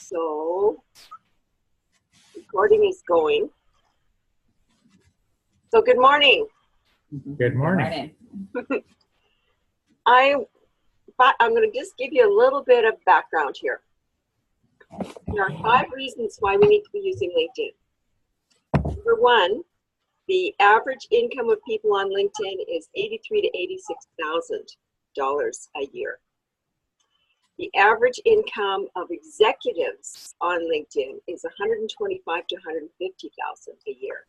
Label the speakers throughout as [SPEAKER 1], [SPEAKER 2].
[SPEAKER 1] So, recording is going. So, good morning.
[SPEAKER 2] Good morning.
[SPEAKER 1] I'm going to just give you a little bit of background here. There are 5 reasons why we need to be using LinkedIn. Number 1, the average income of people on LinkedIn is $83,000 to $86,000 a year. The average income of executives on LinkedIn is $125,000 to $150,000 a year.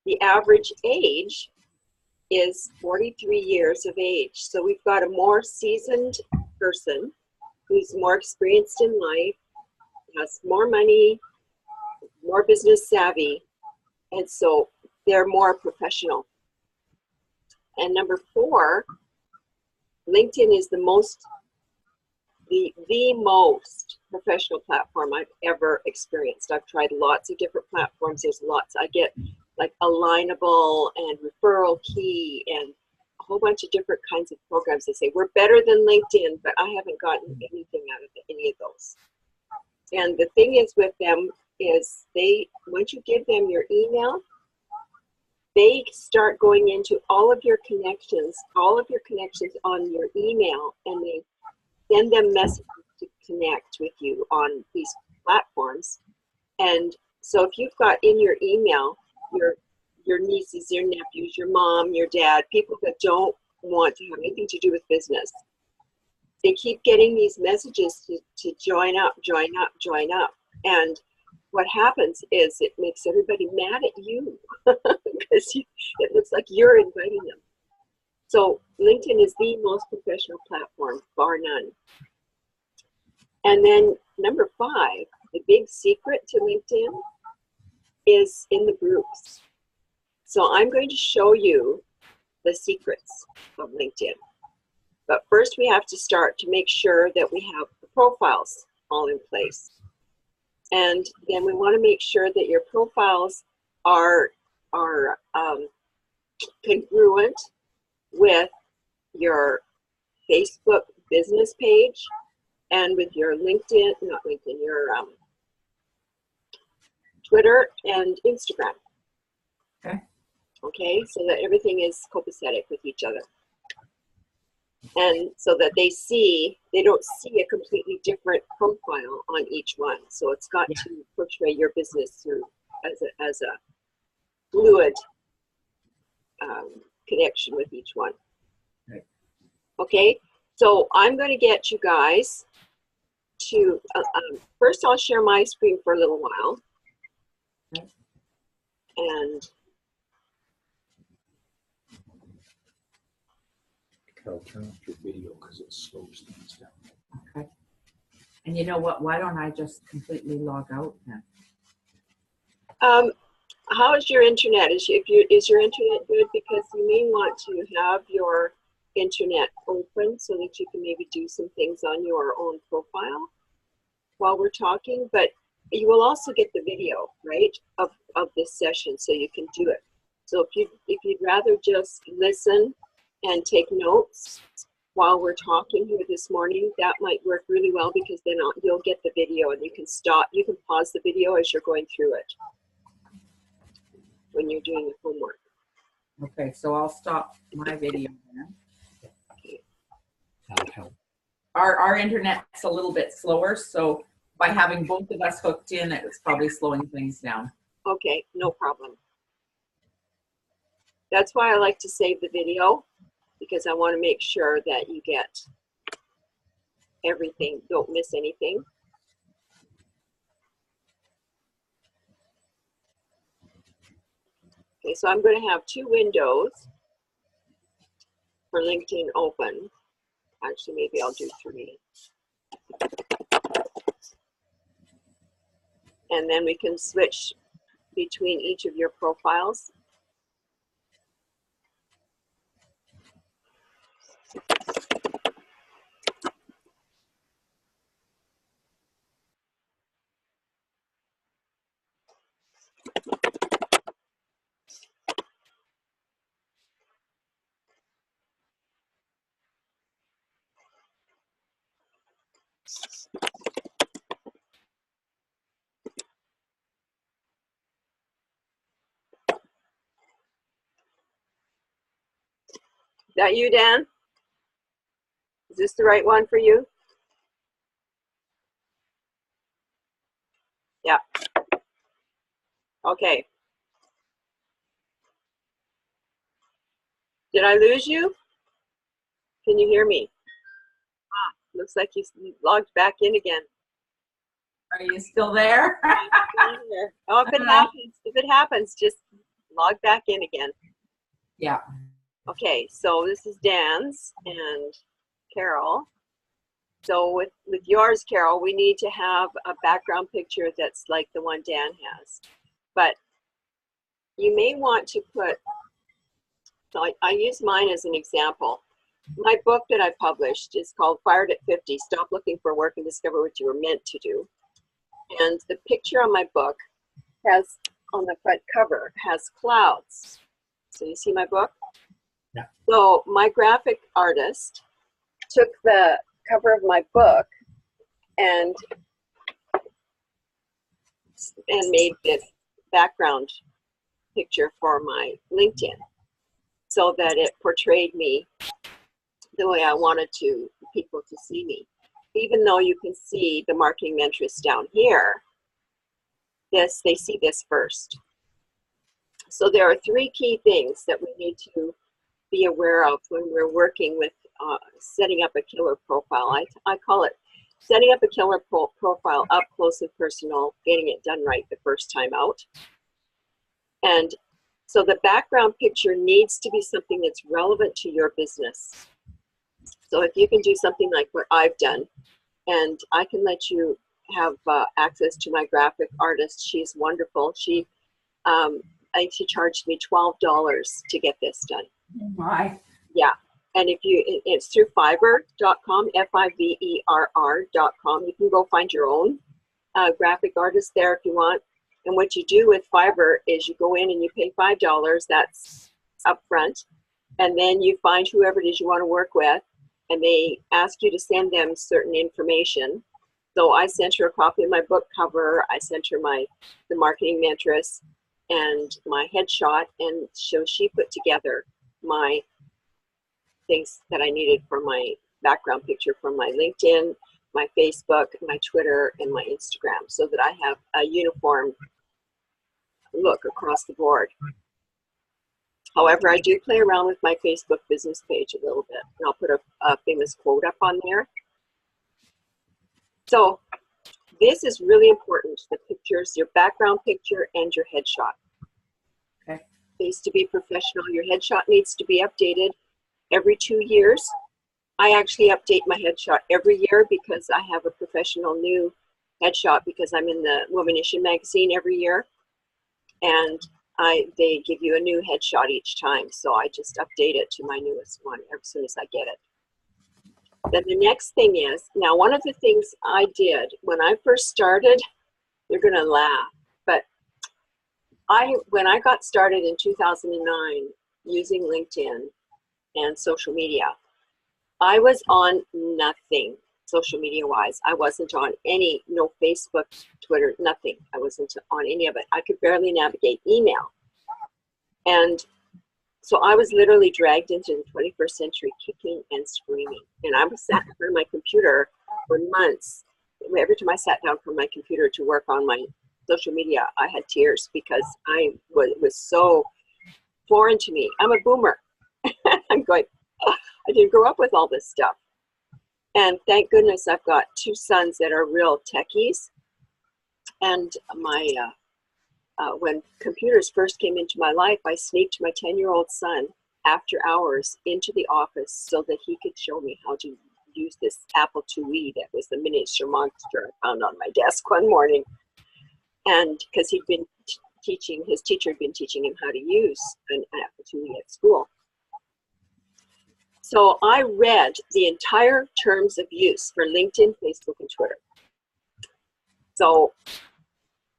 [SPEAKER 1] The average age is 43 years of age. So we've got a more seasoned person who's more experienced in life, has more money, more business savvy, and so they're more professional. And number 4, LinkedIn is the most professional platform I've ever experienced. I've tried lots of different platforms. There's lots. I get like Alignable and Referral Key and a whole bunch of different kinds of programs that say we're better than LinkedIn, but I haven't gotten anything out of any of those. And the thing is with them is once you give them your email, they start going into all of your connections on your email, and they send them messages to connect with you on these platforms. And so if you've got in your email your nieces, your nephews, your mom, your dad, people that don't want to have anything to do with business, they keep getting these messages to join up. And what happens is it makes everybody mad at you because it looks like you're inviting them. So LinkedIn is the most professional platform, bar none. And then number 5, the big secret to LinkedIn is in the groups. So I'm going to show you the secrets of LinkedIn. But first we have to start to make sure that we have the profiles all in place. And then we want to make sure that your profiles are congruent with your Facebook business page and with your your Twitter and Instagram. Okay, so that everything is copacetic with each other. And so that they don't see a completely different profile on each one. So it's got to portray your business through as a fluid connection with each one. Right. Okay, so I'm going to get you guys to, first I'll share my screen for a little while. Okay. And
[SPEAKER 2] Carol, turn off your video because it slows things down.
[SPEAKER 3] Okay. And you know what? Why don't I just completely log out then?
[SPEAKER 1] How is your internet? Is your internet good? Because you may want to have your internet open so that you can maybe do some things on your own profile while we're talking. But you will also get the video, right, of this session, so you can do it. So if you'd rather just listen and take notes while we're talking here this morning, that might work really well, because then you'll get the video and you can pause the video as you're going through it when you're doing the homework.
[SPEAKER 3] Okay, so I'll stop my video then.
[SPEAKER 1] Okay.
[SPEAKER 2] That'll help.
[SPEAKER 3] Our internet's a little bit slower, so by having both of us hooked in, it's probably slowing things down.
[SPEAKER 1] Okay, no problem. That's why I like to save the video, because I want to make sure that you get everything, don't miss anything. Okay, so I'm going to have 2 windows for LinkedIn open. Actually, maybe I'll do 3. And then we can switch between each of your profiles. That you, Dan? Is this the right one for you? Yeah. Okay. Did I lose you? Can you hear me? Looks like you logged back in again.
[SPEAKER 3] Are you still there?
[SPEAKER 1] Oh, if it happens, just log back in again.
[SPEAKER 3] Yeah.
[SPEAKER 1] Okay, so this is Dan's and Carol. So with yours, Carol, we need to have a background picture that's like the one Dan has. But you may want to put, so I use mine as an example. My book that I published is called Fired at 50, Stop Looking for Work and Discover What You Were Meant to Do. And the picture on my book has, on the front cover, has clouds. So you see my book?
[SPEAKER 2] Yeah.
[SPEAKER 1] So my graphic artist took the cover of my book and made this background picture for my LinkedIn so that it portrayed me the way I wanted people to see me. Even though you can see the marketing mentress down here, they see this first. So there are 3 key things that we need to be aware of when we're working with setting up a killer profile. I call it setting up a killer profile up close and personal, getting it done right the first time out. And so the background picture needs to be something that's relevant to your business. So if you can do something like what I've done, and I can let you have access to my graphic artist. She's wonderful. I think she charged me $12 to get this done.
[SPEAKER 3] Oh my.
[SPEAKER 1] Yeah. And it's through Fiverr.com, Fiverr.com. You can go find your own graphic artist there if you want. And what you do with Fiverr is you go in and you pay $5, that's upfront. And then you find whoever it is you want to work with, and they ask you to send them certain information. So I sent her a copy of my book cover. I sent her the marketing mentress and my headshot, and so she put together my things that I needed for my background picture from my LinkedIn, my Facebook, my Twitter, and my Instagram, so that I have a uniform look across the board. However, I do play around with my Facebook business page a little bit, and I'll put a famous quote up on there. So this is really important, the pictures, your background picture and your headshot.
[SPEAKER 3] Okay.
[SPEAKER 1] It needs to be professional. Your headshot needs to be updated every 2 years. I actually update my headshot every year because I have a professional new headshot because I'm in the Woman Issue magazine every year. And they give you a new headshot each time. So I just update it to my newest one as soon as I get it. Then the next thing is, now one of the things I did when I first started, you're gonna laugh, but when I got started in 2009 using LinkedIn and social media, I was on nothing social media wise. I wasn't on no Facebook, Twitter, nothing. I wasn't on any of it. I could barely navigate email. And so I was literally dragged into the 21st century kicking and screaming. And I was sat in front of my computer for months. Every time I sat down from my computer to work on my social media, I had tears because it was so foreign to me. I'm a boomer. I'm going, oh, I didn't grow up with all this stuff. And thank goodness I've got 2 sons that are real techies. And when computers first came into my life, I sneaked my 10-year-old son after hours into the office so that he could show me how to use this Apple IIe that was the miniature monster I found on my desk one morning. And because he'd been his teacher had been teaching him how to use an Apple IIe at school. So I read the entire terms of use for LinkedIn, Facebook, and Twitter. So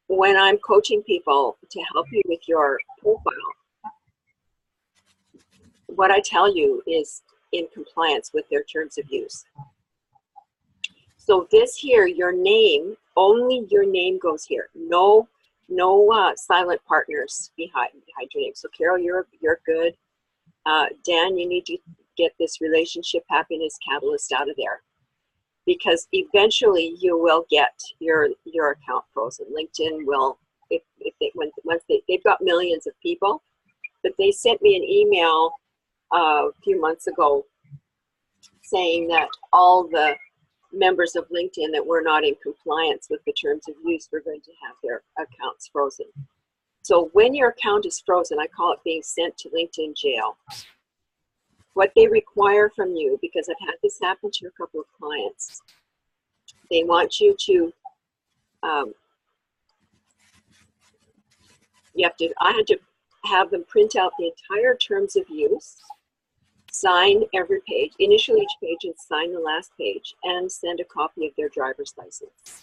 [SPEAKER 1] when I'm coaching people to help you with your profile, what I tell you is in compliance with their terms of use. So this here, your name, only your name goes here. No silent partners behind your name. So Carol, you're good. Dan, you need to get this relationship happiness catalyst out of there, because eventually you will get your account frozen. LinkedIn will, once they've got millions of people, but they sent me an email a few months ago saying that all the members of LinkedIn that were not in compliance with the terms of use were going to have their accounts frozen. So when your account is frozen, I call it being sent to LinkedIn jail. What they require from you, because I've had this happen to a couple of clients, they want you to, I had to have them print out the entire terms of use, sign every page, initial each page and sign the last page, and send a copy of their driver's license.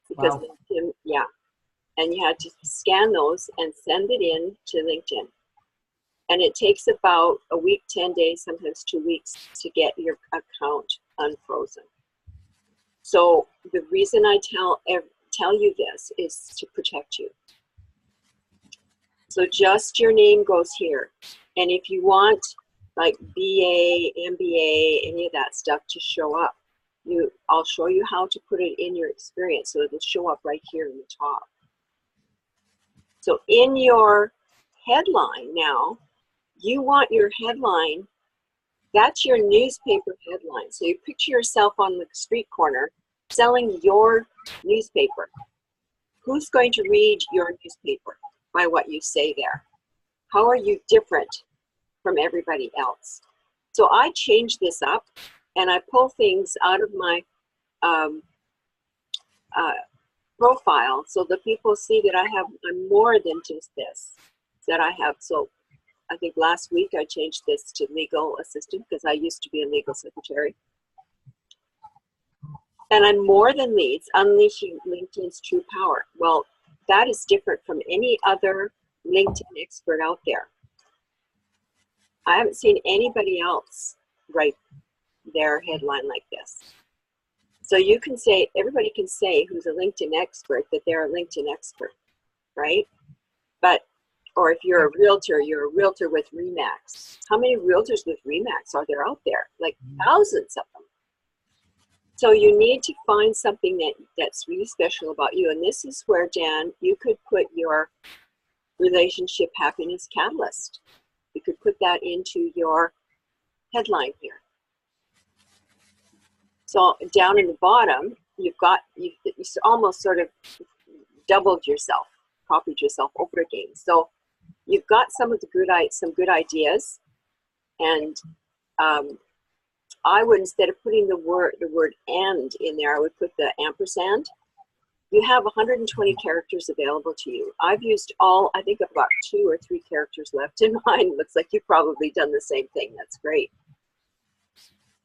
[SPEAKER 1] Because
[SPEAKER 3] Wow.
[SPEAKER 1] LinkedIn, yeah. And you had to scan those and send it in to LinkedIn. And it takes about a week, 10 days, sometimes 2 weeks to get your account unfrozen. So the reason I tell you this is to protect you. So just your name goes here. And if you want like BA, MBA, any of that stuff to show up, I'll show you how to put it in your experience so it'll show up right here in the top. So in your headline now, you want your headline, that's your newspaper headline. So you picture yourself on the street corner selling your newspaper. Who's going to read your newspaper? By what you say there. How are you different from everybody else? So I change this up and I pull things out of my profile so that people see that I'm more than just this, that I have. So I think last week I changed this to legal assistant because I used to be a legal secretary. And I'm more than leads, unleashing LinkedIn's true power. Well, that is different from any other LinkedIn expert out there. I haven't seen anybody else write their headline like this. So you can say, everybody can say who's a LinkedIn expert that they're a LinkedIn expert, right? But, or if you're a realtor with RE/MAX. How many realtors with RE/MAX are there out there? Like thousands of them. So you need to find something that's really special about you. And this is where, Dan, you could put your relationship happiness catalyst. You could put that into your headline here. So down in the bottom, you've almost sort of doubled yourself, copied yourself over again. So you've got some good ideas, and I would, instead of putting the word "and" in there, I would put the ampersand. You have 120 characters available to you. I've used I think I've got 2 or 3 characters left in mine. Looks like you've probably done the same thing. That's great.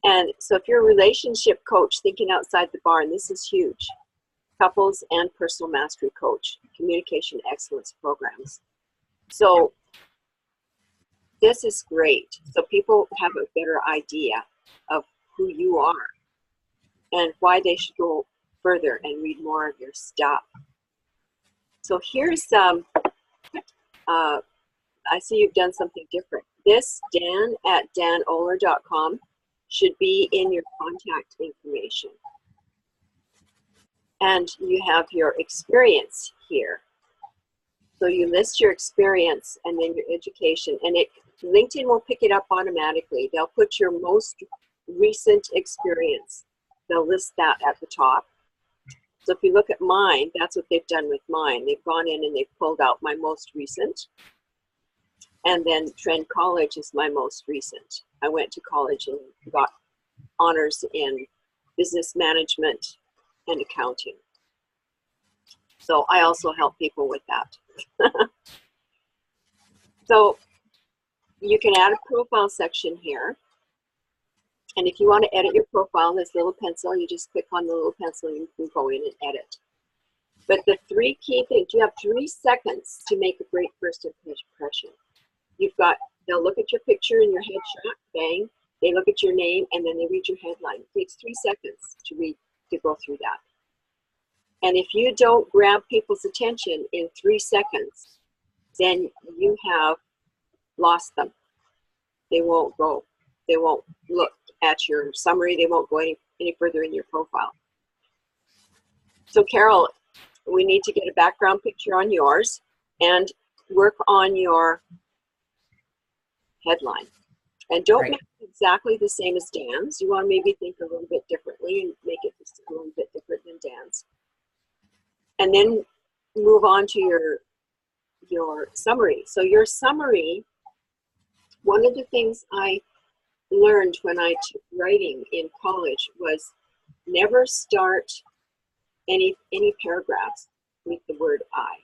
[SPEAKER 1] And so if you're a relationship coach thinking outside the bar, and this is huge, couples and personal mastery coach, communication excellence programs. So this is great. So people have a better idea of who you are and why they should go further and read more of your stuff. So here's I see you've done something different. This Dan at danohler.com should be in your contact information. And you have your experience here. So you list your experience and then your education, and LinkedIn will pick it up automatically. They'll put your most recent experience. They'll list that at the top. So if you look at mine, that's what they've done with mine. They've gone in and they've pulled out my most recent. And then Trend College is my most recent. I went to college and got honors in business management and accounting. So I also help people with that. So you can add a profile section here. And if you want to edit your profile, this little pencil, you just click on the little pencil and you can go in and edit. But the 3 key things, you have 3 seconds to make a great first impression. They'll look at your picture and your headshot, bang. They look at your name and then they read your headline. It takes 3 seconds to go through that. And if you don't grab people's attention in 3 seconds, then you have lost them. They won't go. They won't look at your summary. They won't go any further in your profile. So Carol, we need to get a background picture on yours and work on your headline. And don't
[SPEAKER 3] Right.
[SPEAKER 1] make it exactly the same as Dan's. You want to maybe think a little bit differently and make it just a little bit different than Dan's. And then move on to your summary. So your summary, one of the things I learned when I took writing in college was never start any paragraphs with the word I.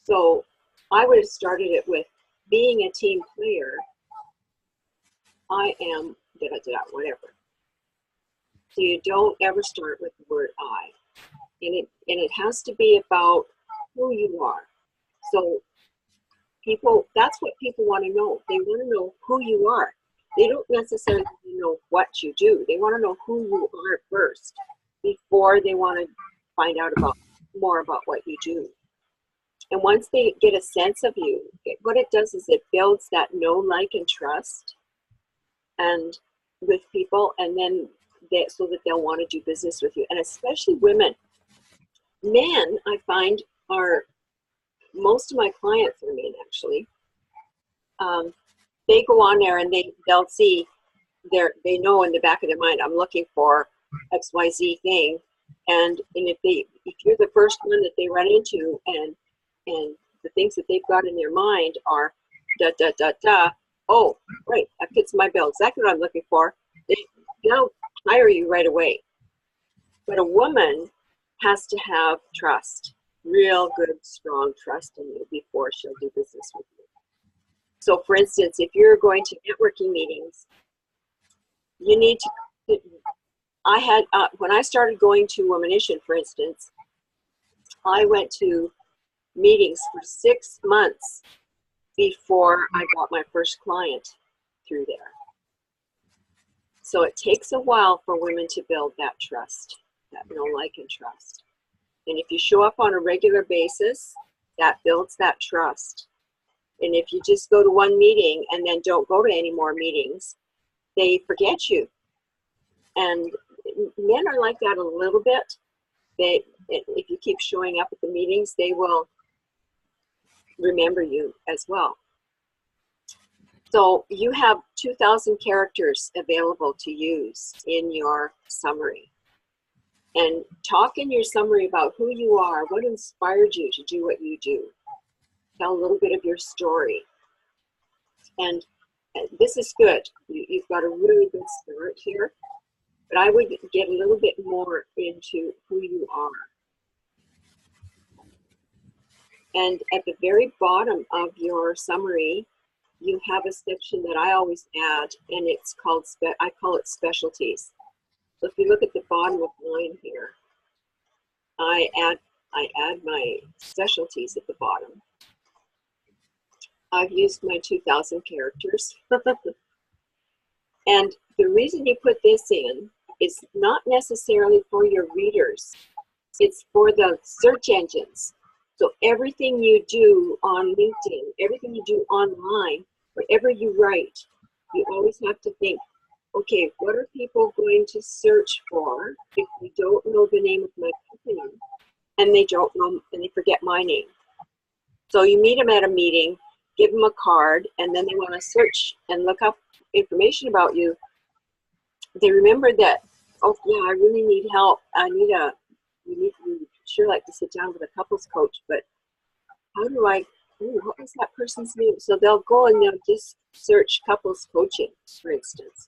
[SPEAKER 1] So I would have started it with, being a team player, I am whatever. So you don't ever start with the word I. And it has to be about who you are. So people, that's what people want to know. They want to know who you are. They don't necessarily know what you do. They want to know who you are first before they want to find out more about what you do. And once they get a sense of you, what it does is it builds that know, like, and trust and with people, and then so that they'll want to do business with you. And especially women. Men, I find, most of my clients are men, actually. They go on there and they'll see, they know in the back of their mind, I'm looking for XYZ thing. And if you're the first one that they run into, and the things that they've got in their mind are oh, right, that fits my bill, exactly what I'm looking for, they'll hire you right away. But a woman has to have trust, real good, strong trust in you before she'll do business with you. So for instance, if you're going to networking meetings, you need to, when I started going to Womanition, for instance, I went to meetings for 6 months before I got my first client through there. So it takes a while for women to build that trust, that know, like, and trust. And if you show up on a regular basis, that builds that trust. And if you just go to one meeting and then don't go to any more meetings, they forget you. And men are like that a little bit. If you keep showing up at the meetings, they will remember you as well. So you have 2,000 characters available to use in your summary. And talk in your summary about who you are, what inspired you to do what you do. Tell a little bit of your story. And this is good. You've got a really good start here. But I would get a little bit more into who you are. And at the very bottom of your summary, you have a section that I always add, and it's called, I call it specialties. So if you look at the bottom of mine here, I add my specialties at the bottom. I've used my 2,000 characters. And the reason you put this in is not necessarily for your readers. It's for the search engines. So everything you do on LinkedIn, everything you do online, whatever you write, you always have to think, okay, what are people going to search for if they don't know the name of my company and they don't know, and they forget my name? So you meet them at a meeting, give them a card, and then they want to search and look up information about you. They remember that, oh yeah, I really need help. We sure like to sit down with a couples coach, but how do I, what was that person's name? So they'll go and they'll just search couples coaching, for instance.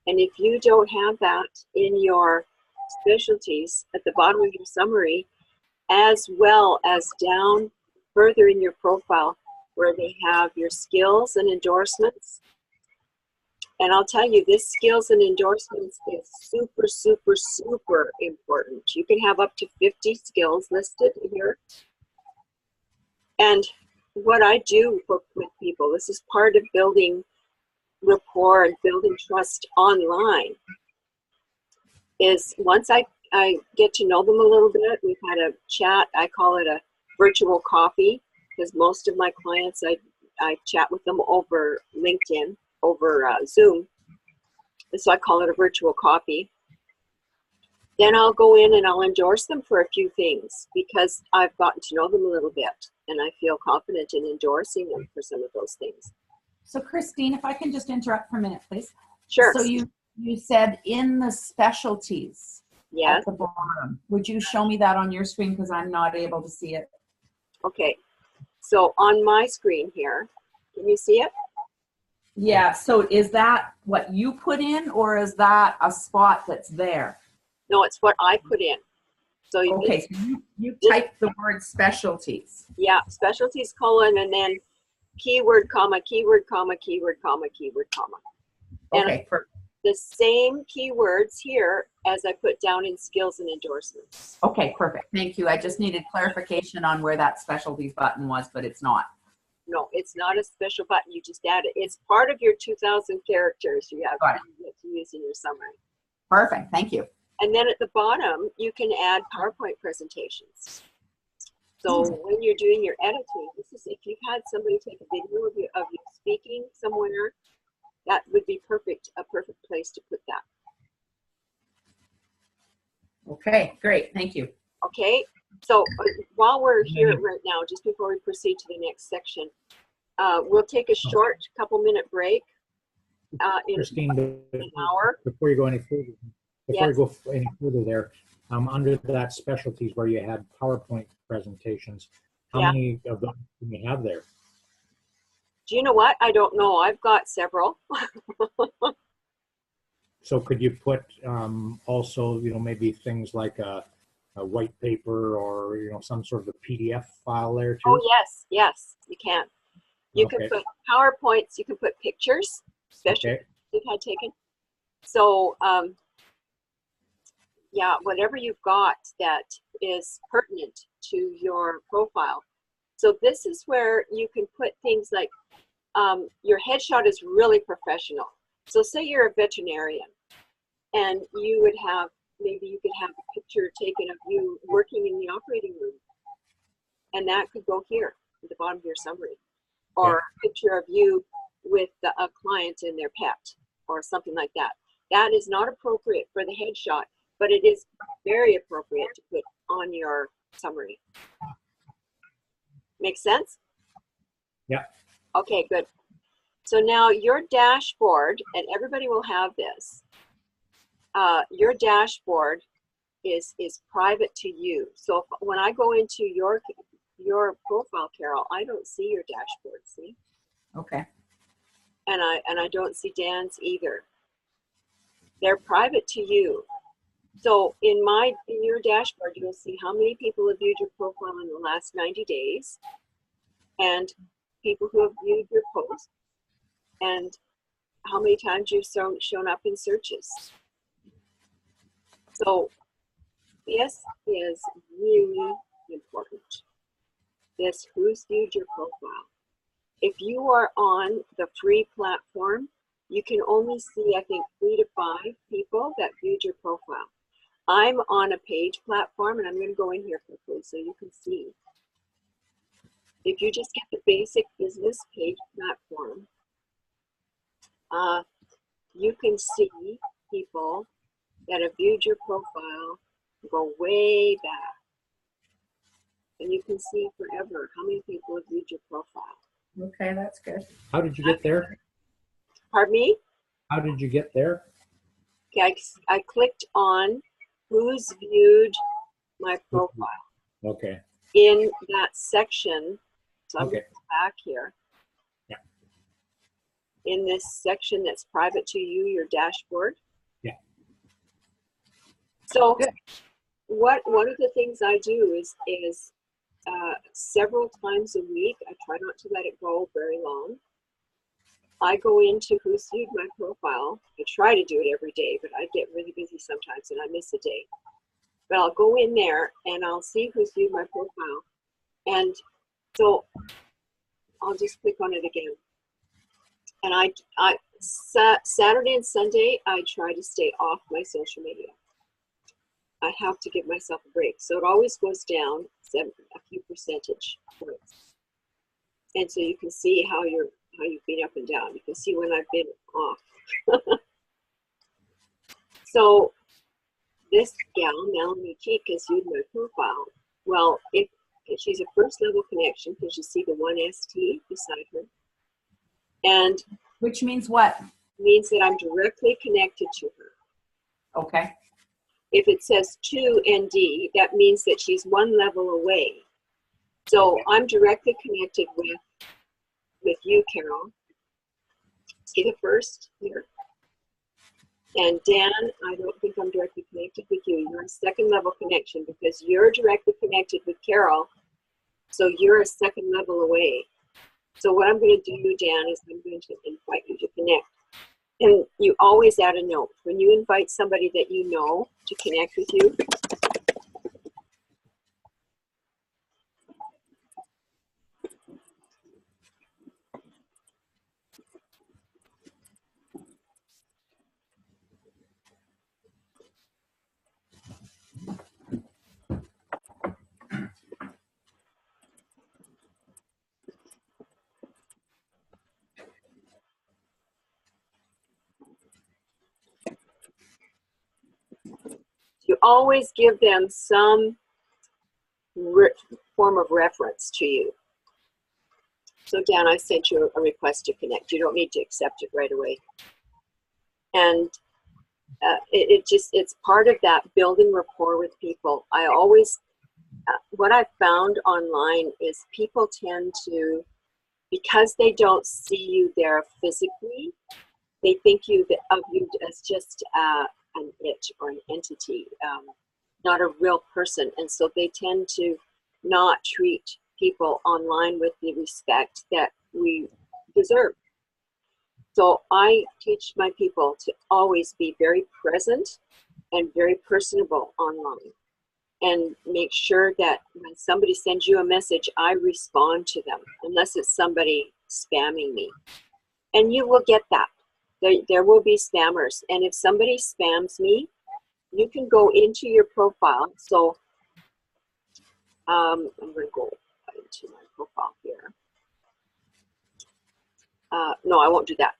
[SPEAKER 1] And if you don't have that in your specialties at the bottom of your summary, as well as down further in your profile where they have your skills and endorsements. And I'll tell you, this skills and endorsements is super, super, super important. You can have up to 50 skills listed here. And what I do with people, this is part of building rapport and building trust online, is once I get to know them a little bit, we've had a chat, I call it a virtual coffee, because most of my clients, I chat with them over LinkedIn Zoom. And so I call it a virtual copy. Then I'll go in and I'll endorse them for a few things because I've gotten to know them a little bit and I feel confident in endorsing them for some of those things.
[SPEAKER 4] So Christine, if I can just interrupt for a minute, please.
[SPEAKER 1] Sure.
[SPEAKER 4] So you said in the specialties
[SPEAKER 1] Yes.
[SPEAKER 4] at the bottom. Would you show me that on your screen because I'm not able to see it?
[SPEAKER 1] Okay. So on my screen here, can you see it?
[SPEAKER 3] Yeah, so is that what you put in or is that a spot that's there?
[SPEAKER 1] No, it's what I put in. So you
[SPEAKER 3] Okay, so you type the word specialties.
[SPEAKER 1] yeah, specialties colon and then keyword, comma, keyword, comma, keyword, comma, keyword, comma. And
[SPEAKER 3] Okay, perfect.
[SPEAKER 1] the same keywords here as I put down in skills and endorsements.
[SPEAKER 3] Okay, perfect. Thank you. I just needed clarification on where that specialties button was, but it's not.
[SPEAKER 1] No, it's not a special button. You just add it. It's part of your 2,000 characters you have
[SPEAKER 3] Got it.
[SPEAKER 1] to use in your summary.
[SPEAKER 3] Perfect. Thank you.
[SPEAKER 1] And then at the bottom, you can add PowerPoint presentations. So when you're doing your editing, this is if you've had somebody take a video of you speaking somewhere, that would be perfect, a perfect place to put that.
[SPEAKER 3] Okay, great. Thank you.
[SPEAKER 1] Okay, so while we're here right now, just before we proceed to the next section, we'll take a short couple-minute break in
[SPEAKER 2] Christine,
[SPEAKER 1] an hour.
[SPEAKER 2] before you go any further,
[SPEAKER 1] Yes.
[SPEAKER 2] you go any further there, under that specialties where you had PowerPoint presentations, how
[SPEAKER 1] Yeah.
[SPEAKER 2] many of them do you have there?
[SPEAKER 1] Do you know what? I don't know. I've got several.
[SPEAKER 2] So could you put also, maybe things like a white paper or, some sort of a PDF file there too?
[SPEAKER 1] Oh, yes, yes, you can. You
[SPEAKER 2] Okay.
[SPEAKER 1] can put PowerPoints, you can put pictures, especially
[SPEAKER 2] Okay.
[SPEAKER 1] if you've had taken. So, yeah, whatever you've got that is pertinent to your profile. So this is where you can put things like your headshot is really professional. So say you're a veterinarian and you would have, maybe you could have a picture taken of you working in the operating room. And that could go here at the bottom of your summary. Or a picture of you with a client and their pet or something like that. That is not appropriate for the headshot, but it is very appropriate to put on your summary. Make sense?
[SPEAKER 2] Yeah.
[SPEAKER 1] Okay, good. So now your dashboard, and everybody will have this, your dashboard is private to you. So if, when I go into your profile, Carol, I don't see your dashboard, see?
[SPEAKER 3] Okay.
[SPEAKER 1] And I don't see Dan's either. They're private to you. So in your dashboard, you'll see how many people have viewed your profile in the last 90 days and people who have viewed your post and how many times you've shown up in searches. So this is really important. This who's viewed your profile. If you are on the free platform, you can only see, I think, 3 to 5 people that viewed your profile. I'm on a page platform, and I'm going to go in here quickly so you can see. If you just get the basic business page platform, you can see people that have viewed your profile go way back. And you can see forever how many people have viewed your profile.
[SPEAKER 3] Okay, that's good.
[SPEAKER 2] How did you get there?
[SPEAKER 1] Pardon me?
[SPEAKER 2] How did you get there?
[SPEAKER 1] Okay, I clicked on who's viewed my profile
[SPEAKER 2] Okay.
[SPEAKER 1] in that section. So I'm
[SPEAKER 2] Okay.
[SPEAKER 1] going to go back here.
[SPEAKER 2] Yeah.
[SPEAKER 1] In this section that's private to you, your dashboard.
[SPEAKER 2] Yeah.
[SPEAKER 1] So
[SPEAKER 3] Good.
[SPEAKER 1] one of the things I do is several times a week, I try not to let it go very long. I go into who's viewed my profile. I try to do it every day, but I get really busy sometimes and I miss a day. But I'll go in there and I'll see who's viewed my profile. And so I'll just click on it again. And Saturday and Sunday, I try to stay off my social media. I have to give myself a break. So it always goes down a few percentage points. And so you can see how how you've been up and down. You can see when I've been off. So this gal, Melanie Cheek, has viewed my profile. Well, if she's a first level connection, because you see the one ST beside her. And
[SPEAKER 4] Which means what?
[SPEAKER 1] means that I'm directly connected to her.
[SPEAKER 4] Okay.
[SPEAKER 1] If it says 2 ND, that means that she's one level away. So I'm directly connected with you, Carol. See the first here? And Dan, I don't think I'm directly connected with you. You're a second level connection because you're directly connected with Carol. So you're a second level away. So what I'm going to do, Dan, is I'm going to invite you to connect. And you always add a note. When you invite somebody that you know to connect with you, you always give them some form of reference to you. So Dan, I sent you a request to connect. You don't need to accept it right away. And it's part of that building rapport with people. I always, what I've found online is people tend to, because they don't see you there physically, they think of you as just an it or an entity, not a real person. And so they tend to not treat people online with the respect that we deserve. So I teach my people to always be very present and very personable online, and make sure that when somebody sends you a message, I respond to them, unless it's somebody spamming me. And you will get that. There will be spammers. And if somebody spams me, you can go into your profile. So I'm going to go into my profile here. No, I won't do that.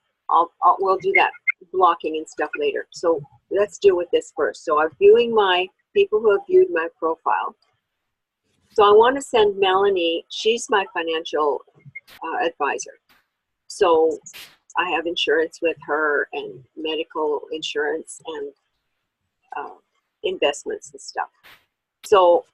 [SPEAKER 1] We'll do that blocking and stuff later. So let's deal with this first. So I'm viewing my people who have viewed my profile. So I want to send Melanie, she's my financial advisor. So I have insurance with her and medical insurance and investments and stuff. So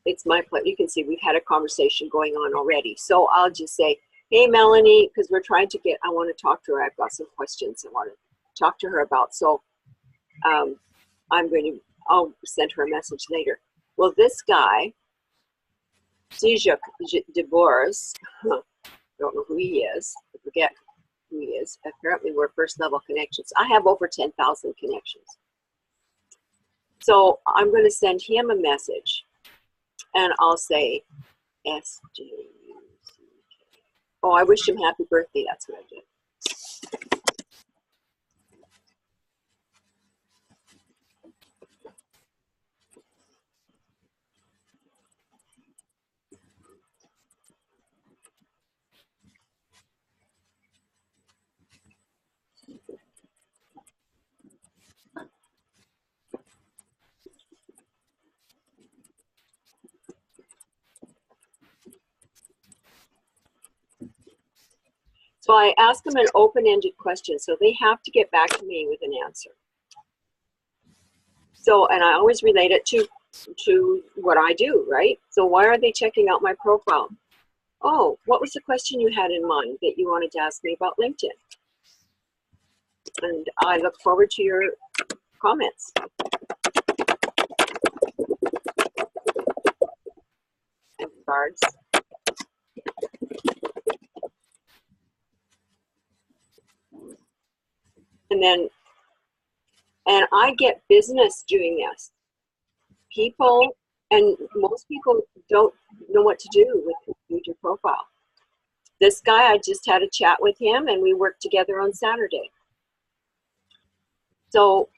[SPEAKER 1] it's my pleasure. You can see we've had a conversation going on already. So I'll just say, hey, Melanie, because we're trying to I want to talk to her. I've got some questions I want to talk to her about. So I'll send her a message later. Well, this guy, Zijak DeBoris, don't know who he is. I forget who he is. Apparently, we're first level connections. I have over 10,000 connections. So I'm going to send him a message, and I'll say, SJUCK. Oh, I wish him happy birthday. That's what I did. So I ask them an open-ended question, so they have to get back to me with an answer. So, and I always relate it to what I do, right? So why are they checking out my profile? Oh, what was the question you had in mind that you wanted to ask me about LinkedIn? And I look forward to your comments. And cards. And I get business doing this. People, and most people don't know what to do with your profile. This guy, I just had a chat with him and we worked together on Saturday. So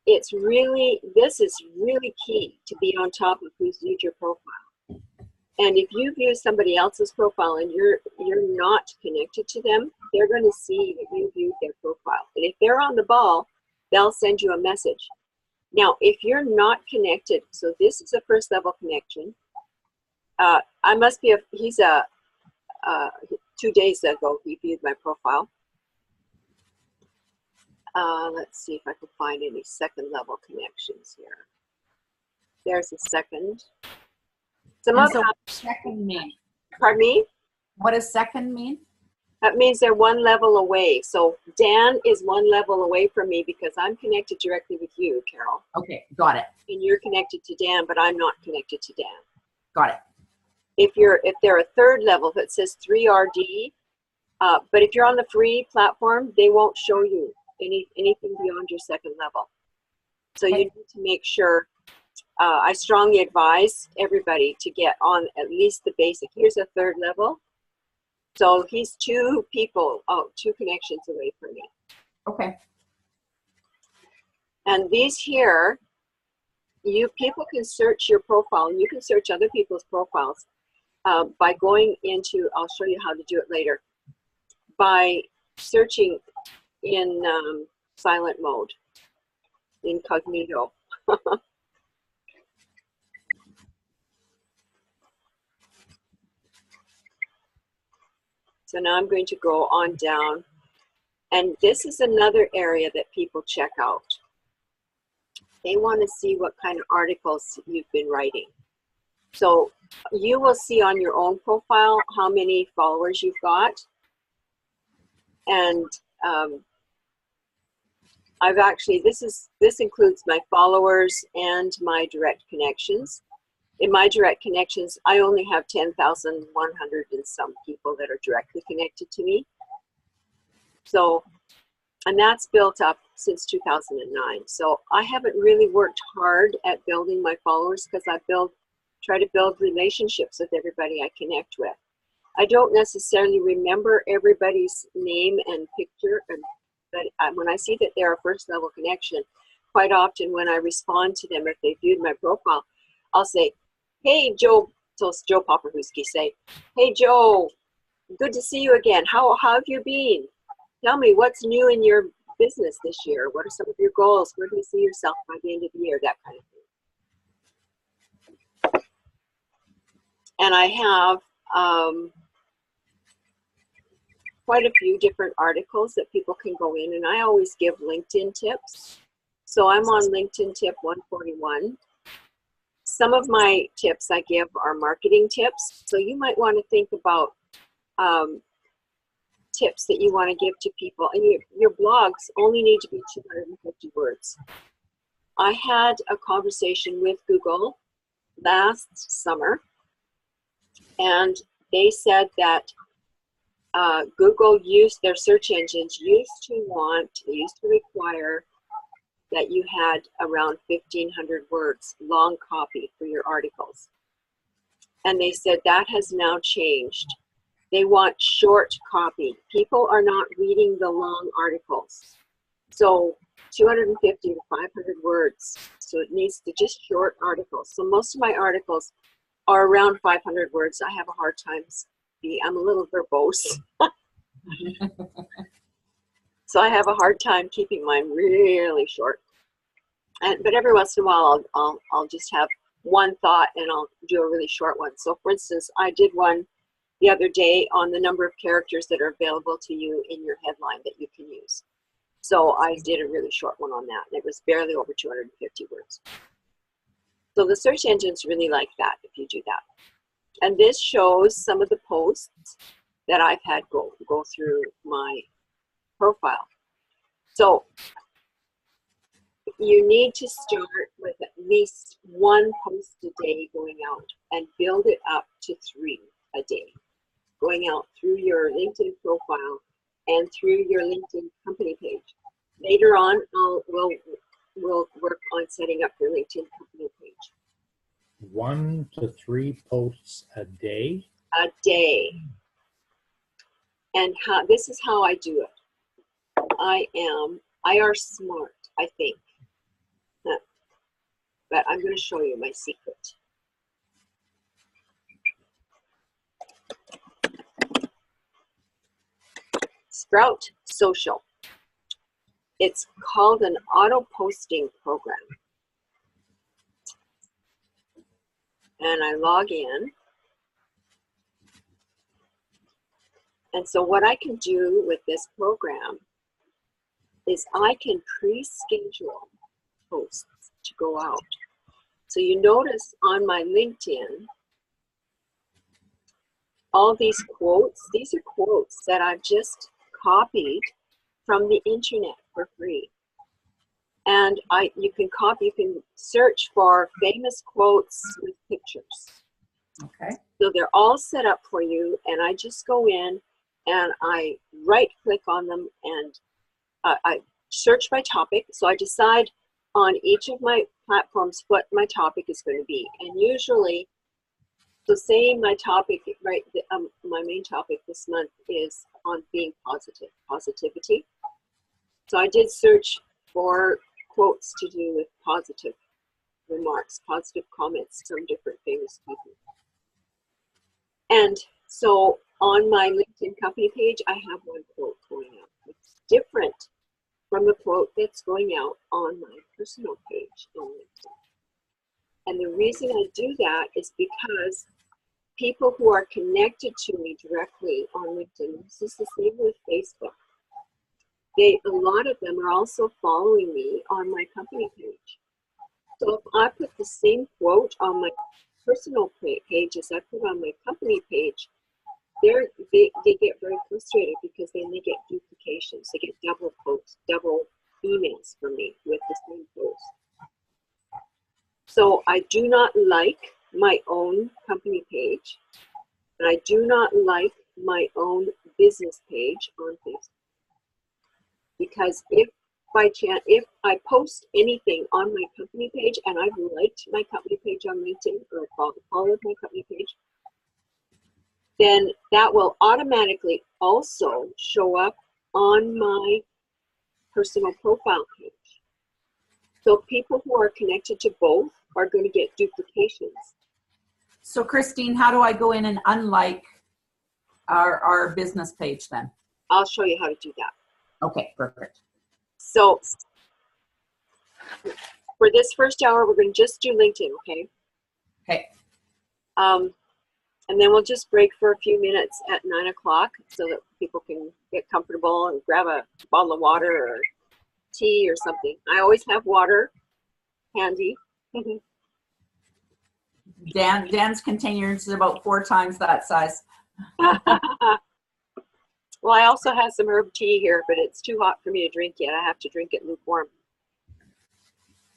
[SPEAKER 1] this is really key to be on top of who's viewed your profile. And if you view somebody else's profile and you're not connected to them, they're going to see that you viewed their profile. And if they're on the ball, they'll send you a message. Now, if you're not connected, so this is a first level connection. I must be he's 2 days ago, he viewed my profile. Let's see if I can find any second level connections here. There's a second. Some
[SPEAKER 4] And
[SPEAKER 1] of
[SPEAKER 4] so
[SPEAKER 1] them,
[SPEAKER 4] what does second mean?
[SPEAKER 1] pardon me?
[SPEAKER 4] What does second mean?
[SPEAKER 1] That means they're one level away. So Dan is one level away from me because I'm connected directly with you, Carol.
[SPEAKER 4] Okay, got it.
[SPEAKER 1] And you're connected to Dan, but I'm not connected to Dan.
[SPEAKER 4] Got it.
[SPEAKER 1] If they're a third level, if it says 3RD, but if you're on the free platform, they won't show you anything beyond your second level. So you need to make sure, I strongly advise everybody to get on at least the basic. Here's a third level. So he's two connections away from me.
[SPEAKER 4] Okay.
[SPEAKER 1] And these here, people can search your profile, and you can search other people's profiles by going into, I'll show you how to do it later, by searching in silent mode, incognito. So now I'm going to go on down, and this is another area that people check out. They want to see what kind of articles you've been writing. So you will see on your own profile how many followers you've got. And I've actually, this includes my followers and my direct connections. In my direct connections, I only have 10,100 and some people that are directly connected to me. So, and that's built up since 2009. So I haven't really worked hard at building my followers because I try to build relationships with everybody I connect with. I don't necessarily remember everybody's name and picture, but when I see that they're a first level connection, quite often when I respond to them, if they viewed my profile, I'll say, "Hey, Joe," so Joe Popohuski say, "Hey, Joe, good to see you again. How have you been? Tell me what's new in your business this year. What are some of your goals? Where do you see yourself by the end of the year?" That kind of thing. And I have quite a few different articles that people can go in, and I always give LinkedIn tips. So I'm on LinkedIn tip 141. Some of my tips I give are marketing tips. So you might want to think about tips that you want to give to people. And your blogs only need to be 250 words. I had a conversation with Google last summer, and they said that Google their search engines used to require that you had around 1,500 words long copy for your articles. And they said that has now changed. They want short copy. People are not reading the long articles. So 250 to 500 words. So it needs to just short articles. So most of my articles are around 500 words. I have a hard time I'm a little verbose. So I have a hard time keeping mine really short. But every once in a while, I'll just have one thought and I'll do a really short one. So for instance, I did one the other day on the number of characters that are available to you in your headline that you can use. So I did a really short one on that, and it was barely over 250 words. So the search engines really like that if you do that. And this shows some of the posts that I've had go through my profile. So you need to start with at least one post a day going out and build it up to 3 a day, going out through your LinkedIn profile and through your LinkedIn company page. Later on, we'll work on setting up your LinkedIn company page.
[SPEAKER 2] 1 to 3 posts a day?
[SPEAKER 1] A day. And this is how I do it. I are smart, I think. But I'm going to show you my secret. Sprout Social. It's called an auto posting program. And I log in. And so what I can do with this program is I can pre-schedule posts to go out. So you notice on my LinkedIn, all these quotes, these are quotes that I've just copied from the internet for free. And you can search for famous quotes with pictures.
[SPEAKER 3] Okay.
[SPEAKER 1] So they're all set up for you, and I just go in and I right click on them and I search by topic. So I decide on each of my platforms what my topic is going to be. And usually, so say my topic, right, my main topic this month is on being positive, positivity. So I did search for quotes to do with positive remarks, positive comments from different famous people. And so on my LinkedIn company page, I have one quote going out. It's different from the quote that's going out on my personal page on LinkedIn. And the reason I do that is because people who are connected to me directly on LinkedIn, this is the same with Facebook, a lot of them are also following me on my company page. So if I put the same quote on my personal page as I put on my company page, they get very frustrated because then they get duplications. They get double posts, double emails from me with the same post. So I do not like my own company page, and I do not like my own business page on Facebook. Because if by chance, if I post anything on my company page and I've liked my company page on LinkedIn or followed my company page, then that will automatically also show up on my personal profile page. So people who are connected to both are going to get duplications.
[SPEAKER 4] So Christine, how do I go in and unlike our business page then?
[SPEAKER 1] I'll show you how to do that.
[SPEAKER 4] Okay, perfect.
[SPEAKER 1] So for this first hour, we're going to just do LinkedIn, okay?
[SPEAKER 4] Okay.
[SPEAKER 1] And then we'll just break for a few minutes at 9 o'clock so that people can get comfortable and grab a bottle of water or tea or something. I always have water handy.
[SPEAKER 4] Dan's container is about 4 times that size.
[SPEAKER 1] Well, I also have some herb tea here, but it's too hot for me to drink yet. I have to drink it lukewarm.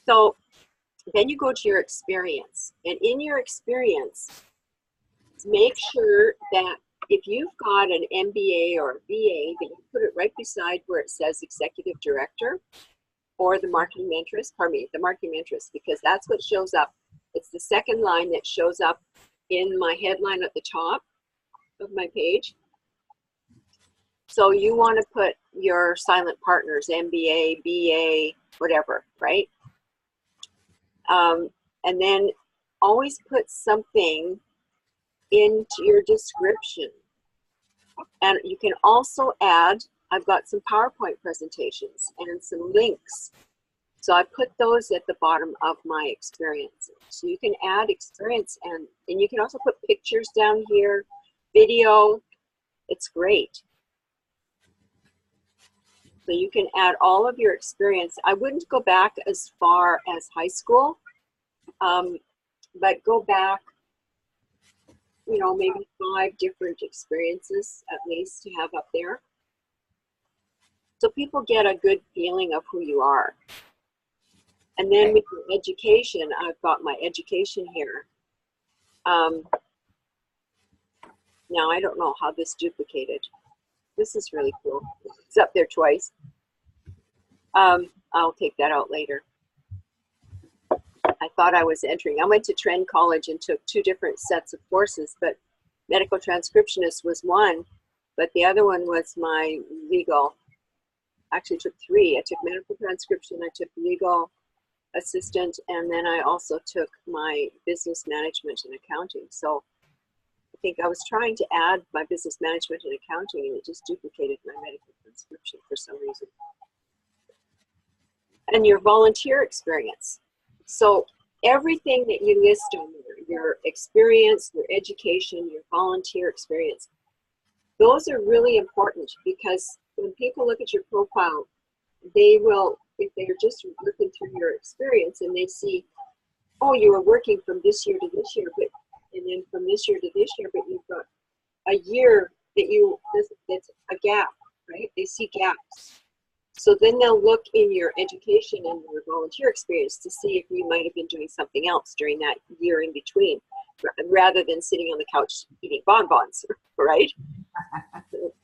[SPEAKER 1] So then you go to your experience. And in your experience, make sure that if you've got an MBA or a BA, that you put it right beside where it says Executive Director or the Marketing Mentoress, the Marketing Mentoress, because that's what shows up. It's the second line that shows up in my headline at the top of my page. So you want to put your silent partners, MBA, BA, whatever, right? And then always put something into your description. And you can also add, I've got some PowerPoint presentations and some links. So I put those at the bottom of my experience. So you can add experience and you can also put pictures down here, video. It's great. So you can add all of your experience. I wouldn't go back as far as high school, but go back, you know, maybe 5 different experiences at least to have up there. So people get a good feeling of who you are. And then with your education, I've got my education here. Now I don't know how this duplicated. This is really cool. It's up there twice. I'll take that out later. I thought I was entering. I went to Trent College and took 2 different sets of courses, but medical transcriptionist was one, but the other one was my legal. Actually took 3. I took medical transcription, I took legal assistant, and then I also took my business management and accounting. So think I was trying to add my business management and accounting, and it just duplicated my medical prescription for some reason. And your volunteer experience. So everything that you list on there, your experience, your education, your volunteer experience, those are really important, because when people look at your profile, they will, if they're just looking through your experience and they see, oh, you were working from this year to this year, but and then from this year to this year, but you've got a year that that's a gap, right? They see gaps. So then they'll look in your education and your volunteer experience to see if you might have been doing something else during that year in between, rather than sitting on the couch eating bonbons, right?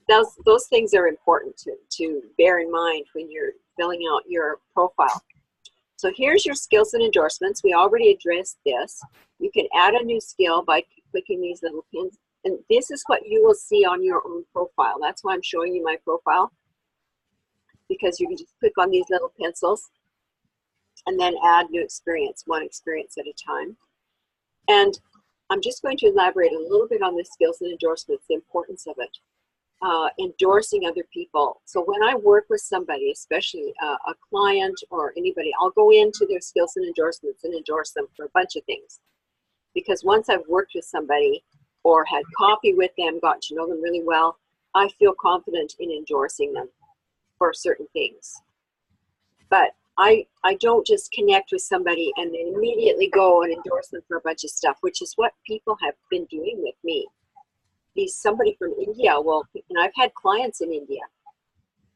[SPEAKER 1] Those things are important to bear in mind when you're filling out your profile. So here's your skills and endorsements. We already addressed this. You can add a new skill by clicking these little pins. And this is what you will see on your own profile. That's why I'm showing you my profile, because you can just click on these little pencils and then add new experience, one experience at a time. And I'm just going to elaborate a little bit on the skills and endorsements, the importance of it. Endorsing other people. So when I work with somebody, especially a client or anybody, I'll go into their skills and endorsements and endorse them for a bunch of things. Because once I've worked with somebody or had coffee with them, gotten to know them really well, I feel confident in endorsing them for certain things. But I don't just connect with somebody and then immediately go and endorse them for a bunch of stuff, which is what people have been doing with me. Somebody from India will, and I've had clients in India,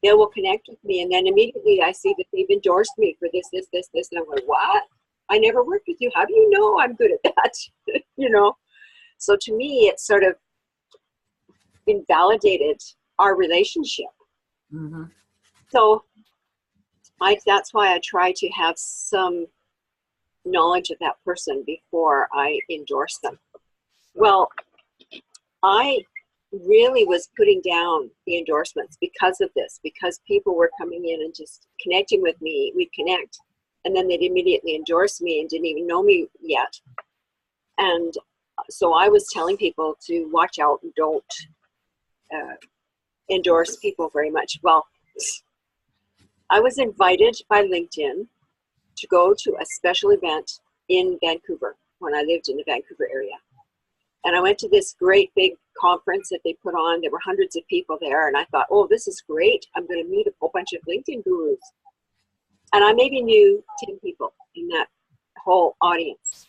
[SPEAKER 1] they will connect with me, and then immediately I see that they've endorsed me for this, and I'm like, what? I never worked with you. How do you know I'm good at that? You know? So to me, it's sort of invalidated our relationship.
[SPEAKER 4] Mm-hmm.
[SPEAKER 1] So that's why I try to have some knowledge of that person before I endorse them. Well, I really was putting down the endorsements because of this, because people were coming in and just connecting with me. We'd connect, and then they'd immediately endorse me and didn't even know me yet. And so I was telling people to watch out and don't endorse people very much. Well, I was invited by LinkedIn to go to a special event in Vancouver when I lived in the Vancouver area. And I went to this great big conference that they put on. There were hundreds of people there. And I thought, oh, this is great. I'm going to meet a whole bunch of LinkedIn gurus. And I maybe knew 10 people in that whole audience.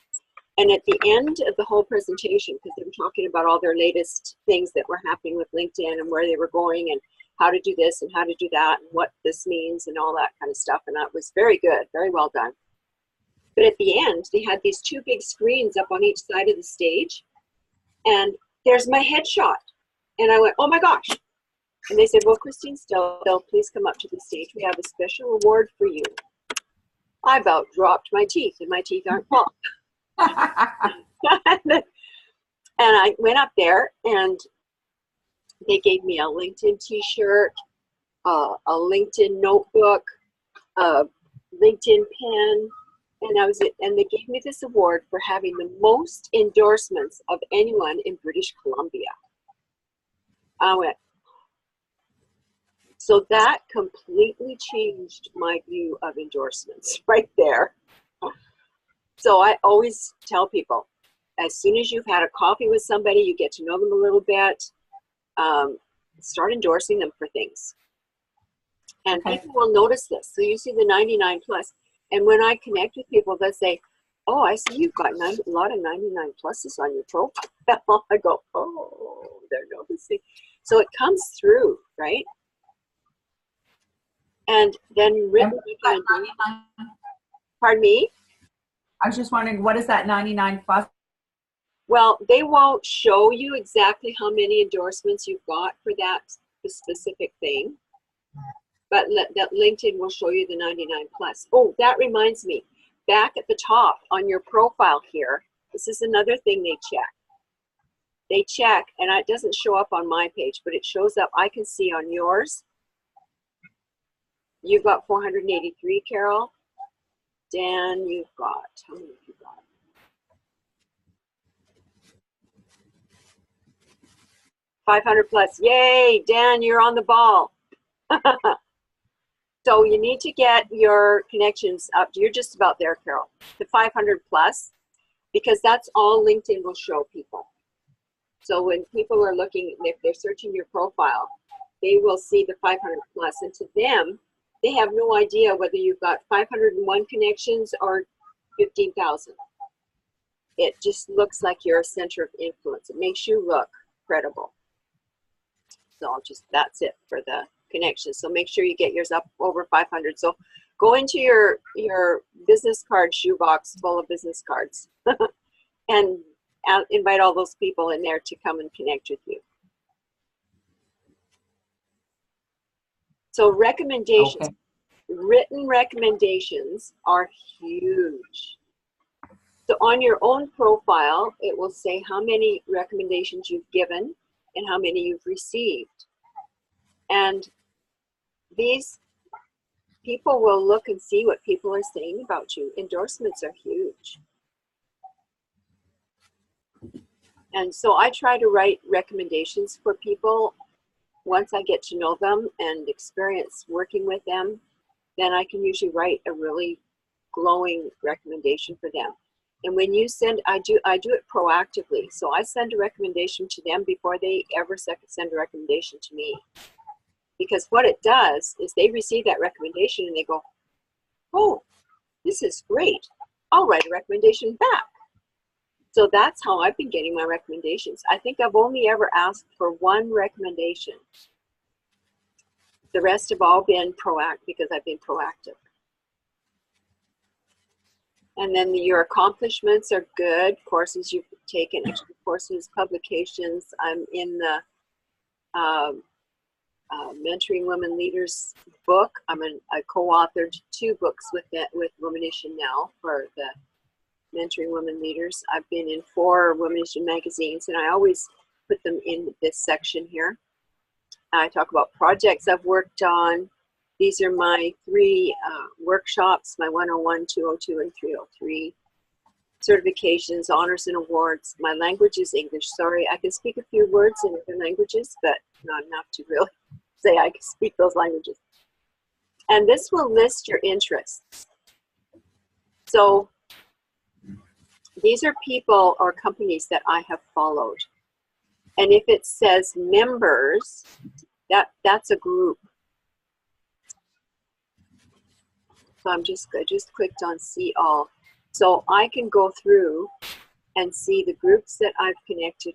[SPEAKER 1] And at the end of the whole presentation, because they were talking about all their latest things that were happening with LinkedIn and where they were going and how to do this and how to do that and what this means and all that kind of stuff. And that was very good, very well done. But at the end, they had these two big screens up on each side of the stage. And there's my headshot. And I went, oh my gosh. And they said, well, Christine Still, please come up to the stage. We have a special award for you. I about dropped my teeth, and my teeth aren't falling. And I went up there, and they gave me a LinkedIn t-shirt, a LinkedIn notebook, a LinkedIn pen, and they gave me this award for having the most endorsements of anyone in British Columbia. I went, so that completely changed my view of endorsements right there. So I always tell people, as soon as you've had a coffee with somebody, you get to know them a little bit, start endorsing them for things. And people will notice this. So you see the 99 plus. And when I connect with people, they'll say, oh, I see you've got a lot of 99 pluses on your profile. I go, oh, they're noticing. So it comes through, right? And then written. Pardon me?
[SPEAKER 4] I was just wondering, what is that 99 plus?
[SPEAKER 1] Well, they won't show you exactly how many endorsements you've got for that specific thing, but that LinkedIn will show you the 99 plus. Oh, that reminds me, back at the top on your profile here, this is another thing they check. They check, and it doesn't show up on my page, but it shows up, I can see on yours. You've got 483, Carol. Dan, you've got, how many have you got? 500 plus. Yay, Dan, you're on the ball. So you need to get your connections up. You're just about there, Carol, to 500 plus, because that's all LinkedIn will show people. So when people are looking, if they're searching your profile, they will see the 500 plus, and to them, they have no idea whether you've got 501 connections or 15,000. It just looks like you're a center of influence. It makes you look credible. So that's it for the connections. So make sure you get yours up over 500. So go into your business card shoebox full of business cards and invite all those people in there to come and connect with you. So recommendations,
[SPEAKER 4] Okay.
[SPEAKER 1] written recommendations are huge. So on your own profile, it will say how many recommendations you've given and how many you've received. And these people will look and see what people are saying about you. Endorsements are huge. And so I try to write recommendations for people. Once I get to know them and experience working with them, then I can usually write a really glowing recommendation for them. And when you send, I do it proactively. So I send a recommendation to them before they ever send a recommendation to me. Because what it does is they receive that recommendation and they go, oh, this is great. I'll write a recommendation back. So that's how I've been getting my recommendations. I think I've only ever asked for one recommendation. The rest have all been proactive because I've been proactive. And then your accomplishments are good. Courses you've taken, extra courses, publications. I'm in the Mentoring Women Leaders book. I co-authored 2 books with Womanition Now for the Mentoring Women Leaders. I've been in 4 Womanition magazines, and I always put them in this section here. I talk about projects I've worked on. These are my 3 workshops, my 101, 202, and 303. Certifications, honors, and awards. My language is English. Sorry, I can speak a few words in other languages, but not enough to really say I can speak those languages. And this will list your interests. So these are people or companies that I have followed. And if it says members, that's a group. So I just clicked on see all. So I can go through and see the groups that I'm connected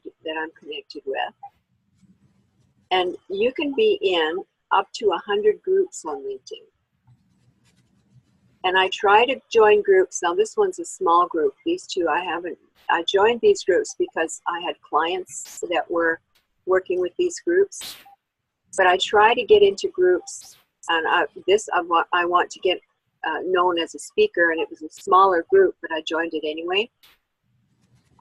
[SPEAKER 1] with. And you can be in up to 100 groups on LinkedIn. And I try to join groups. Now this one's a small group. These 2 I haven't. I joined these groups because I had clients that were working with these groups. But I try to get into groups, and I want to get known as a speaker, and it was a smaller group, but I joined it anyway.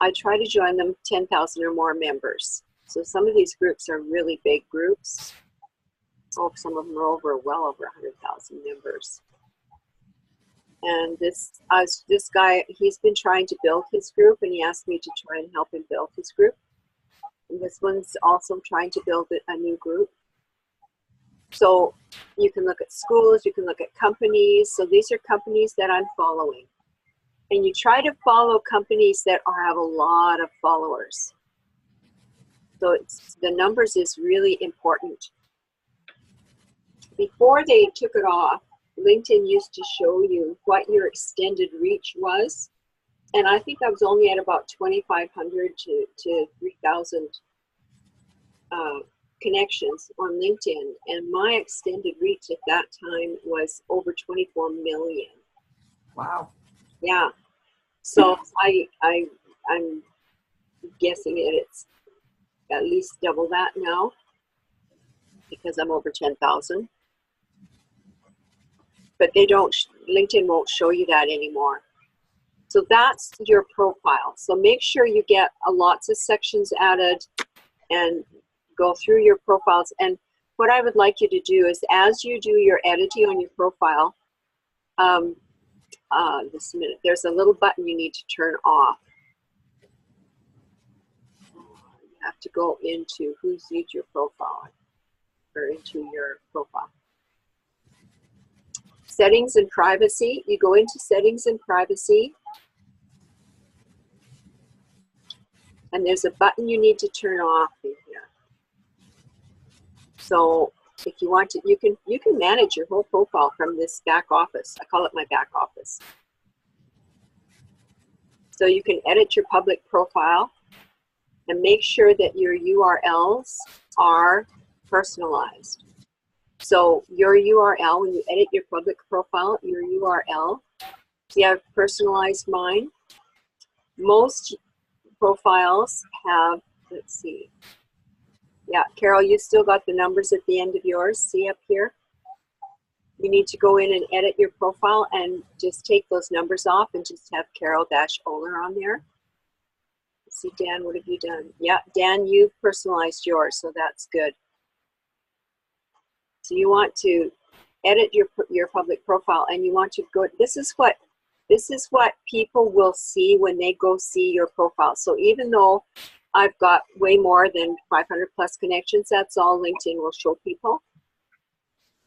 [SPEAKER 1] I try to join them 10,000 or more members. So some of these groups are really big groups. Oh, some of them are well over 100,000 members. And this guy, he's been trying to build his group, and he asked me to try and help him build his group. And this one's also trying to build a new group. So you can look at schools, you can look at companies. So these are companies that I'm following. And you try to follow companies that have a lot of followers. So the numbers is really important. Before they took it off, LinkedIn used to show you what your extended reach was. And I think I was only at about 2,500 to 3,000 connections on LinkedIn. And my extended reach at that time was over 24 million.
[SPEAKER 4] Wow.
[SPEAKER 1] Yeah. So I'm guessing it's at least double that now because I'm over 10,000. But LinkedIn won't show you that anymore. So that's your profile. So make sure you get lots of sections added and go through your profiles. And what I would like you to do is, as you do your editing on your profile, just a minute, there's a little button you need to turn off. have to go into who's viewed your profile, or into your profile. Settings and privacy. You go into settings and privacy, and there's a button you need to turn off in here. So if you want to, you can manage your whole profile from this back office. I call it my back office. So you can edit your public profile and make sure that your URLs are personalized. So your URL, when you edit your public profile, your URL, see, I've personalized mine. Most profiles have, let's see. Yeah, Carol, you still got the numbers at the end of yours. See up here? You need to go in and edit your profile and just take those numbers off and just have Carol-Ohler on there. Let's see, Dan, what have you done? Yeah, Dan, you've personalized yours, so that's good. So you want to edit your public profile, and you want to go, this is what people will see when they go see your profile. So even though I've got way more than 500 plus connections, that's all LinkedIn will show people.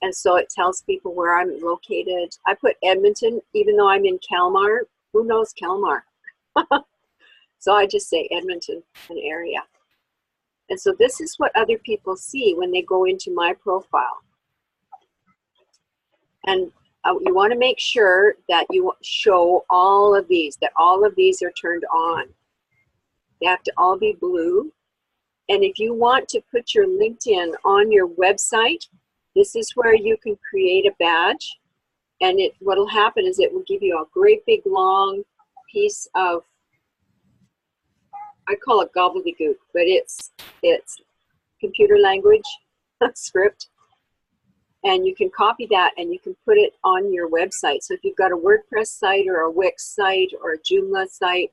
[SPEAKER 1] And so it tells people where I'm located. I put Edmonton, even though I'm in Kalmar. Who knows Kalmar? So I just say Edmonton, an area. And so this is what other people see when they go into my profile. And you want to make sure that you show all of these, that all of these are turned on. They have to all be blue. And if you want to put your LinkedIn on your website, this is where you can create a badge. And what'll happen is it will give you a great big long piece of, I call it gobbledygook, but it's computer language script. And you can copy that and you can put it on your website. So if you've got a WordPress site or a Wix site or a Joomla site,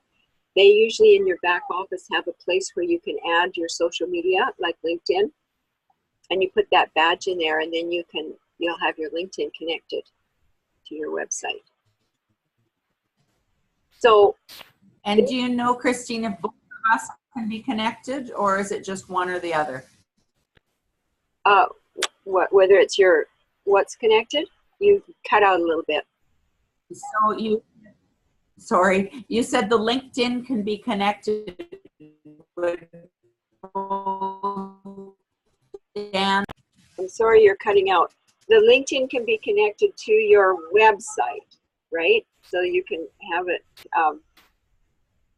[SPEAKER 1] they usually in your back office have a place where you can add your social media, like LinkedIn, and you put that badge in there, and then you'll have your LinkedIn connected to your website. So,
[SPEAKER 4] And do you know, Christine, if both of us can be connected, or is it just one or the other?
[SPEAKER 1] Whether it's what's connected, you cut out a little bit.
[SPEAKER 4] So you said the LinkedIn can be connected with Dan.
[SPEAKER 1] I'm sorry, you're cutting out. The LinkedIn can be connected to your website, right? So you can have it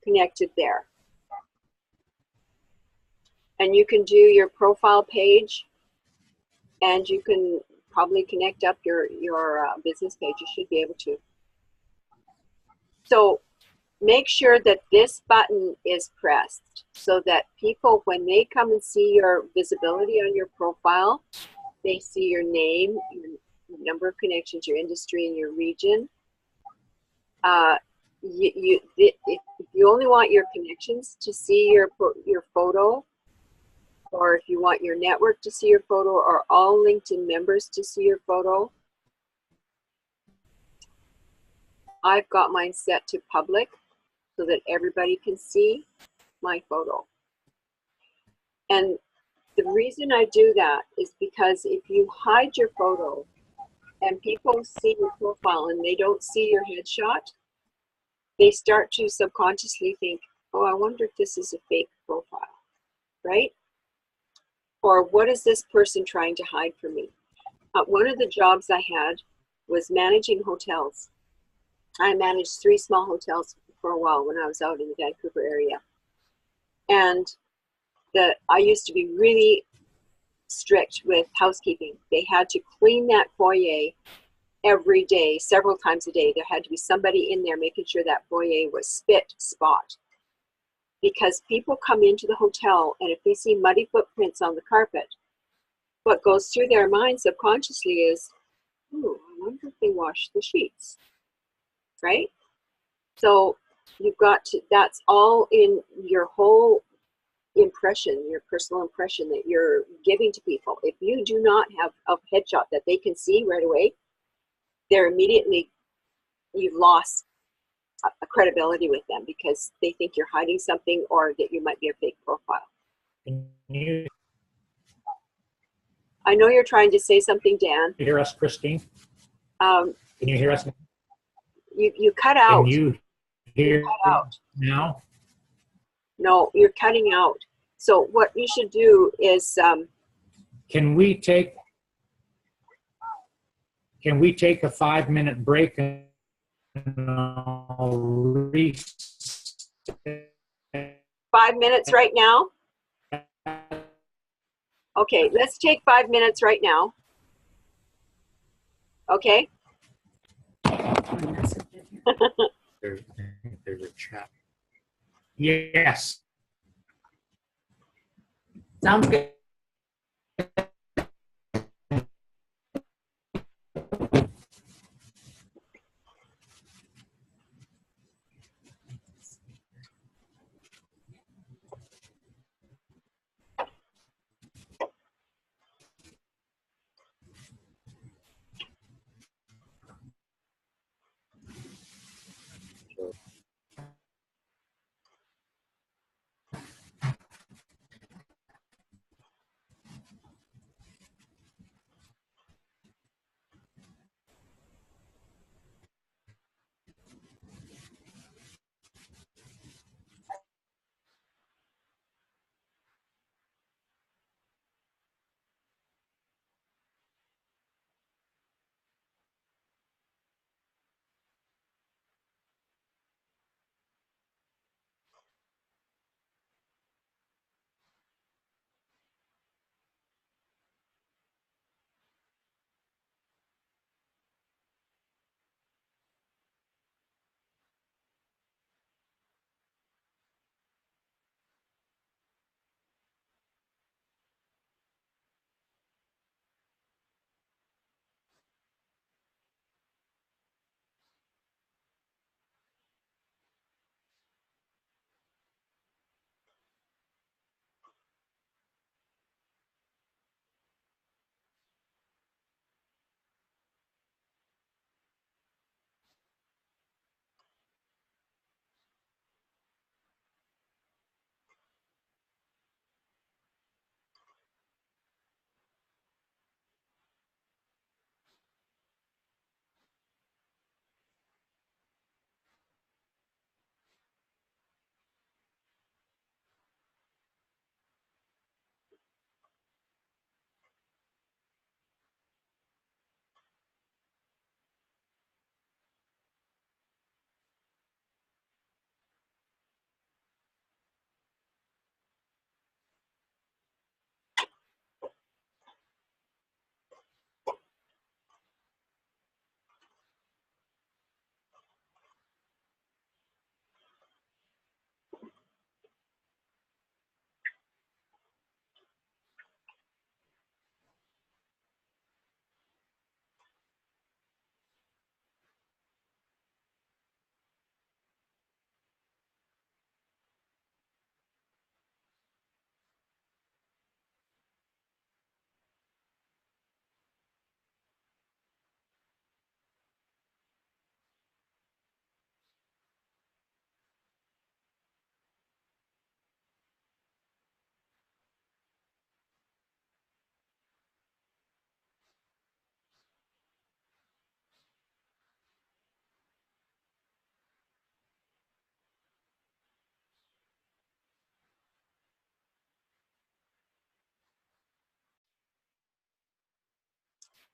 [SPEAKER 1] connected there. And you can do your profile page, and you can probably connect up your business page. You should be able to. So make sure that this button is pressed so that people, when they come and see your visibility on your profile, they see your name, your number of connections, your industry, and your region. If you only want your connections to see your photo, or if you want your network to see your photo, or all LinkedIn members to see your photo, I've got mine set to public so that everybody can see my photo. And the reason I do that is because if you hide your photo and people see your profile and they don't see your headshot, they start to subconsciously think, oh, I wonder if this is a fake profile, right? Or what is this person trying to hide from me? One of the jobs I had was managing hotels. I managed 3 small hotels for a while when I was out in the Vancouver area. And I used to be really strict with housekeeping. They had to clean that foyer every day, several times a day. There had to be somebody in there making sure that foyer was spit spot. Because people come into the hotel, and if they see muddy footprints on the carpet, what goes through their mind subconsciously is, ooh, I wonder if they washed the sheets, right? So you've got to, that's all in your whole impression, your personal impression that you're giving to people. If you do not have a headshot that they can see right away, they're immediately, you've lost a credibility with them because they think you're hiding something or that you might be a fake profile.
[SPEAKER 2] Can you
[SPEAKER 1] I know you're trying to say something, Dan.
[SPEAKER 2] hear us, Christine?
[SPEAKER 1] Um,
[SPEAKER 2] Can you hear us?
[SPEAKER 1] you cut out.
[SPEAKER 2] Can you hear
[SPEAKER 1] cut out.
[SPEAKER 2] us now?
[SPEAKER 1] No, you're cutting out. So what you should do is,
[SPEAKER 2] Can we take a 5-minute break and I'll reset?
[SPEAKER 1] 5 minutes right now. Okay, let's take 5 minutes right now. Okay.
[SPEAKER 2] There's a chat. Yes.
[SPEAKER 3] Sounds good.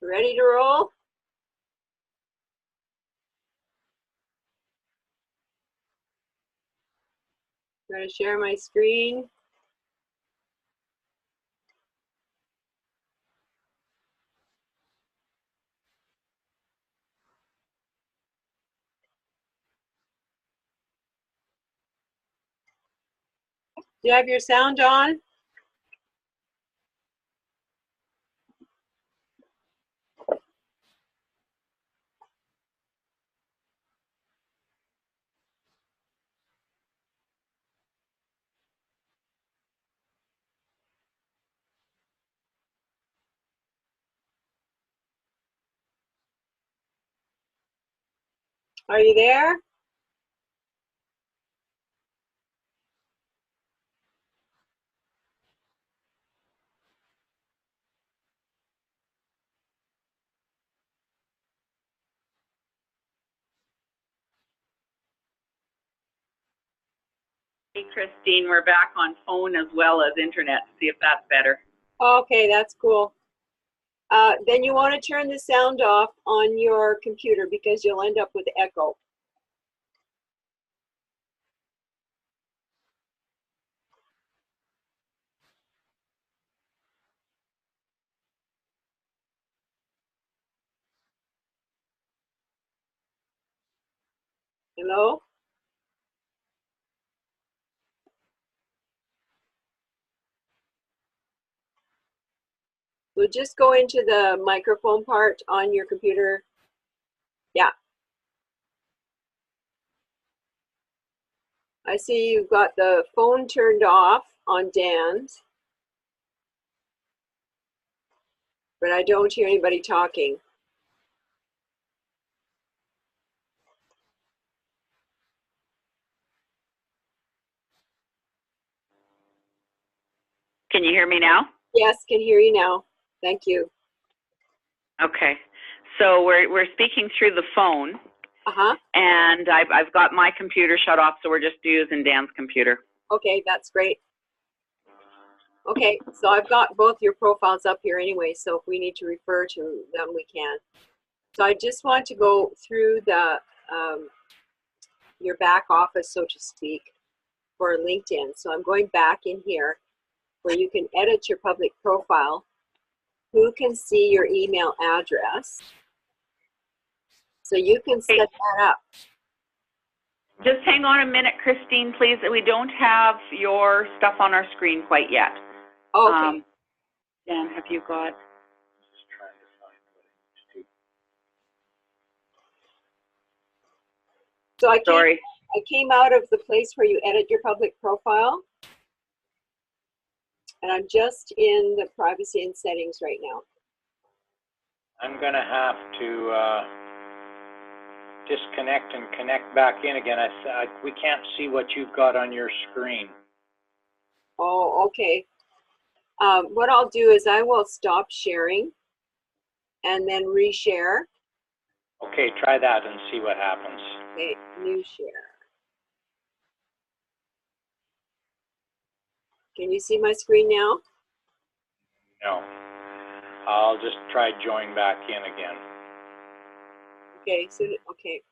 [SPEAKER 1] Ready to roll? I'm going to share my screen. Do you have your sound on? Are you there?
[SPEAKER 5] Hey, Christine, we're back on phone as well as internet. See if that's better.
[SPEAKER 1] Okay, that's cool. Then you want to turn the sound off on your computer because you'll end up with echo. Hello? So just go into the microphone part on your computer. Yeah. I see you've got the phone turned off on Dan's, but I don't hear anybody talking.
[SPEAKER 5] Can you hear me now?
[SPEAKER 1] Yes, can hear you now. Thank you.
[SPEAKER 5] Okay. So we're speaking through the phone,
[SPEAKER 1] Uh-huh.
[SPEAKER 5] and I've got my computer shut off, so we're just using Dan's computer.
[SPEAKER 1] Okay, that's great. Okay, so I've got both your profiles up here anyway, so if we need to refer to them, we can. So I just want to go through the your back office, so to speak, for LinkedIn. So I'm going back in here where you can edit your public profile. Who can see your email address? So you can set that up.
[SPEAKER 5] Just hang on a minute, Christine, please. We don't have your stuff on our screen quite yet.
[SPEAKER 1] Okay.
[SPEAKER 5] Dan, have you got?
[SPEAKER 1] So I
[SPEAKER 5] Sorry.
[SPEAKER 1] came out of the place where you edit your public profile, and I'm just in the privacy and settings right now.
[SPEAKER 6] I'm going to have to disconnect and connect back in again. We can't see what you've got on your screen.
[SPEAKER 1] Oh, okay. What I'll do is I will stop sharing and then reshare.
[SPEAKER 6] Okay, try that and see what happens.
[SPEAKER 1] Okay, new share. Can you see my screen now?
[SPEAKER 6] No. I'll just try join back in again.
[SPEAKER 1] Okay, so, okay.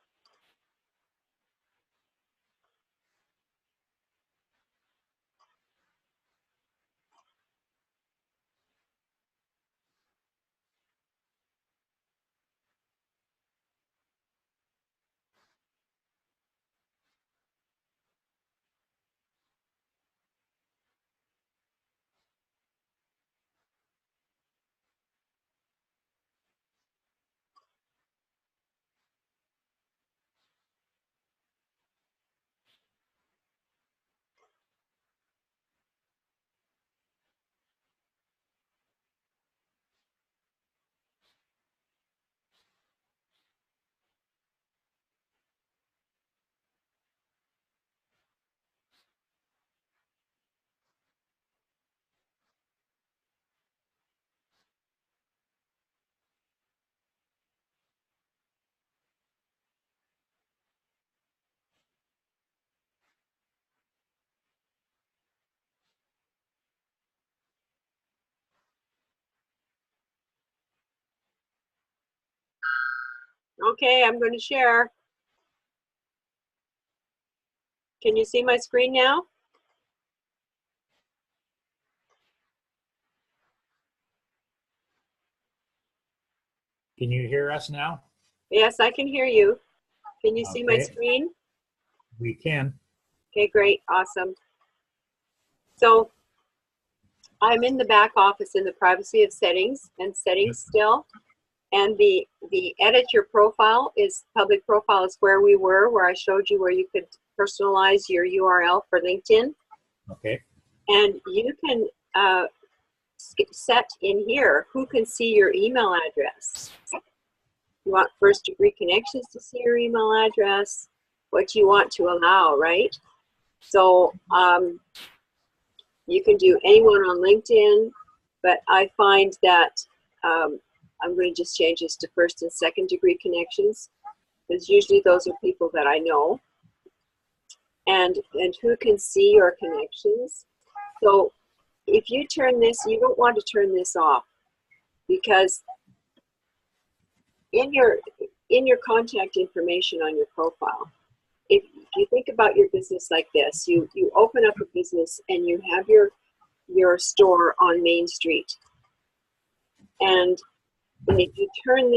[SPEAKER 1] Okay, I'm going to share. Can you see my screen now?
[SPEAKER 2] Can you hear us now?
[SPEAKER 1] Yes, I can hear you. Can you see my
[SPEAKER 2] Okay.
[SPEAKER 1] screen?
[SPEAKER 2] We can.
[SPEAKER 1] Okay, great, awesome. So I'm in the back office in the privacy of settings and settings still. And the edit your profile is public profile is where we were, where I showed you where you could personalize your URL for LinkedIn.
[SPEAKER 2] Okay.
[SPEAKER 1] And you can set in here who can see your email address. You want first degree connections to see your email address, what you want to allow, right? So you can do anyone on LinkedIn, but I find that I'm going to just change this to first and second degree connections, because usually those are people that I know. and who can see your connections. So if you turn this, you don't want to turn this off, because in your contact information on your profile, if you think about your business like this, you open up a business and you have your store on Main Street. And if you turn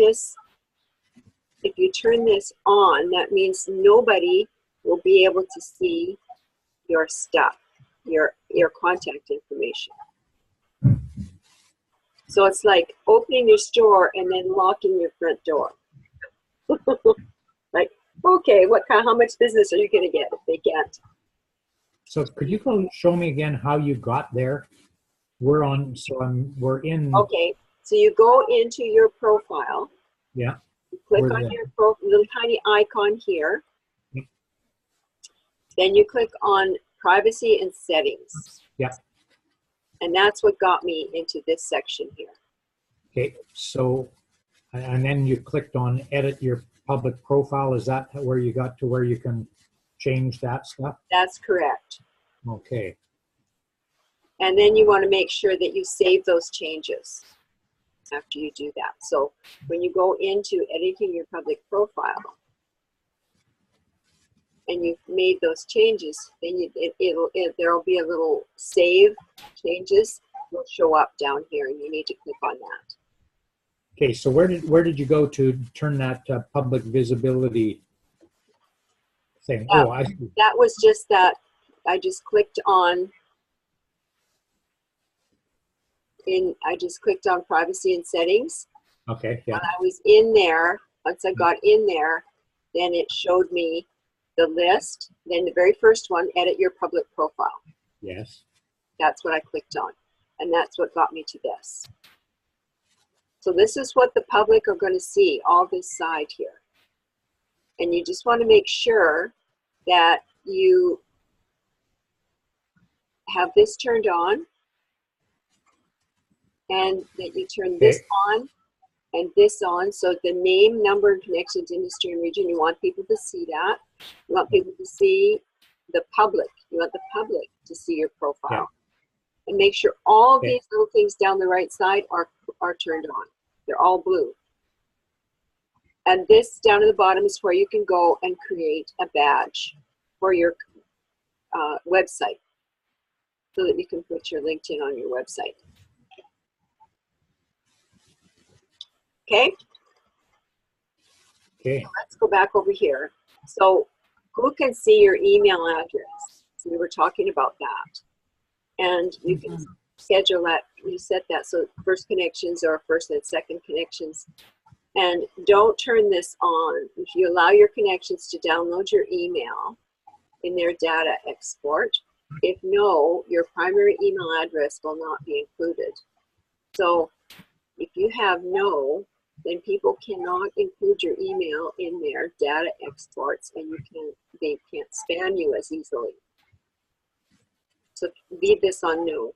[SPEAKER 1] this on, that means nobody will be able to see your stuff, your contact information. So it's like opening your store and then locking your front door. Like, okay, how much business are you going to get if they can't?
[SPEAKER 2] So could you go show me again how you got there? We're in.
[SPEAKER 1] Okay, so you go into your profile.
[SPEAKER 2] Yeah.
[SPEAKER 1] You click
[SPEAKER 2] We're
[SPEAKER 1] on
[SPEAKER 2] there.
[SPEAKER 1] your little tiny icon here.
[SPEAKER 2] Yep.
[SPEAKER 1] Then you click on privacy and settings.
[SPEAKER 2] Yeah.
[SPEAKER 1] And that's what got me into this section here.
[SPEAKER 2] Okay, so, and then you clicked on edit your public profile. Is that where you got to where you can change that stuff?
[SPEAKER 1] That's correct.
[SPEAKER 2] Okay.
[SPEAKER 1] And then you want to make sure that you save those changes after you do that. So when you go into editing your public profile and you've made those changes, then there'll be a little save changes will show up down here, and you need to click on that.
[SPEAKER 2] Okay, so where did you go to turn that public visibility thing?
[SPEAKER 1] Yeah.
[SPEAKER 2] Oh, I see.
[SPEAKER 1] That was just that I just clicked on privacy and settings.
[SPEAKER 2] Okay, yeah.
[SPEAKER 1] When I was in there, once I got in there, then it showed me the list. Then the very first one, edit your public profile.
[SPEAKER 2] Yes.
[SPEAKER 1] That's what I clicked on. And that's what got me to this. So this is what the public are going to see, all this side here. And you just want to make sure that you have this turned on, and that you turn this on and this on. So the name, number, and connections, industry, and region, you want people to see that. You want people to see the public. You want the public to see your profile.
[SPEAKER 2] Yeah.
[SPEAKER 1] And make sure all of these little things down the right side are turned on. They're all blue. And this down at the bottom is where you can go and create a badge for your website, so that you can put your LinkedIn on your website. Okay?
[SPEAKER 2] Okay.
[SPEAKER 1] Let's go back over here. So who can see your email address? So we were talking about that. And you can schedule that, you set that so first connections are first and second connections. And don't turn this on. If you allow your connections to download your email in their data export, if no, your primary email address will not be included. So if you have no, then people cannot include your email in their data exports, and they can't spam you as easily. So leave this on no.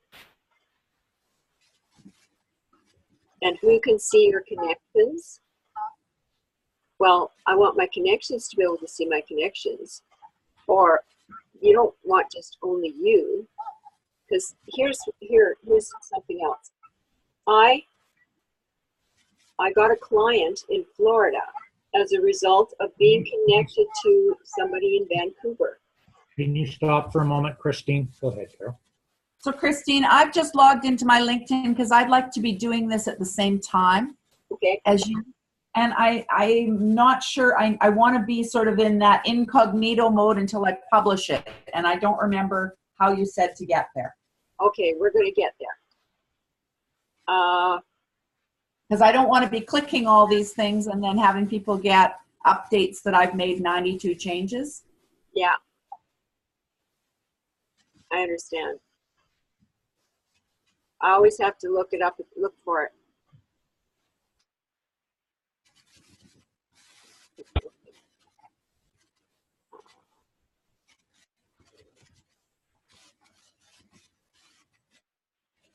[SPEAKER 1] And who can see your connections? Well, I want my connections to be able to see my connections. Or you don't want just only you, because here's something else. I got a client in Florida as a result of being connected to somebody in Vancouver.
[SPEAKER 2] Can you stop for a moment, Christine? Go ahead, Carol.
[SPEAKER 4] So Christine, I've just logged into my LinkedIn because I'd like to be doing this at the same time
[SPEAKER 1] Okay.
[SPEAKER 4] as you. And I'm not sure, I want to be sort of in that incognito mode until I publish it. And I don't remember how you said to get there.
[SPEAKER 1] Okay, we're going to get there.
[SPEAKER 4] Because I don't want to be clicking all these things and then having people get updates that I've made 92 changes.
[SPEAKER 1] Yeah. I understand. I always have to look it up, look for it.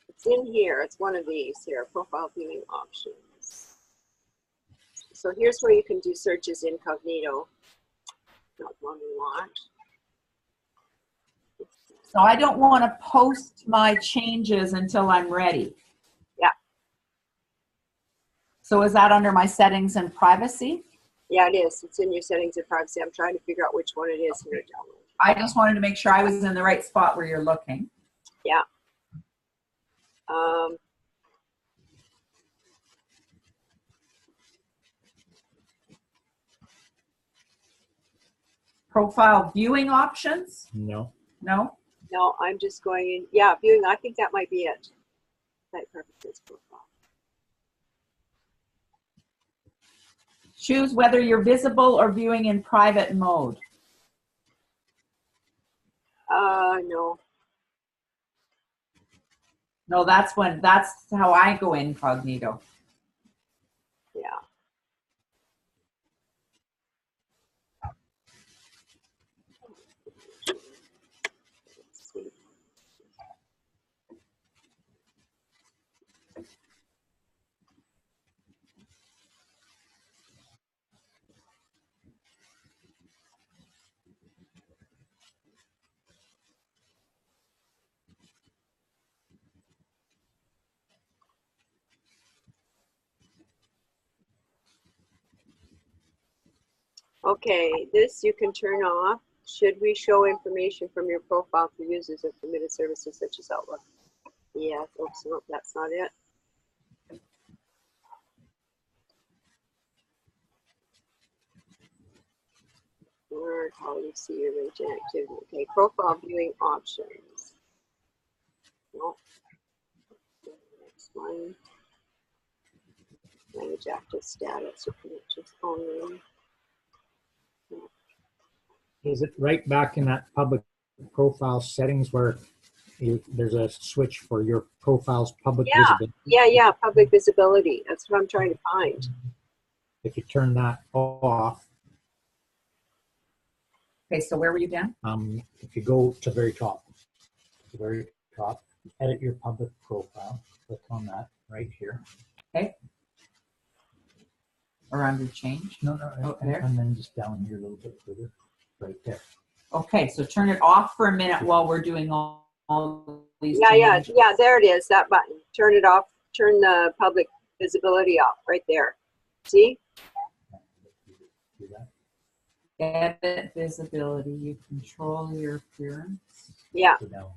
[SPEAKER 1] It's in here. It's one of these here, profile viewing options. So here's where you can do searches incognito. Not one we want.
[SPEAKER 4] So I don't want to post my changes until I'm ready.
[SPEAKER 1] Yeah.
[SPEAKER 4] So is that under my settings and privacy?
[SPEAKER 1] Yeah, it is. It's in your settings and privacy. I'm trying to figure out which one it is here.
[SPEAKER 4] I just wanted to make sure I was in the right spot where you're looking.
[SPEAKER 1] Yeah.
[SPEAKER 4] Profile viewing options?
[SPEAKER 2] No.
[SPEAKER 4] No?
[SPEAKER 1] No, I'm just going in. Yeah, viewing. I think that might be it. Site preferences profile.
[SPEAKER 4] Choose whether you're visible or viewing in private mode.
[SPEAKER 1] No.
[SPEAKER 4] No, that's how I go incognito.
[SPEAKER 1] Yeah. Let's see. Okay, this you can turn off. Should we show information from your profile for users of permitted services such as Outlook? Yeah, oops, nope, that's not it. Word, how you see your LinkedIn activity. Okay, profile viewing options. Nope. Next one. Manage active status or connections only.
[SPEAKER 2] Is it right back in that public profile settings where there's a switch for your profile's public visibility?
[SPEAKER 1] Yeah, public visibility. That's what I'm trying to find.
[SPEAKER 2] If you turn that off,
[SPEAKER 4] Okay, so where were you, Dan?
[SPEAKER 2] if you go to the very top, edit your public profile, click on that right here.
[SPEAKER 4] Okay. Or under change?
[SPEAKER 2] No,
[SPEAKER 4] Oh, there?
[SPEAKER 2] and then just down here a little bit further, right there.
[SPEAKER 4] Okay, so turn it off for a minute while we're doing all these
[SPEAKER 1] Yeah,
[SPEAKER 4] changes.
[SPEAKER 1] there it is, that button. Turn it off, turn the public visibility off right there. See?
[SPEAKER 2] Do that.
[SPEAKER 4] Edit visibility, you control your appearance.
[SPEAKER 1] Yeah.
[SPEAKER 2] So now,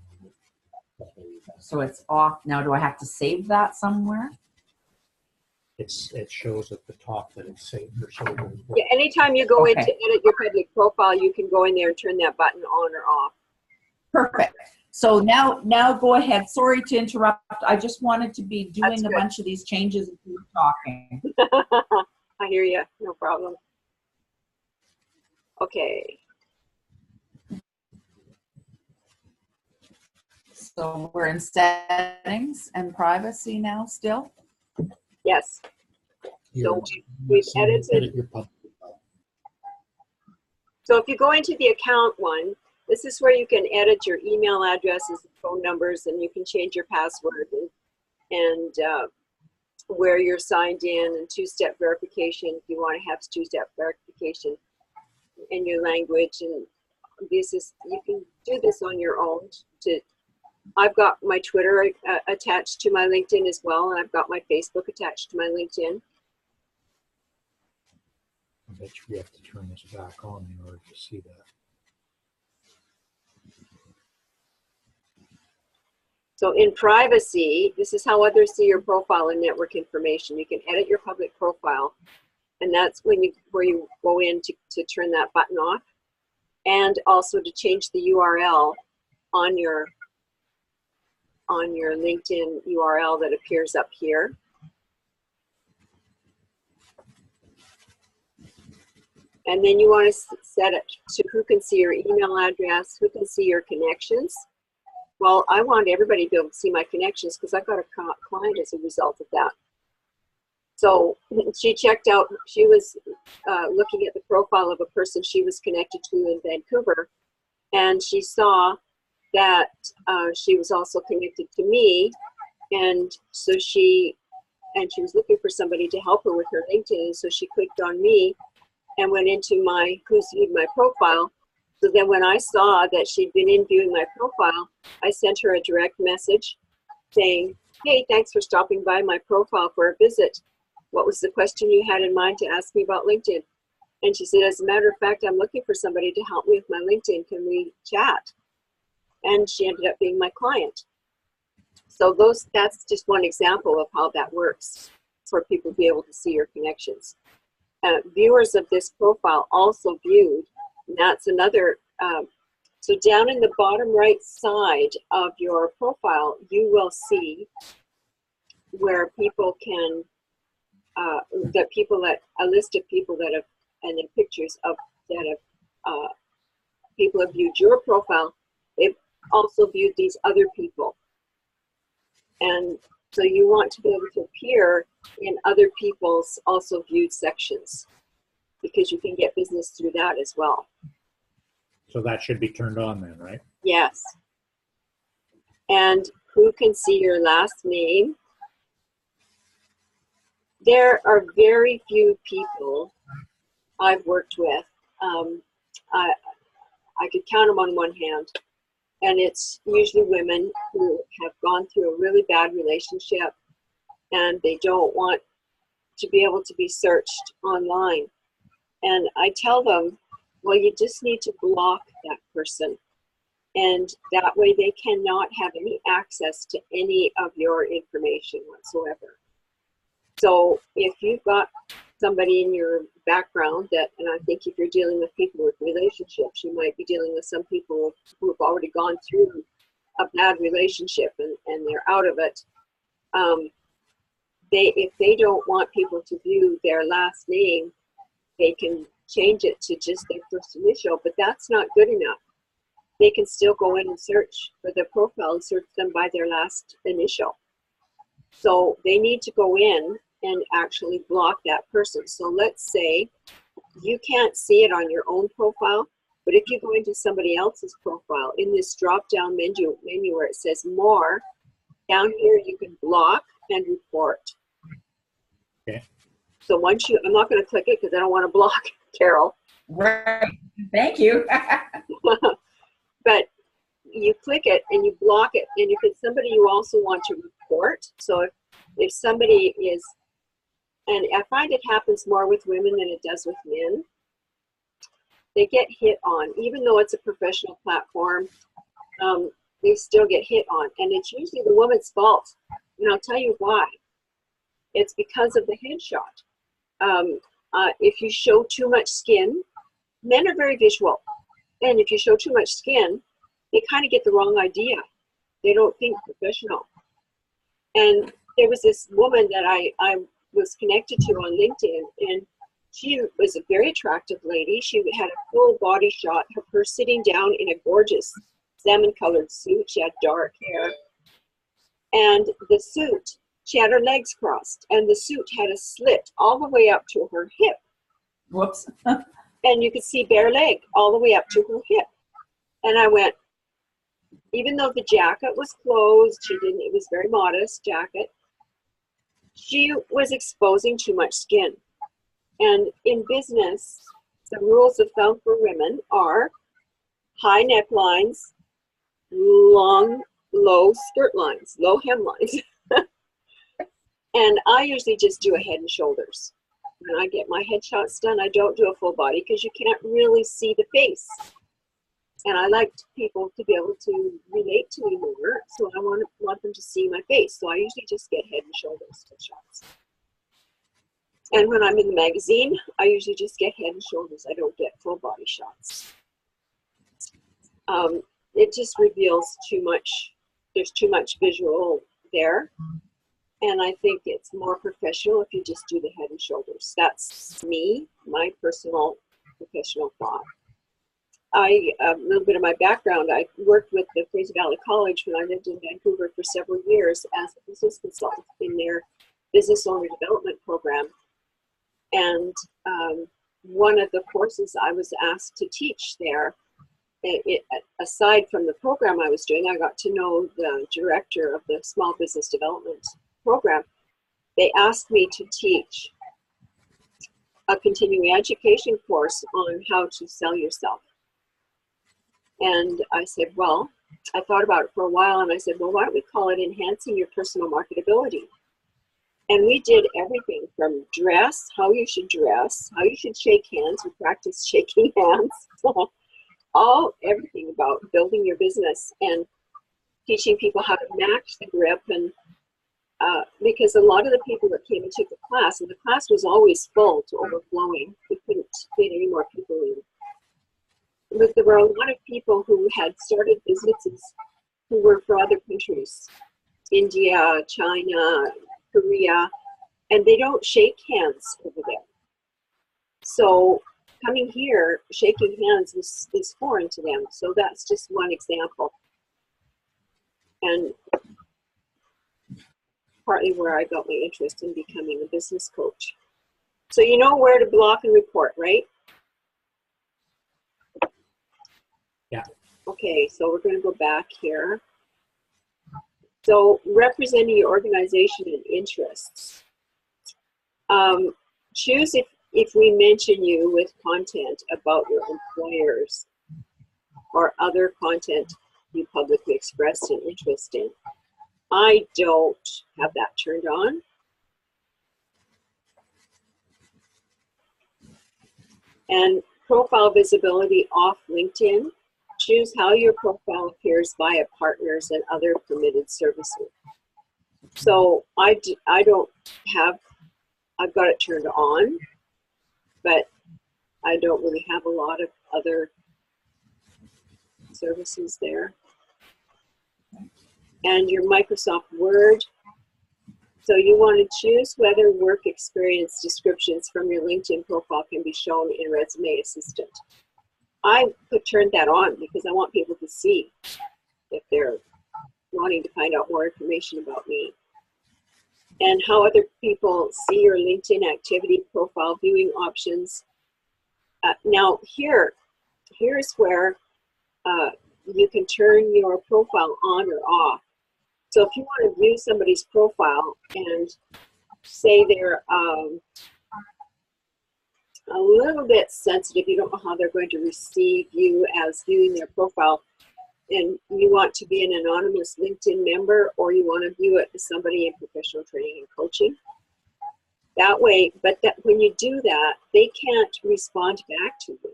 [SPEAKER 4] So it's off. Now do I have to save that somewhere?
[SPEAKER 2] it shows at the top that it's saved or so.
[SPEAKER 1] Yeah, anytime you go in to
[SPEAKER 4] Okay.
[SPEAKER 1] edit your public profile, you can go in there and turn that button on or off.
[SPEAKER 4] Perfect. So now go ahead. Sorry to interrupt. I just wanted to be
[SPEAKER 1] That's
[SPEAKER 4] doing a
[SPEAKER 1] good.
[SPEAKER 4] bunch of these changes as we were talking.
[SPEAKER 1] I hear you, no problem. Okay,
[SPEAKER 4] So we're in settings and privacy now still.
[SPEAKER 1] yes. So we've edited.
[SPEAKER 2] Edit your public profile.
[SPEAKER 1] So if you go into the account one, this is where you can edit your email addresses, phone numbers, and you can change your password and where you're signed in and two-step verification if you want to have two-step verification in your language. And this is, you can do this on your own. I've got my Twitter attached to my LinkedIn as well, and I've got my Facebook attached to my LinkedIn.
[SPEAKER 2] I bet you have to turn this back on in order to see that.
[SPEAKER 1] So in privacy, this is how others see your profile and network information. You can edit your public profile, and that's where you go in to turn that button off, and also to change the URL on your LinkedIn URL that appears up here. And then you want to set it to who can see your email address, who can see your connections. Well, I want everybody to be able to see my connections because I got a client as a result of that. So she checked out, she was looking at the profile of a person she was connected to in Vancouver, and she saw that she was also connected to me, and so she was looking for somebody to help her with her LinkedIn, so she clicked on me and went into who's viewed my profile, So then when I saw that she'd been in viewing my profile, I sent her a direct message saying, hey, thanks for stopping by my profile for a visit. What was the question you had in mind to ask me about LinkedIn? And she said, as a matter of fact, I'm looking for somebody to help me with my LinkedIn. Can we chat? And she ended up being my client. So that's just one example of how that works for people to be able to see your connections. Viewers of this profile also viewed, and that's another, so down in the bottom right side of your profile, you will see where people can, a list of people that have, and then pictures of that have, people have viewed your profile. They've also viewed these other people. And so you want to be able to appear in other people's also viewed sections, because you can get business through that as well.
[SPEAKER 2] So that should be turned on then, right?
[SPEAKER 1] Yes. And who can see your last name? There are very few people I've worked with. I could count them on one hand. And it's usually women who have gone through a really bad relationship and they don't want to be able to be searched online. And I tell them, well, you just need to block that person. And that way they cannot have any access to any of your information whatsoever. So if you've got somebody in your background that, and I think if you're dealing with people with relationships, you might be dealing with some people who have already gone through a bad relationship and they're out of it. If they don't want people to view their last name, they can change it to just their first initial, but that's not good enough. They can still go in and search for their profile and search them by their last initial. So they need to go in and actually block that person. So let's say you can't see it on your own profile, but if you go into somebody else's profile, in this drop-down menu where it says more, down here you can block and report.
[SPEAKER 2] Okay.
[SPEAKER 1] So once I'm not going to click it because I don't want to block Carol.
[SPEAKER 3] Right. Thank you.
[SPEAKER 1] But you click it and you block it, and if it's somebody you also want to report, so if somebody is, and I find it happens more with women than it does with men, they get hit on. Even though it's a professional platform, they still get hit on, and it's usually the woman's fault. And I'll tell you why. It's because of the headshot. If you show too much skin, men are very visual. And if you show too much skin, they kind of get the wrong idea. They don't think professional. And there was this woman that I was connected to on LinkedIn, and she was a very attractive lady. She had a full body shot of her sitting down in a gorgeous salmon-colored suit. She had dark hair. And the suit, she had her legs crossed, and the suit had a slit all the way up to her hip.
[SPEAKER 3] Whoops.
[SPEAKER 1] And you could see bare leg all the way up to her hip. And I went, even though the jacket was closed, it was very modest jacket, she was exposing too much skin. And in business, the rules of thumb for women are high necklines, long, low skirt lines, low hem lines. And I usually just do a head and shoulders. When I get my headshots done, I don't do a full body because you can't really see the face. And I like people to be able to relate to me more, so I want them to see my face. So I usually just get head and shoulders shots. And when I'm in the magazine, I usually just get head and shoulders. I don't get full body shots. It just reveals too much. There's too much visual there. And I think it's more professional if you just do the head and shoulders. That's me, my personal professional thought. A little bit of my background, I worked with the Fraser Valley College when I lived in Vancouver for several years as a business consultant in their business owner development program. And one of the courses I was asked to teach there, aside from the program I was doing, I got to know the director of the small business development program. They asked me to teach a continuing education course on how to sell yourself. And I said, well, I thought about it for a while, and I said, well, why don't we call it Enhancing Your Personal Marketability? And we did everything from dress, how you should dress, how you should shake hands. We practiced shaking hands. Everything about building your business and teaching people how to match the grip. And because a lot of the people that came and took the class, and the class was always full to overflowing. We couldn't fit any more people in. But there were a lot of people who had started businesses who were for other countries, India, China, Korea, and they don't shake hands over there. So coming here, shaking hands is foreign to them. So that's just one example. And partly where I got my interest in becoming a business coach. So you know where to block and report, right?
[SPEAKER 2] Yeah.
[SPEAKER 1] Okay, so we're going to go back here. So representing your organization and interests. Choose if we mention you with content about your employers or other content you publicly expressed an interest in. I don't have that turned on. And profile visibility off LinkedIn. Choose how your profile appears via partners and other permitted services. So I don't have, I've got it turned on, but I don't really have a lot of other services there. And your Microsoft Word. So you want to choose whether work experience descriptions from your LinkedIn profile can be shown in Resume Assistant. I turned that on because I want people to see if they're wanting to find out more information about me. And how other people see your LinkedIn activity profile viewing options. Now here's where you can turn your profile on or off. So if you want to view somebody's profile and say they're a little bit sensitive, you don't know how they're going to receive you as viewing their profile, and you want to be an anonymous LinkedIn member, or you want to view it as somebody in professional training and coaching. That way, but that when you do that, they can't respond back to you.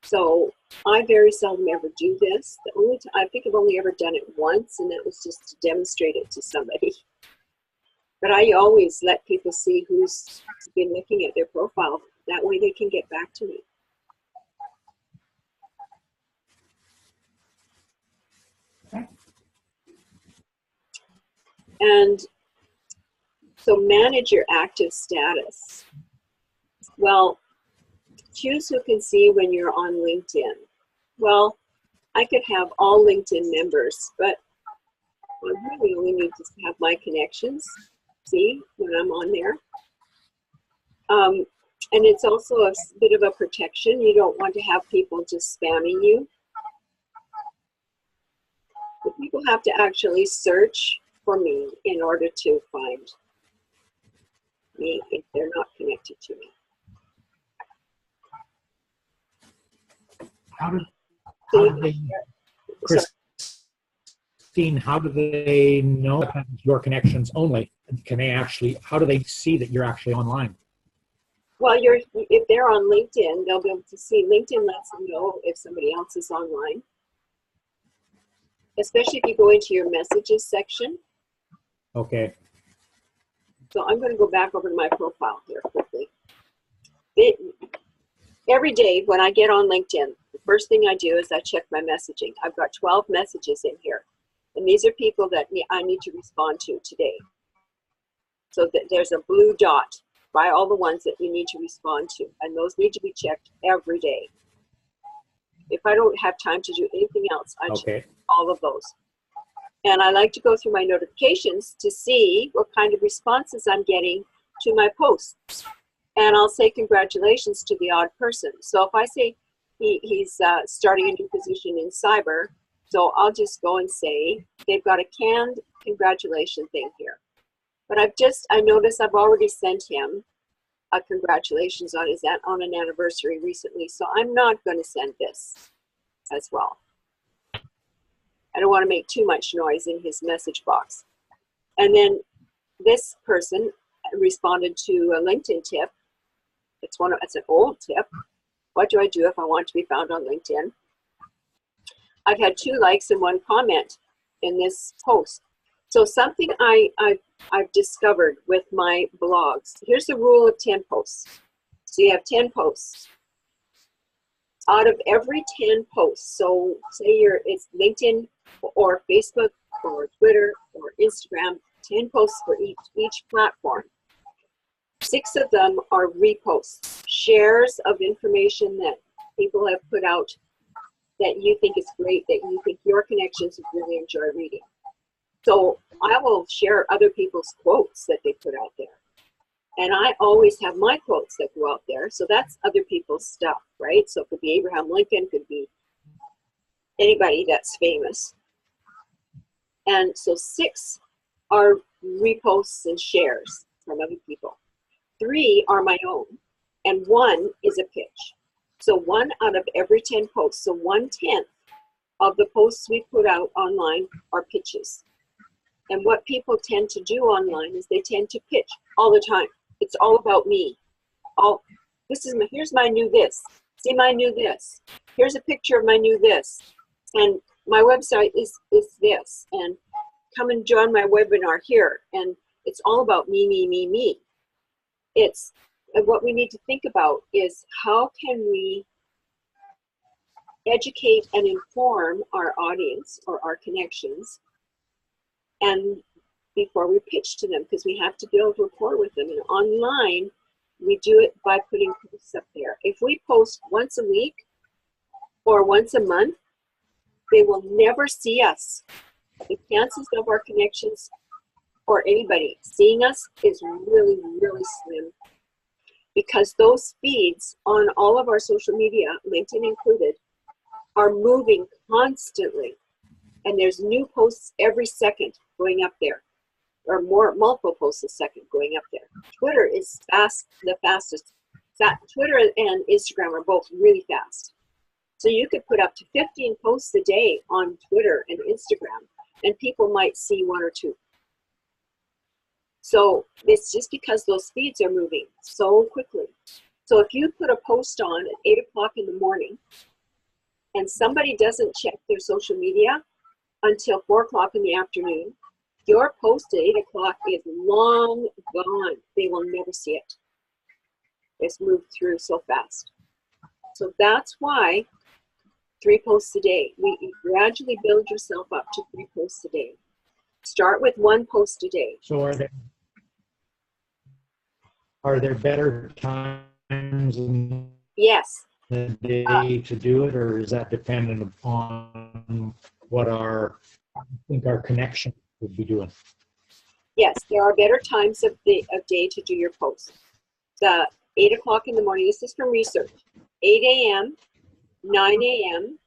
[SPEAKER 1] So I very seldom ever do this. The only time, I think I've only ever done it once, and that was just to demonstrate it to somebody. But I always let people see who's been looking at their profile. That way they can get back to me.
[SPEAKER 4] Okay.
[SPEAKER 1] And so manage your active status. Well, choose who can see when you're on LinkedIn. Well, I could have all LinkedIn members, but I really only need to have my connections see when I'm on there. And it's also a bit of a protection. You don't want to have people just spamming you. But people have to actually search for me in order to find me if they're not connected to me.
[SPEAKER 2] How do they, Christine, how do they know that your connections only? Can they actually, how do they see that you're actually online?
[SPEAKER 1] Well, if they're on LinkedIn, they'll be able to see. LinkedIn lets them know if somebody else is online. Especially if you go into your messages section.
[SPEAKER 2] Okay.
[SPEAKER 1] So I'm going to go back over to my profile here quickly. Every day when I get on LinkedIn, the first thing I do is I check my messaging. I've got 12 messages in here. And these are people that I need to respond to today. So that there's a blue dot by all the ones that you need to respond to. And those need to be checked every day. If I don't have time to do anything else, I check all of those. And I like to go through my notifications to see what kind of responses I'm getting to my posts. And I'll say congratulations to the odd person. So if I say he's starting a new position in cyber, so I'll just go and say they've got a canned congratulation thing here. But I notice I've already sent him a congratulations on is that on an anniversary recently. So I'm not going to send this as well. I don't want to make too much noise in his message box. And then this person responded to a LinkedIn tip. It's an old tip. What do I do if I want to be found on LinkedIn? I've had 2 likes and 1 comment in this post. So something I've discovered with my blogs. Here's the rule of 10 posts. So you have 10 posts. Out of every 10 posts, so say it's LinkedIn or Facebook or Twitter or Instagram, 10 posts for each platform. 6 of them are reposts, shares of information that people have put out that you think is great, that you think your connections would really enjoy reading. So I will share other people's quotes that they put out there. And I always have my quotes that go out there. So that's other people's stuff, right? So it could be Abraham Lincoln, could be anybody that's famous. And so 6 are reposts and shares from other people. 3 are my own, and 1 is a pitch. So 1 out of every 10 posts, so 1/10 of the posts we put out online are pitches. And what people tend to do online is they tend to pitch all the time. It's all about me. Here's my new this. See my new this. Here's a picture of my new this. And my website is this. And come and join my webinar here. And it's all about me, me, me, me. And what we need to think about is how can we educate and inform our audience or our connections, and before we pitch to them, because we have to build rapport with them. And online, we do it by putting posts up there. If we post once a week or once a month, they will never see us. The chances of our connections or anybody seeing us is really, really slim, because those feeds on all of our social media, LinkedIn included, are moving constantly. And there's new posts every second going up there, or multiple posts a second going up there. Twitter is the fastest. Twitter and Instagram are both really fast. So you could put up to 15 posts a day on Twitter and Instagram, and people might see 1 or 2. So it's just because those feeds are moving so quickly. So if you put a post on at 8 o'clock in the morning, and somebody doesn't check their social media until 4 o'clock in the afternoon, your post at 8 o'clock is long gone. They will never see it. It's moved through so fast. So that's why 3 posts a day. You gradually build yourself up to 3 posts a day. Start with 1 post a day.
[SPEAKER 2] So are there better times in
[SPEAKER 1] Yes.
[SPEAKER 2] the day to do it, or is that dependent upon what our connection would be doing?
[SPEAKER 1] Yes, there are better times of day to do your posts. The 8 o'clock in the morning, this is from research. 8 a.m., 9 a.m.,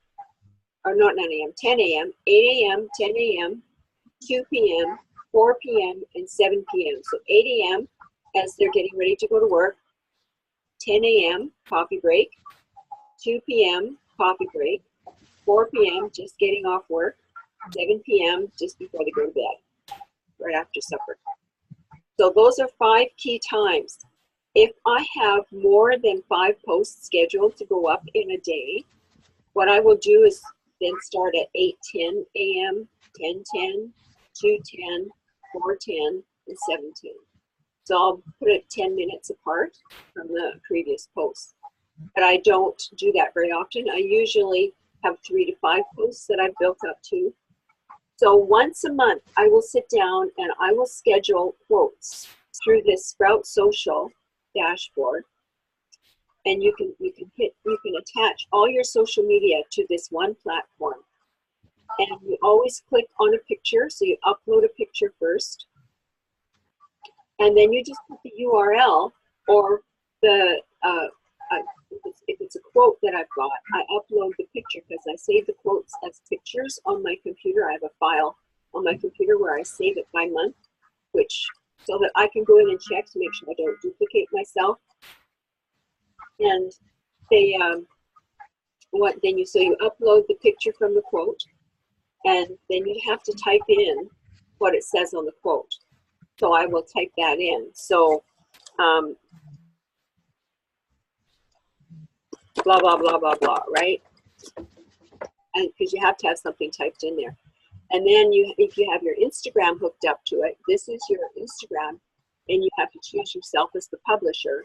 [SPEAKER 1] or not 9 a.m., 10 a.m., 8 a.m., 10 a.m., 2 p.m., 4 p.m., and 7 p.m. So 8 a.m. as they're getting ready to go to work, 10 a.m., coffee break, 2 p.m., coffee break, 4 p.m., just getting off work, 7 p.m., just before they go to bed, right after supper. So those are 5 key times. If I have more than 5 posts scheduled to go up in a day, what I will do is then start at 8:10 a.m., 10:10, 2:10, 4:10, and 7:10. So I'll put it 10 minutes apart from the previous post. But I don't do that very often. I usually have 3 to 5 posts that I've built up to. So once a month, I will sit down and I will schedule quotes through this Sprout Social dashboard. And you can attach all your social media to this one platform. And you always click on a picture, so you upload a picture first. And then you just put the URL or the, if it's a quote that I've got, I upload the picture because I save the quotes as pictures on my computer. I have a file on my computer where I save it by month, which so that I can go in and check to make sure I don't duplicate myself. And they, so you upload the picture from the quote, and then you have to type in what it says on the quote. So I will type that in. So, blah, blah, blah, blah, blah, right? And because you have to have something typed in there. And then if you have your Instagram hooked up to it, this is your Instagram, and you have to choose yourself as the publisher.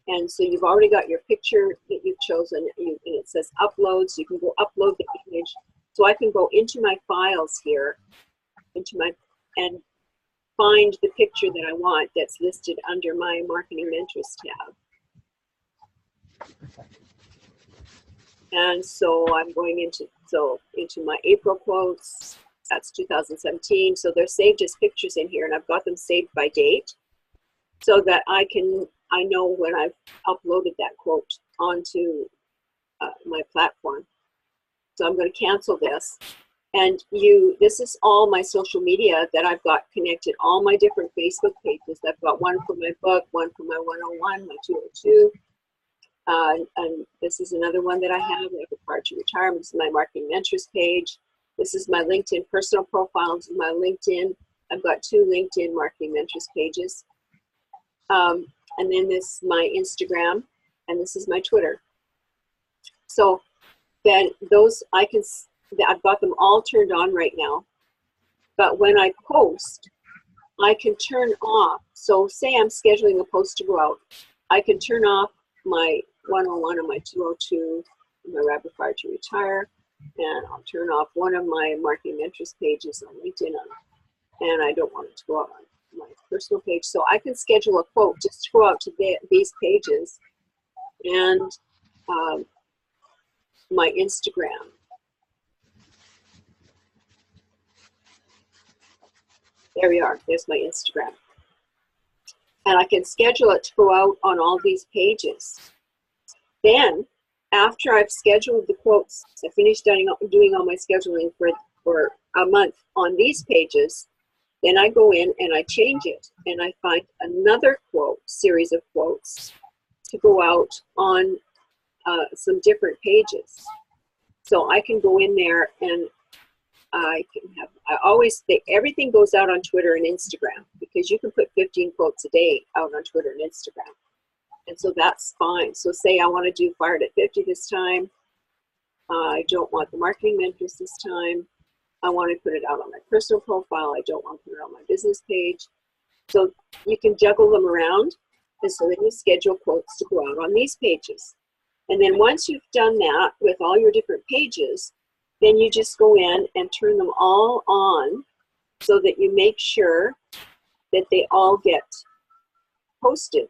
[SPEAKER 1] And so you've already got your picture that you've chosen, and it says upload, so you can go upload the image. So I can go into my files here, and find the picture that I want that's listed under my Marketing Mentors tab. And so I'm going into my April quotes. That's 2017. So they're saved as pictures in here, and I've got them saved by date, so that I know when I've uploaded that quote onto my platform. So I'm going to cancel this. And this is all my social media that I've got connected, all my different Facebook pages. I've got one for my book, one for my 101, my 202. And this is another one that I have, Rapport to Retirement. This is my Marketing Mentors page. This is my LinkedIn personal profile. This is my LinkedIn. I've got 2 LinkedIn Marketing Mentors pages. And then this is my Instagram, and this is my Twitter. So then I've got them all turned on right now. But when I post, I can turn off. So say I'm scheduling a post to go out, I can turn off my 101 and my 202, and my Rapport to Retire, and I'll turn off one of my Marketing Mentors pages on LinkedIn, and I don't want it to go out on my personal page. So I can schedule a quote just to go out to these pages, and my Instagram. There we are. There's my Instagram. And I can schedule it to go out on all these pages. Then, after I've scheduled the quotes, I finished doing all my scheduling for a month on these pages, then I go in and I change it, and I find another series of quotes to go out on some different pages. So I can go in there, and I always think everything goes out on Twitter and Instagram, because you can put 15 quotes a day out on Twitter and Instagram. And so that's fine. So say I want to do Fired at 50 this time. I don't want the Marketing Mentors this time. I want to put it out on my personal profile. I don't want to put it on my business page. So you can juggle them around. And so then you schedule quotes to go out on these pages. And then once you've done that with all your different pages, then you just go in and turn them all on, so that you make sure that they all get posted.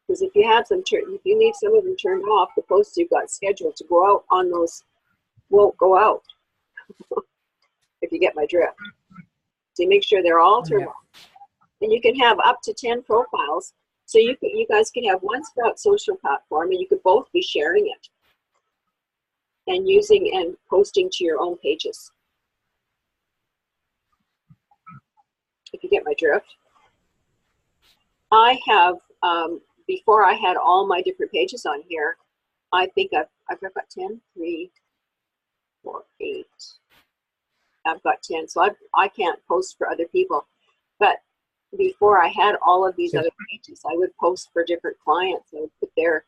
[SPEAKER 1] Because if you leave some of them turned off, the posts you've got scheduled to go out on those won't go out. If you get my drift. So you make sure they're all turned off. And you can have up to 10 profiles. So you guys can have one Sprout social platform, and you could both be sharing it and using and posting to your own pages. If you get my drift. I have, before I had all my different pages on here, I think I've got 10, 3, 4, 8. I've got 10, so I can't post for other people. But before I had all of these other pages, I would post for different clients. I would put their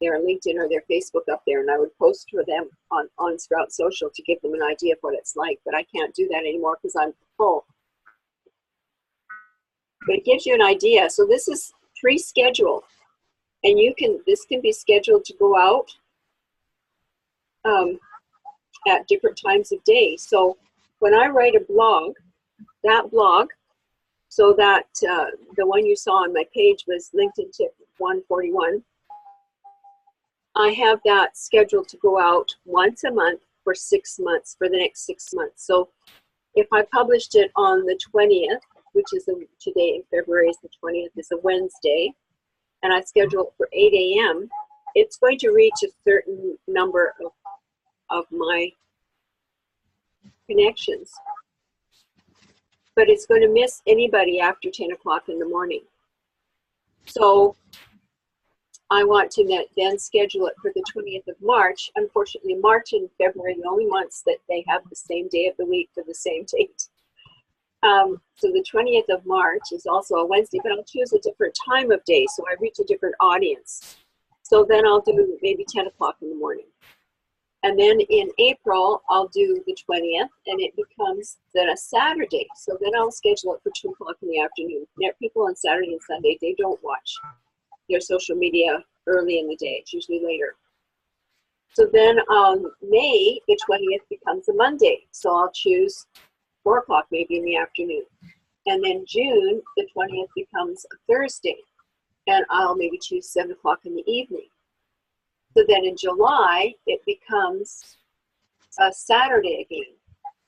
[SPEAKER 1] LinkedIn or their Facebook up there, and I would post for them on Sprout Social to give them an idea of what it's like. But I can't do that anymore because I'm full. But it gives you an idea. So this is pre-scheduled, and this can be scheduled to go out at different times of day. So when I write a blog, that blog, so that the one you saw on my page was LinkedIn Tip 141. I have that scheduled to go out once a month for 6 months, for the next 6 months. So if I published it on the 20th, which is today in February is the 20th, is a Wednesday, and I schedule it for 8 a.m., it's going to reach a certain number of my connections. but it's going to miss anybody after 10 o'clock in the morning. So I want to then schedule it for the 20th of March. Unfortunately, March and February are the only months that they have the same day of the week for the same date. So the 20th of March is also a Wednesday, but I'll choose a different time of day so I reach a different audience. So then I'll do maybe 10 o'clock in the morning. And then in April, I'll do the 20th, and it becomes then a Saturday. So then I'll schedule it for 2 o'clock in the afternoon. Now, people on Saturday and Sunday, they don't watch their social media early in the day. It's usually later. So then May, the 20th becomes a Monday. So I'll choose 4 o'clock maybe in the afternoon. And then June, the 20th becomes a Thursday. And I'll maybe choose 7 o'clock in the evening. So then in July, it becomes a Saturday again.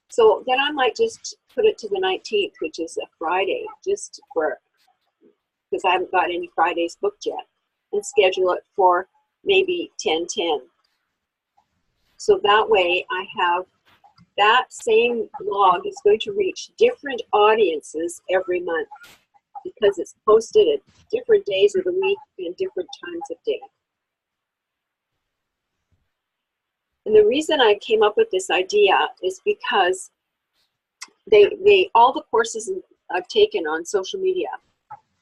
[SPEAKER 1] So then I might just put it to the 19th, which is a Friday, just for, because I haven't got any Fridays booked yet, and schedule it for maybe 10/10. So that way I have that same blog is going to reach different audiences every month because it's posted at different days of the week and different times of day. And the reason I came up with this idea is because all the courses I've taken on social media,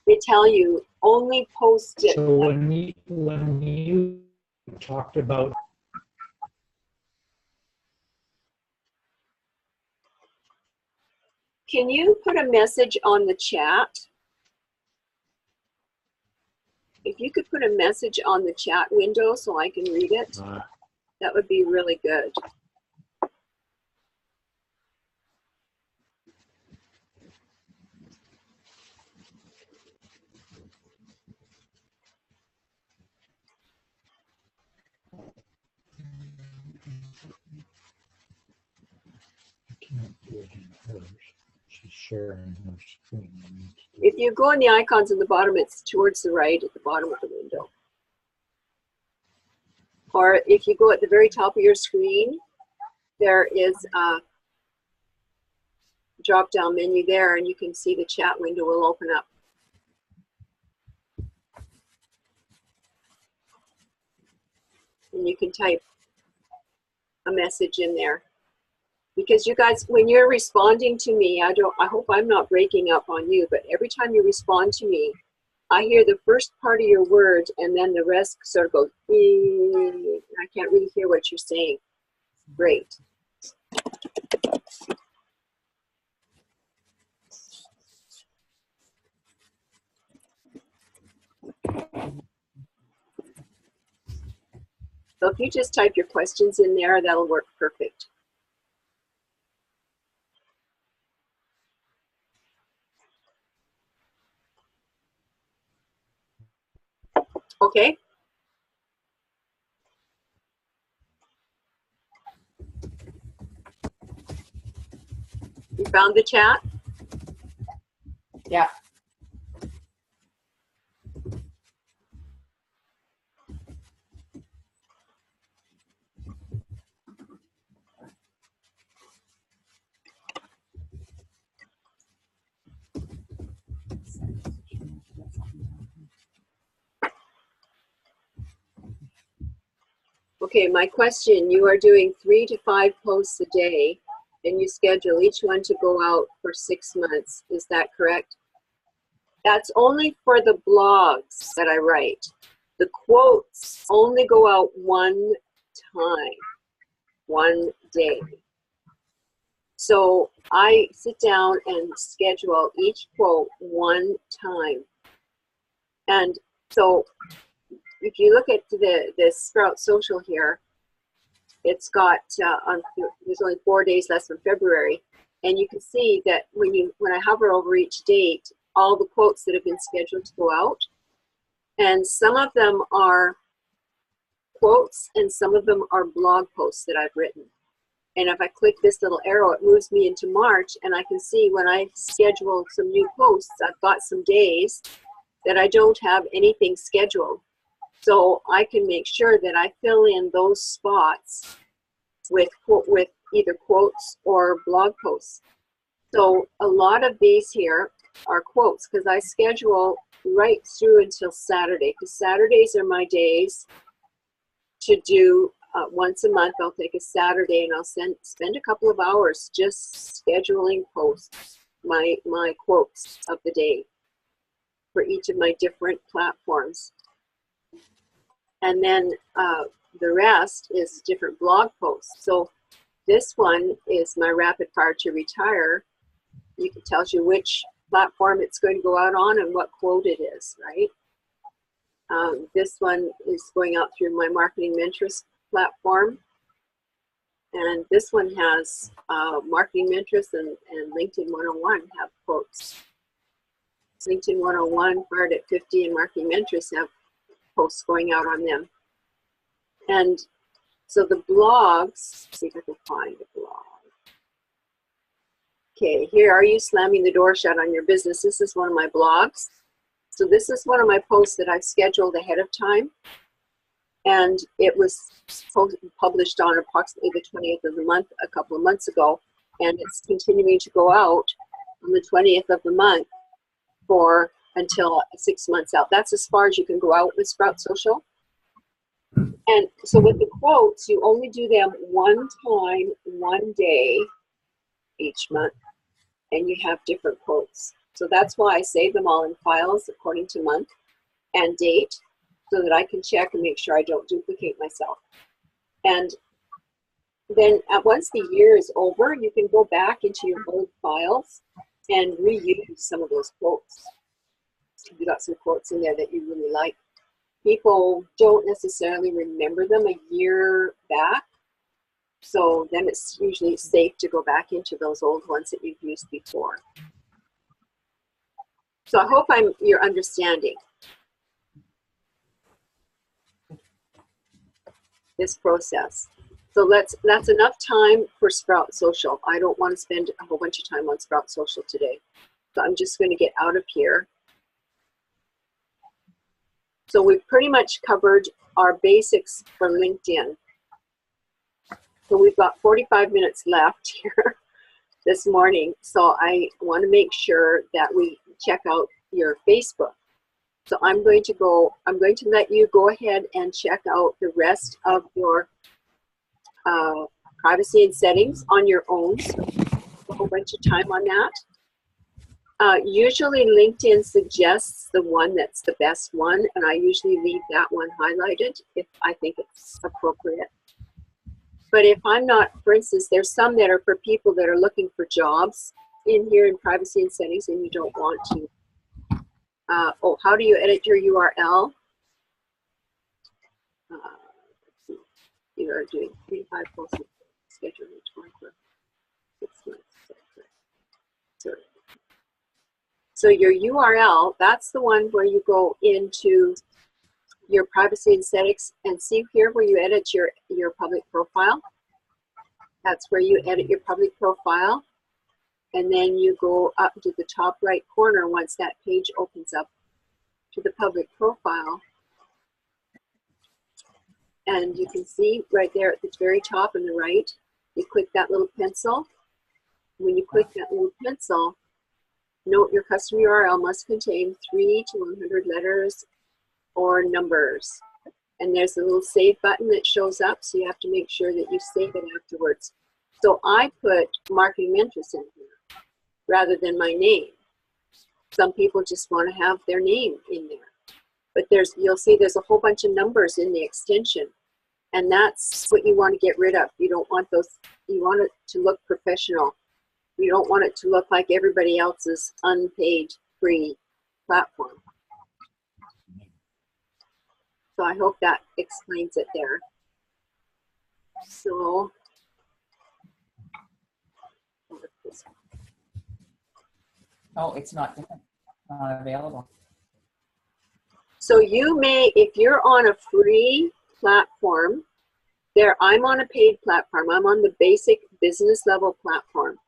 [SPEAKER 1] they tell you only post it.
[SPEAKER 2] So when you talked about
[SPEAKER 1] Can you put a message on the chat? If you could put a message on the chat window so I can read it, that would be really good.
[SPEAKER 2] she's sharing her screen.
[SPEAKER 1] If you go on the icons in the bottom, it's towards the right at the bottom of the window. Or if you go at the very top of your screen, there is a drop-down menu there, and you can see the chat window will open up. And you can type a message in there. Because you guys, when you're responding to me, I hope I'm not breaking up on you, but every time you respond to me, I hear the first part of your word and then the rest sort of goes, I can't really hear what you're saying. Great. So if you just type your questions in there, that'll work perfect. Okay. You found the chat?
[SPEAKER 4] Yeah.
[SPEAKER 1] Okay, my question, you are doing 3 to 5 posts a day and you schedule each one to go out for 6 months. Is that correct? That's only for the blogs that I write. The quotes only go out one time, one day. So I sit down and schedule each quote one time. And so if you look at the Sprout Social here, it's got, there's only 4 days left from February. And you can see that when I hover over each date, all the quotes that have been scheduled to go out. And some of them are quotes and some of them are blog posts that I've written. And if I click this little arrow, it moves me into March, and I can see when I schedule some new posts, I've got some days that I don't have anything scheduled. So I can make sure that I fill in those spots with either quotes or blog posts. So a lot of these here are quotes because I schedule right through until Saturday, because Saturdays are my days to do once a month. I'll take a Saturday and I'll spend a couple of hours just scheduling posts, my quotes of the day for each of my different platforms. And then the rest is different blog posts. So this one is my rapid fire to retire. It tells you which platform it's going to go out on and what quote it is, right? This one is going out through my Marketing Mentors platform. And this one has Marketing Mentors and LinkedIn 101 have quotes. LinkedIn 101, Fired at 50, and Marketing Mentors have posts going out on them. And so the blogs, let's see if I can find a blog. Okay, here, are you slamming the door shut on your business? This is one of my blogs. So this is one of my posts that I've scheduled ahead of time. And it was published on approximately the 20th of the month, a couple of months ago. And it's continuing to go out on the 20th of the month for until 6 months out. That's as far as you can go out with Sprout Social. And so with the quotes, you only do them one time, one day each month, and you have different quotes. So that's why I save them all in files according to month and date, so that I can check and make sure I don't duplicate myself. And then once the year is over, you can go back into your old files and reuse some of those quotes. You got some quotes in there that you really like. People don't necessarily remember them a year back, so then it's usually safe to go back into those old ones that you've used before. So I hope you're understanding this process. So that's enough time for Sprout Social. I don't want to spend a whole bunch of time on Sprout Social today. So I'm just going to get out of here. So we've pretty much covered our basics for LinkedIn. So we've got 45 minutes left here this morning. So I want to make sure that we check out your Facebook. So I'm going to let you go ahead and check out the rest of your privacy and settings on your own. So a whole bunch of time on that. Usually LinkedIn suggests the one that's the best one, and I usually leave that one highlighted if I think it's appropriate. But if I'm not, for instance, there's some that are for people that are looking for jobs in here in privacy and settings, and you don't want to. How do you edit your URL? You are doing 3 to 5 posts scheduled for 6 months. Sorry. So your URL, that's the one where you go into your privacy and settings and see here where you edit your public profile. That's where you edit your public profile. And then you go up to the top right corner once that page opens up to the public profile. And you can see right there at the very top on the right, you click that little pencil. When you click that little pencil, note your custom URL must contain 3 to 100 letters or numbers. And there's a little save button that shows up, so you have to make sure that you save it afterwards. So I put Marketing Mentors in here rather than my name. Some people just want to have their name in there. But you'll see there's a whole bunch of numbers in the extension. And that's what you want to get rid of. You don't want those, you want it to look professional. You don't want it to look like everybody else's unpaid free platform. So I hope that explains it there. So,
[SPEAKER 3] Oh, it's not available.
[SPEAKER 1] So you may, if you're on a free platform, I'm on a paid platform. I'm on the basic business level platform.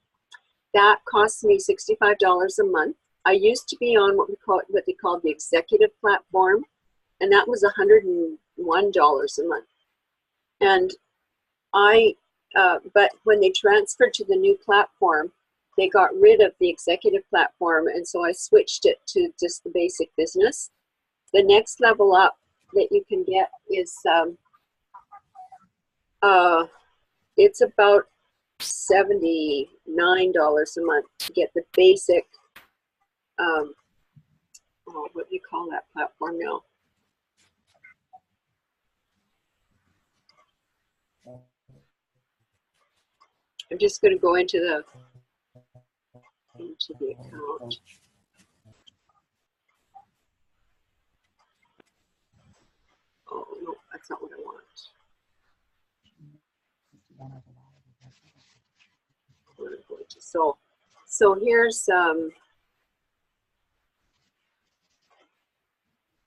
[SPEAKER 1] That costs me $65 a month. I used to be on what they call the executive platform, and that was $101 a month. And but when they transferred to the new platform, they got rid of the executive platform, and so I switched it to just the basic business. The next level up that you can get is it's about $79 a month to get the basic. What do you call that platform now? I'm just going to go into the account. Oh no, that's not what I want. So here's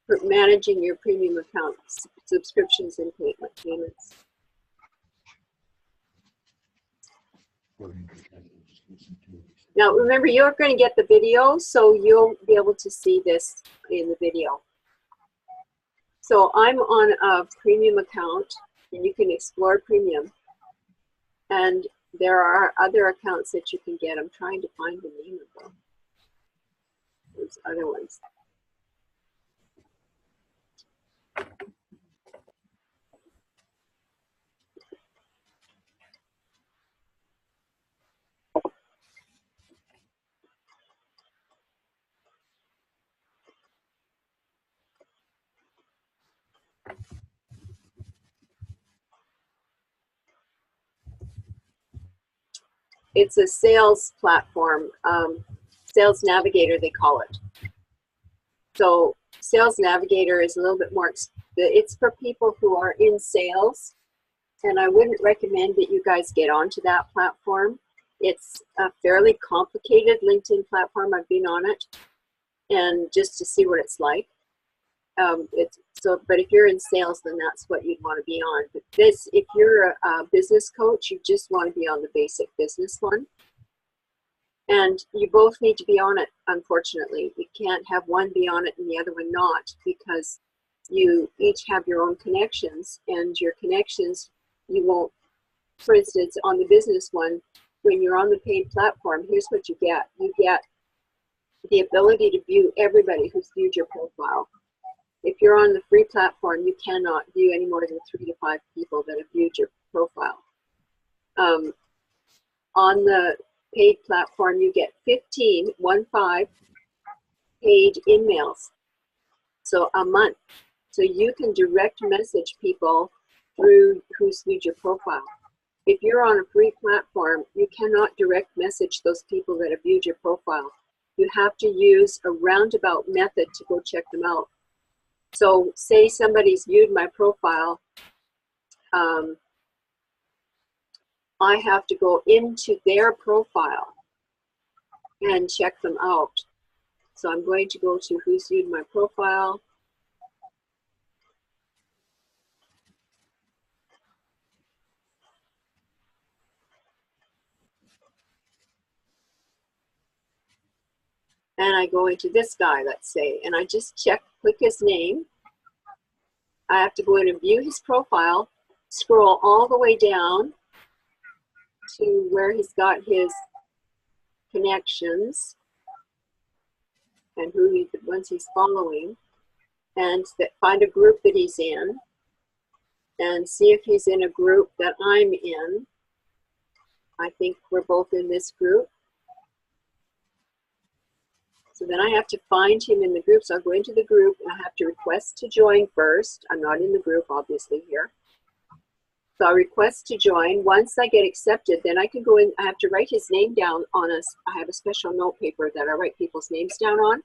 [SPEAKER 1] for managing your premium account subscriptions and payments. Now remember, you're going to get the video, so you'll be able to see this in the video. So I'm on a premium account, and you can explore premium. And there are other accounts that you can get. I'm trying to find the name of them. There's other ones. It's a sales platform, Sales Navigator they call it. So Sales Navigator is a little bit more, it's for people who are in sales, and I wouldn't recommend that you guys get onto that platform. It's a fairly complicated LinkedIn platform. I've been on it, and just to see what it's like. But if you're in sales, then that's what you'd want to be on. But this, if you're a business coach, you just want to be on the basic business one. And you both need to be on it, unfortunately. You can't have one be on it and the other one not, because you each have your own connections, and your connections, you won't, for instance, on the business one, when you're on the paid platform, here's what you get. You get the ability to view everybody who's viewed your profile. If you're on the free platform, you cannot view any more than 3 to 5 people that have viewed your profile. On the paid platform, you get 15 paid emails, so a month. So you can direct message people through who's viewed your profile. If you're on a free platform, you cannot direct message those people that have viewed your profile. You have to use a roundabout method to go check them out. So say somebody's viewed my profile, I have to go into their profile and check them out. So I'm going to go to who's viewed my profile. And I go into this guy, let's say, and I just click his name. I have to go in and view his profile, scroll all the way down to where he's got his connections and the ones he's following, and find a group that he's in, and see if he's in a group that I'm in. I think we're both in this group. So then I have to find him in the group. So I'll go into the group, and I have to request to join first. I'm not in the group, obviously, here. So I request to join. Once I get accepted, then I can go in. I have to write his name down on I have a special note paper that I write people's names down on.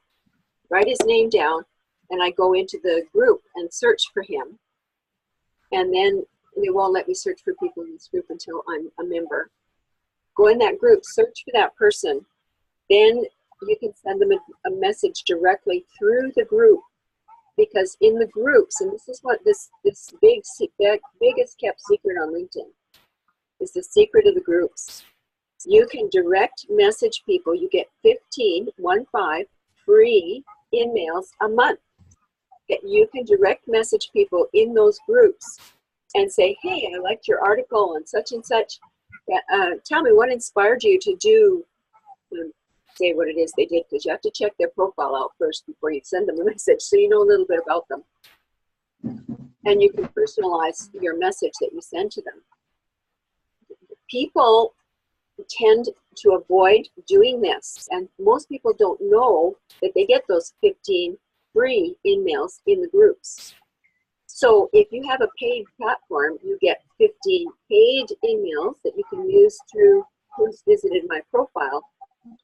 [SPEAKER 1] Write his name down, and I go into the group and search for him. And then they won't let me search for people in this group until I'm a member. Go in that group, search for that person. Then you can send them a message directly through the group, because in the groups, and this is what this biggest kept secret on LinkedIn, is the secret of the groups. You can direct message people. You get 15 free emails a month that you can direct message people in those groups and say, hey, I liked your article and such. Tell me what inspired you to do say what it is they did, because you have to check their profile out first before you send them a message, so you know a little bit about them. And you can personalize your message that you send to them. People tend to avoid doing this, and most people don't know that they get those 15 free emails in the groups. So if you have a paid platform, you get 15 paid emails that you can use through Who's Visited My Profile,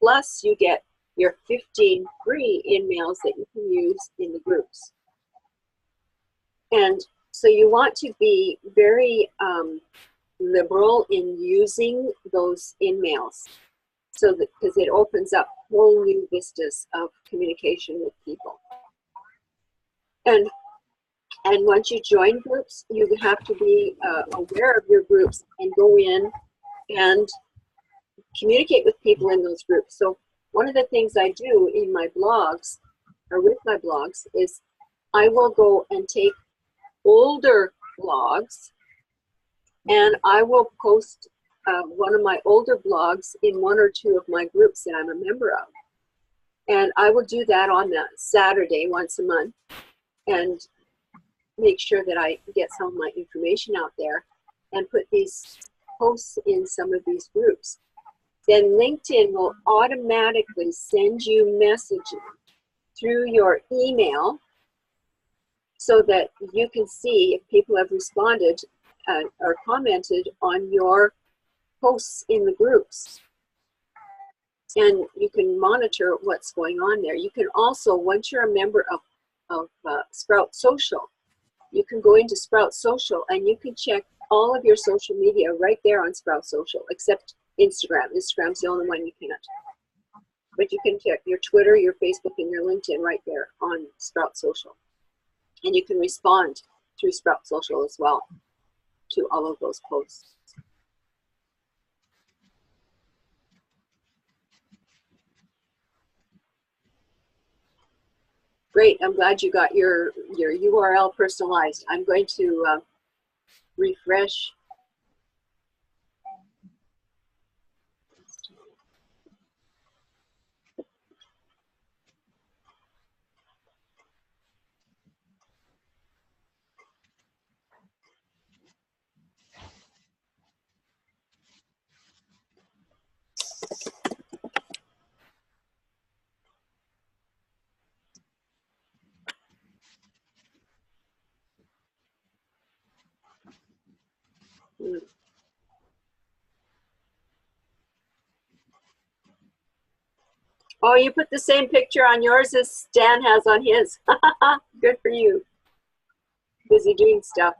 [SPEAKER 1] plus you get your 15 free emails that you can use in the groups. And so you want to be very liberal in using those emails, so that, because it opens up whole new vistas of communication with people. And once you join groups, you have to be aware of your groups and go in and communicate with people in those groups. So one of the things I do in my blogs, or with my blogs, is I will go and take older blogs and I will post one of my older blogs in one or two of my groups that I'm a member of. And I will do that on that Saturday once a month and make sure that I get some of my information out there and put these posts in some of these groups. Then LinkedIn will automatically send you messages through your email so that you can see if people have responded or commented on your posts in the groups. And you can monitor what's going on there. You can also, once you're a member of Sprout Social, you can go into Sprout Social and you can check all of your social media right there on Sprout Social, except Instagram. Instagram's the only one you can't. But you can check your Twitter, your Facebook, and your LinkedIn right there on Sprout Social. And you can respond through Sprout Social as well to all of those posts. Great, I'm glad you got your URL personalized. I'm going to refresh. Oh, you put the same picture on yours as Dan has on his. Good for you. Busy doing stuff.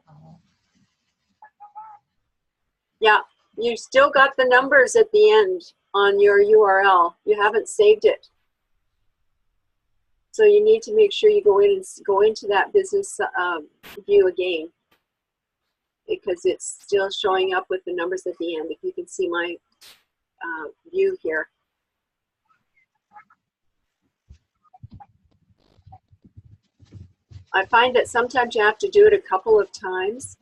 [SPEAKER 1] Yeah, you still got the numbers at the end on your URL. You haven't saved it. So you need to make sure you go in and go into that business view again, because it's still showing up with the numbers at the end. If you can see my view here. I find that sometimes you have to do it a couple of times.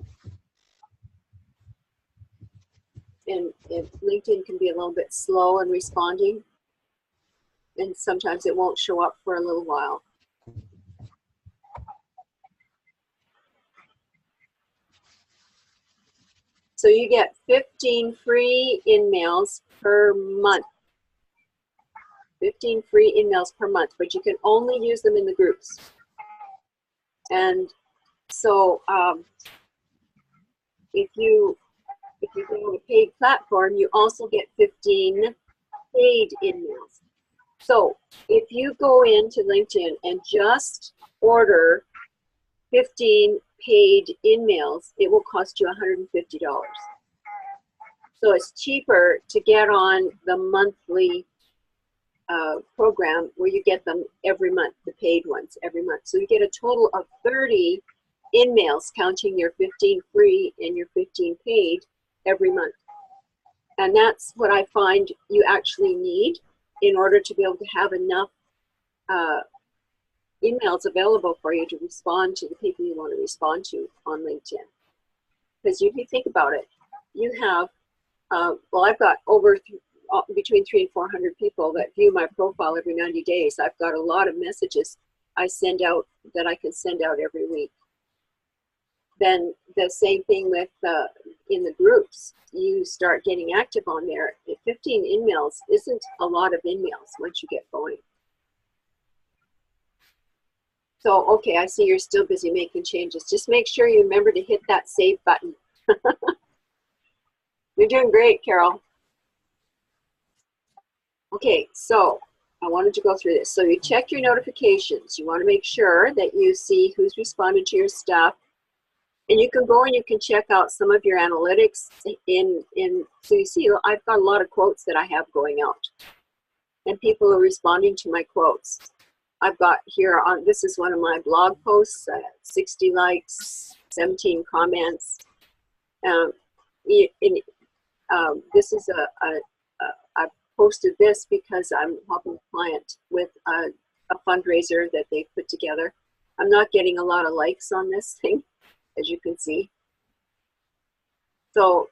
[SPEAKER 1] And LinkedIn can be a little bit slow in responding. And sometimes it won't show up for a little while. So you get 15 free emails per month. 15 free emails per month, but you can only use them in the groups. And so if you go on a paid platform, you also get 15 paid emails. So if you go into LinkedIn and just order 15 paid emails, it will cost you $150. So it's cheaper to get on the monthly program where you get them every month, the paid ones every month. So you get a total of 30 emails, counting your 15 free and your 15 paid every month. And that's what I find you actually need in order to be able to have enough emails available for you to respond to the people you want to respond to on LinkedIn. Because if you think about it, you have, well, I've got over between 300 and 400 people that view my profile every 90 days. I've got a lot of messages I send out that I can send out every week. Then the same thing with in the groups. You start getting active on there. 15 emails isn't a lot of emails once you get going. So, okay, I see you're still busy making changes. Just make sure you remember to hit that save button. You're doing great, Carol. Okay, so I wanted to go through this. So you check your notifications. You want to make sure that you see who's responded to your stuff. And you can go and you can check out some of your analytics so you see I've got a lot of quotes that I have going out. And people are responding to my quotes. I've got here on, this is one of my blog posts, 60 likes, 17 comments. This is I posted this because I'm helping a client with a fundraiser that they put together. I'm not getting a lot of likes on this thing, as you can see. So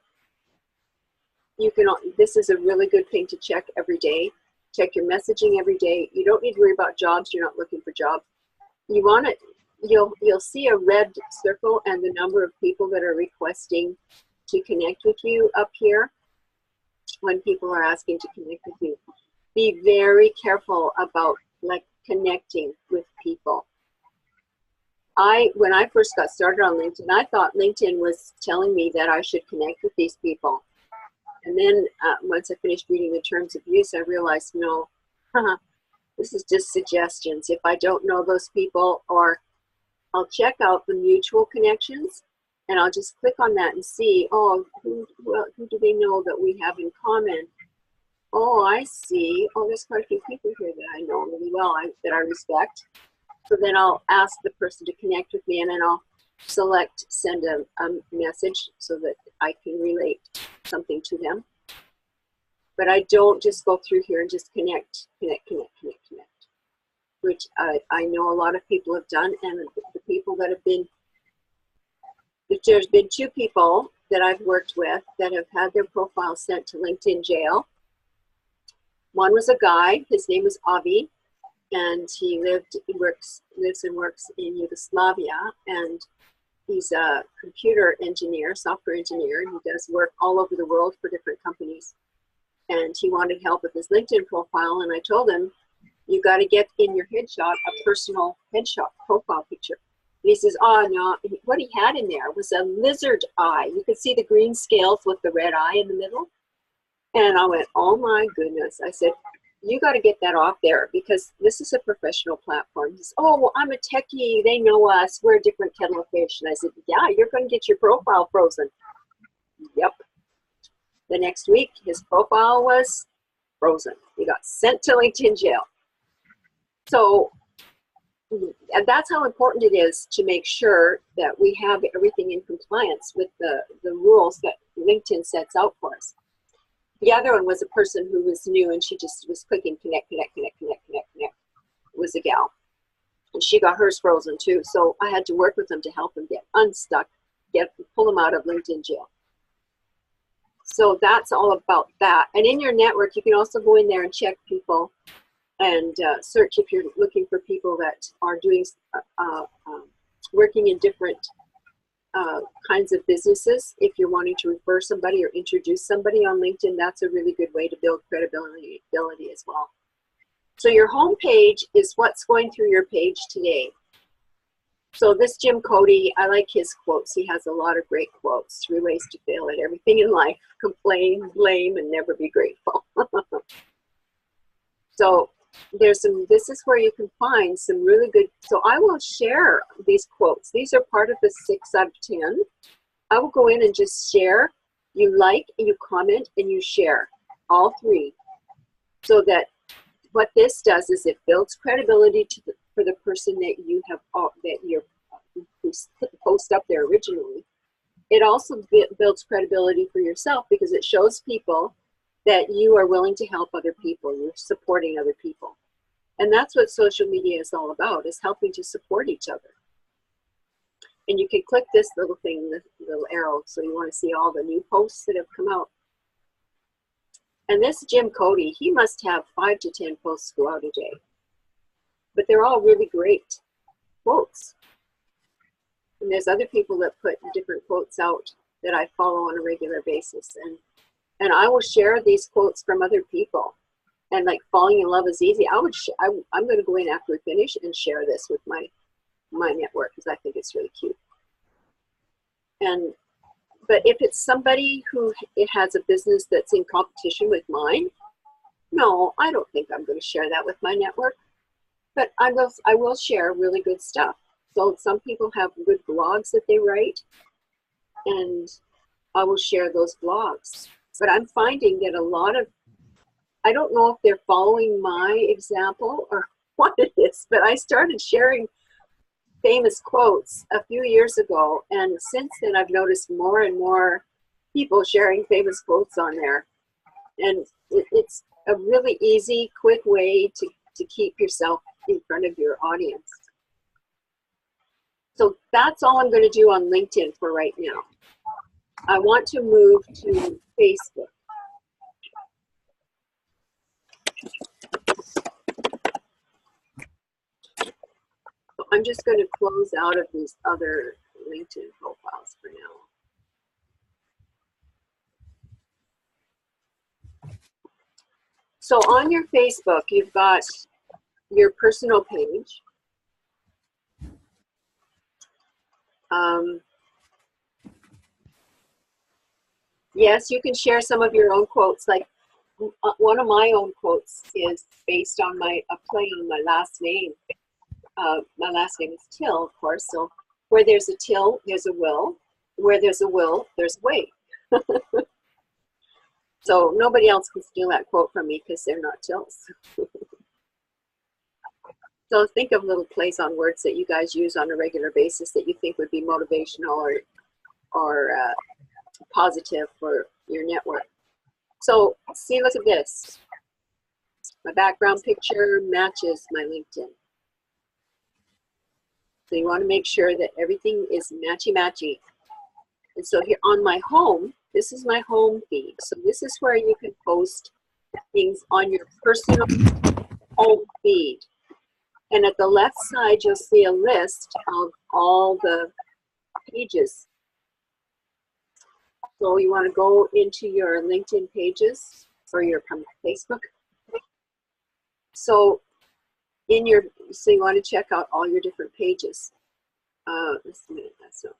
[SPEAKER 1] you can, this is a really good thing to check every day. Check your messaging every day. You don't need to worry about jobs. You're not looking for jobs. You want it, you'll see a red circle and the number of people that are requesting to connect with you up here when people are asking to connect with you. Be very careful about like connecting with people. When I first got started on LinkedIn, I thought LinkedIn was telling me that I should connect with these people. And then once I finished reading the terms of use, I realized, no, this is just suggestions. If I don't know those people, or I'll check out the mutual connections and I'll just click on that and see, oh, who do they know that we have in common? Oh, I see. Oh, there's quite a few people here that I know really well, that I respect. So then I'll ask the person to connect with me, and then I'll select send a message so that I can relate something to them. But I don't just go through here and just connect, which I know a lot of people have done. And the people that have been, there's been 2 people that I've worked with that have had their profile sent to LinkedIn jail. One was a guy, his name was Avi, and he lives and works in Yugoslavia, and he's a computer engineer, software engineer, and he does work all over the world for different companies. And he wanted help with his LinkedIn profile, and I told him, you got to get in your headshot a personal headshot profile picture. And he says, oh no, what he had in there was a lizard eye. You could see the green scales with the red eye in the middle. And I went, oh my goodness. I said, you got to get that off there, because this is a professional platform. He says, oh, well, I'm a techie. They know us. We're a different kettle of fish. And I said, yeah, you're going to get your profile frozen. Yep. The next week, his profile was frozen. He got sent to LinkedIn jail. So, and that's how important it is to make sure that we have everything in compliance with the rules that LinkedIn sets out for us. The other one was a person who was new, and she just was clicking connect. It was a gal. And she got hers frozen too. So I had to work with them to help them get unstuck, pull them out of LinkedIn jail. So that's all about that. And in your network, you can also go in there and check people and search if you're looking for people that are doing, working in different kinds of businesses. If you're wanting to refer somebody or introduce somebody on LinkedIn, that's a really good way to build credibility as well. So your home page is what's going through your page today. So this Jim Cody, I like his quotes. He has a lot of great quotes. 3 ways to fail at everything in life: complain, blame, and never be grateful. So there's some, this is where you can find some really good, so I will share these quotes. These are part of the 6 out of 10. I will go in and just share. You like, and you comment, and you share all 3. So that what this does is it builds credibility for the person that you have, that you're, who put the post up there originally. It also builds credibility for yourself, because it shows people that you are willing to help other people. You're supporting other people. And that's what social media is all about, is helping to support each other. And you can click this little thing, this little arrow, so you want to see all the new posts that have come out. And this Jim Cody, he must have 5 to 10 posts go out a day. But they're all really great quotes. And there's other people that put different quotes out that I follow on a regular basis. And I will share these quotes from other people. And like falling in love is easy. I'm going to go in after we finish and share this with my network because I think it's really cute. But if it's somebody who it has a business that's in competition with mine, no, I don't think I'm going to share that with my network. But I will share really good stuff. So some people have good blogs that they write, and I will share those blogs. But I'm finding that a lot of, I don't know if they're following my example or what it is, but I started sharing famous quotes a few years ago, and since then I've noticed more and more people sharing famous quotes on there. And it's a really easy, quick way to keep yourself in front of your audience. So that's all I'm going to do on LinkedIn for right now. I want to move to Facebook. So I'm just going to close out of these other LinkedIn profiles for now. So on your Facebook, you've got your personal page. Yes, you can share some of your own quotes. Like one of my own quotes is based on a play on my last name. My last name is Till, of course. So where there's a till, there's a will. Where there's a will, there's a way. So nobody else can steal that quote from me because they're not Tills. So think of little plays on words that you guys use on a regular basis that you think would be motivational or positive for your network. So see, look at this. My background picture matches my LinkedIn. So you want to make sure that everything is matchy-matchy. And so here on my home, this is my home feed. So this is where you can post things on your personal home feed. And at the left side, you'll see a list of all the pages. So you want to go into your LinkedIn pages or your Facebook. So you want to check out all your different pages. Just a minute, that's not.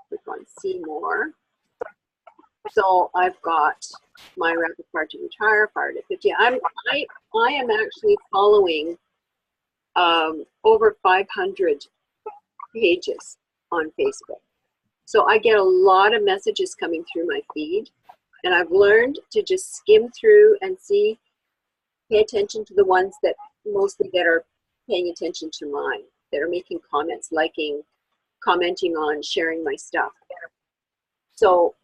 [SPEAKER 1] Click on see more. So I've got my rapport to retire, fire to 50. I am actually following over 500 pages on Facebook. So I get a lot of messages coming through my feed, and I've learned to just skim through and pay attention to the ones that are paying attention to mine, that are making comments, liking, commenting on, sharing my stuff. So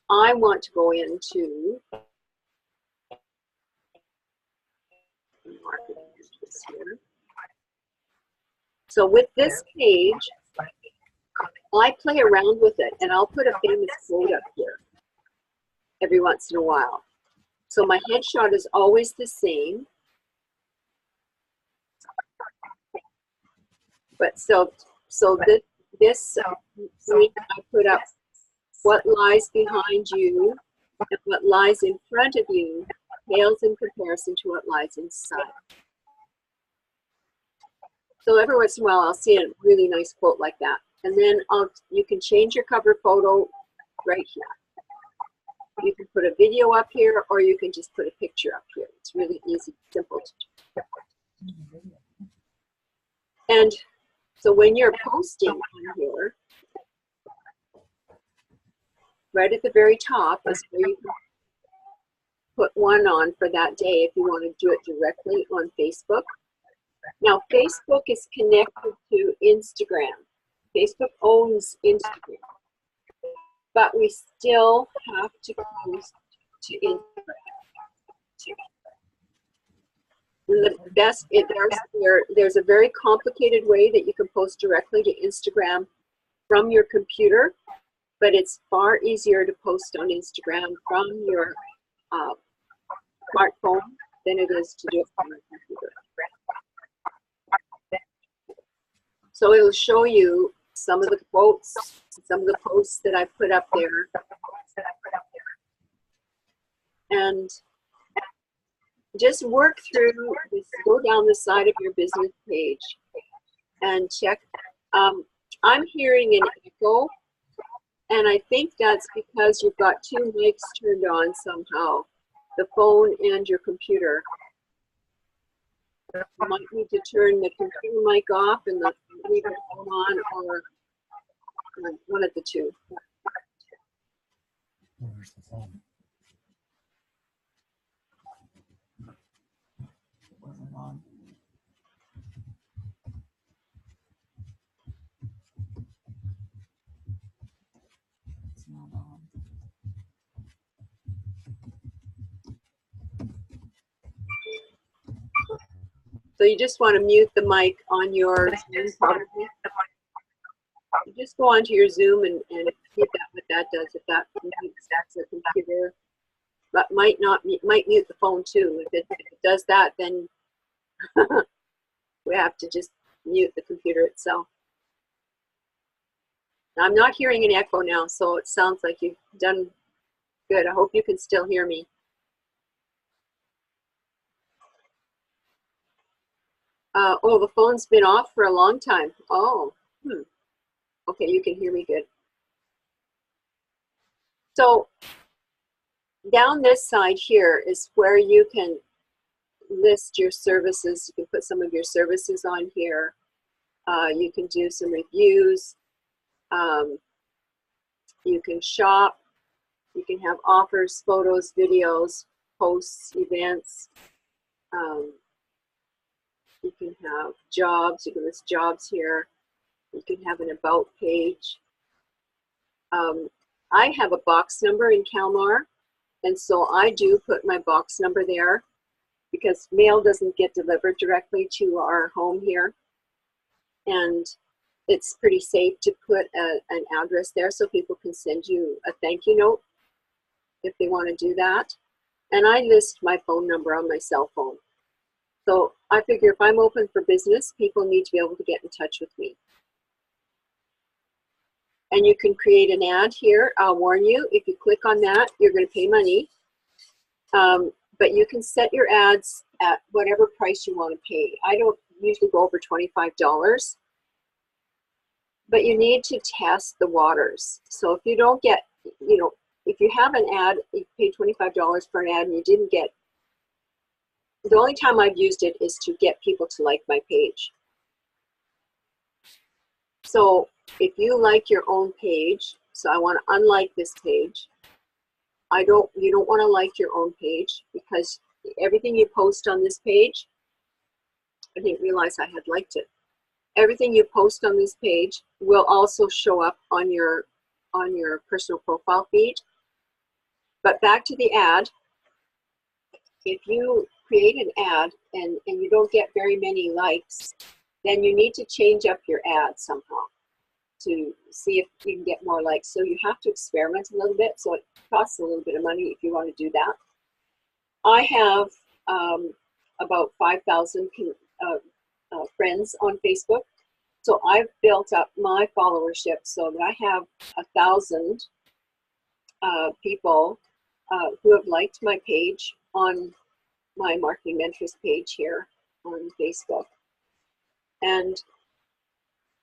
[SPEAKER 1] I want to go into marketing here. So with this page, I play around with it, and I'll put a famous quote up here every once in a while. So my headshot is always the same. But so this week I put up what lies behind you and what lies in front of you pales in comparison to what lies inside. So every once in a while I'll see a really nice quote like that. And then you can change your cover photo right here. You can put a video up here, or you can just put a picture up here. It's really easy, simple to do. And so when you're posting on here, right at the very top is where you can put one on for that day if you want to do it directly on Facebook. Now, Facebook is connected to Instagram. Facebook owns Instagram. But we still have to post to Instagram. The best, there's a very complicated way that you can post directly to Instagram from your computer, but it's far easier to post on Instagram from your smartphone than it is to do it from your computer. So it'll show you some of the quotes, some of the posts that I put up there. And just work through, go down the side of your business page and check. I'm hearing an echo, and I think that's because you've got two mics turned on somehow, the phone and your computer. You might need to turn the computer mic off and leave the phone on, or one of the two.
[SPEAKER 2] Where's the phone?
[SPEAKER 4] Wasn't on. It's not on.
[SPEAKER 1] So you just want to mute the mic on your Zoom, probably. You just go onto your Zoom and see what that does. If that mutes the computer, but might mute the phone too. If it does that, then we have to just mute the computer itself. Now, I'm not hearing an echo now, so it sounds like you've done good. I hope you can still hear me. Oh, the phone's been off for a long time. Oh, okay, you can hear me good. So down this side here is where you can list your services. You can put some of your services on here. You can do some reviews. You can shop. You can have offers, photos, videos, posts, events. You can have jobs. You can list jobs here. You can have an about page. I have a box number in Calmar, and so I do put my box number there because mail doesn't get delivered directly to our home here. And it's pretty safe to put an address there so people can send you a thank you note if they want to do that. And I list my phone number on my cell phone. So I figure if I'm open for business, people need to be able to get in touch with me. And you can create an ad here. I'll warn you, if you click on that, you're going to pay money. But you can set your ads at whatever price you want to pay. I don't usually go over $25. But you need to test the waters. So if you don't get, if you have an ad, you pay $25 for an ad and you didn't get, the only time I've used it is to get people to like my page. So if you like your own page, so I want to unlike this page. You don't want to like your own page because everything you post on this page, I didn't realize I had liked it. Everything you post on this page will also show up on your personal profile feed. But back to the ad, if you create an ad and you don't get very many likes, then you need to change up your ad somehow to see if you can get more likes. So you have to experiment a little bit. So it costs a little bit of money if you want to do that. I have about 5,000 friends on Facebook. So I've built up my followership so that I have 1,000 people who have liked my page on my Marketing Mentors page here on Facebook. And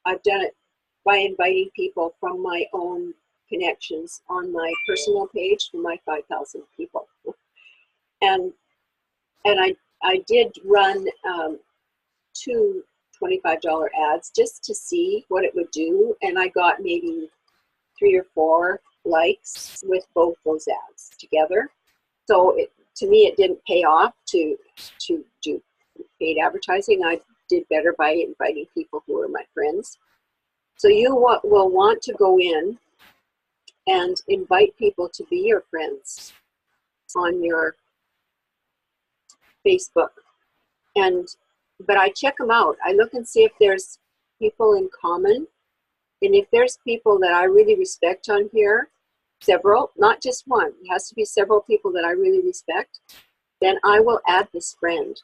[SPEAKER 1] I've done it by inviting people from my own connections on my personal page for my 5,000 people. And I did run 2 $25 ads just to see what it would do, and I got maybe 3 or 4 likes with both those ads together. So to me, it didn't pay off to do paid advertising. I did better by inviting people who are my friends. So you will want to go in and invite people to be your friends on your Facebook. But I check them out. I look and see if there's people in common And if there's people that I really respect on here, several, not just one, it has to be several people that I really respect, then I will add this friend.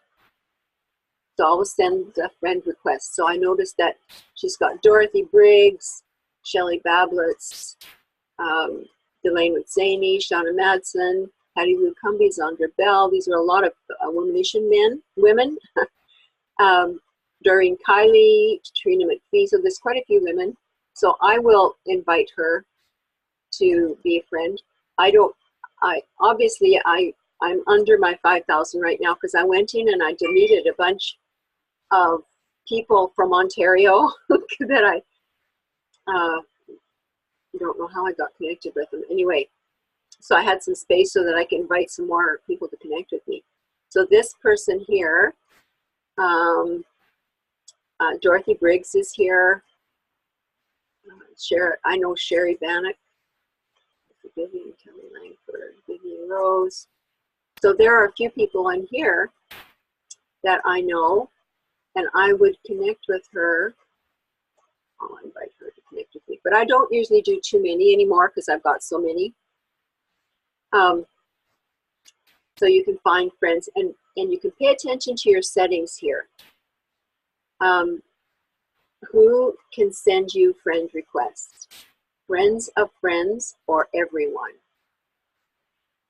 [SPEAKER 1] So I will send a friend request. So I noticed that she's got Dorothy Briggs, Shelley Bablitz, Delane Witzani, Shauna Madsen, Patty Lou Cumbie, Zandra Bell. These are a lot of women. Doreen Kiley, Trina McPhee. So there's quite a few women. So I will invite her to be a friend. I'm under my 5,000 right now because I went in and I deleted a bunch of people from Ontario that I don't know how I got connected with them. Anyway, so I had some space so that I can invite some more people to connect with me. So this person here, Dorothy Briggs is here. I know Sherry Bannock, Vivian Kelly Langford, Vivian Rose. So there are a few people on here that I know, and I would connect with her. I'll invite her to connect with me, but I don't usually do too many anymore because I've got so many. So you can find friends, and you can pay attention to your settings here. Who can send you friend requests? Friends of friends or everyone?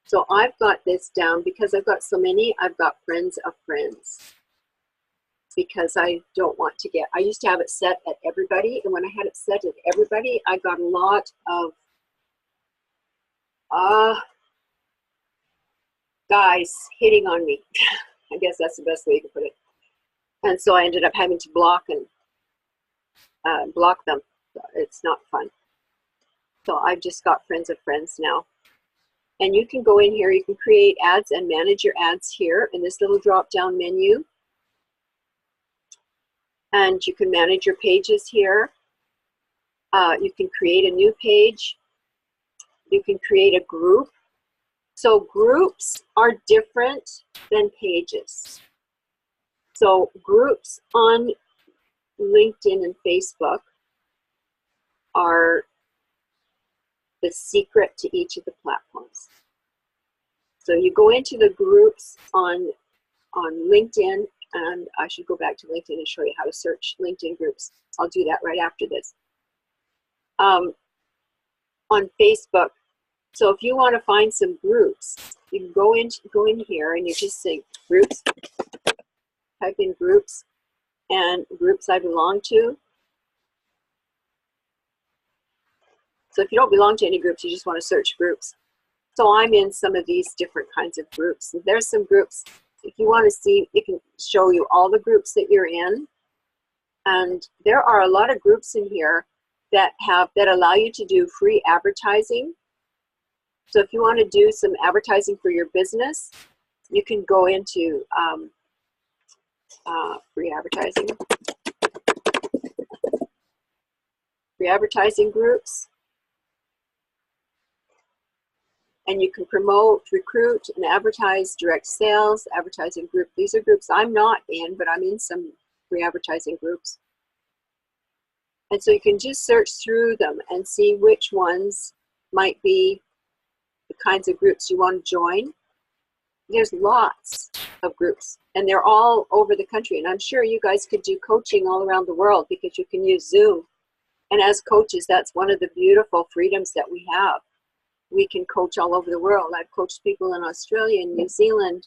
[SPEAKER 1] So I've got this down because I've got so many. I've got friends of friends because I don't want to get, I used to have it set at everybody, and when I had it set at everybody, I got a lot of guys hitting on me. I guess that's the best way to put it. And so I ended up having to block them. It's not fun. So I've just got friends of friends now. And you can go in here, you can create ads and manage your ads here in this little drop-down menu. And you can manage your pages here. You can create a new page. You can create a group. So groups are different than pages. So groups on LinkedIn and Facebook are the secret to each of the platforms. So you go into the groups on LinkedIn, and I should go back to LinkedIn and show you how to search LinkedIn groups. I'll do that right after this. On Facebook, so if you want to find some groups, you can go in here and you just say groups, type in groups and groups I belong to. So if you don't belong to any groups, you just want to search groups. So I'm in some of these different kinds of groups. There's some groups, if you want to see, it can show you all the groups that you're in. And there are a lot of groups in here that allow you to do free advertising. So if you want to do some advertising for your business, you can go into free advertising groups. And you can promote, recruit, and advertise direct sales, advertising group. These are groups I'm not in, but I'm in some free advertising groups. And so you can just search through them and see which ones might be the kinds of groups you want to join. There's lots of groups, and they're all over the country. And I'm sure you guys could do coaching all around the world because you can use Zoom. And as coaches, that's one of the beautiful freedoms that we have. We can coach all over the world. I've coached people in Australia and New Zealand,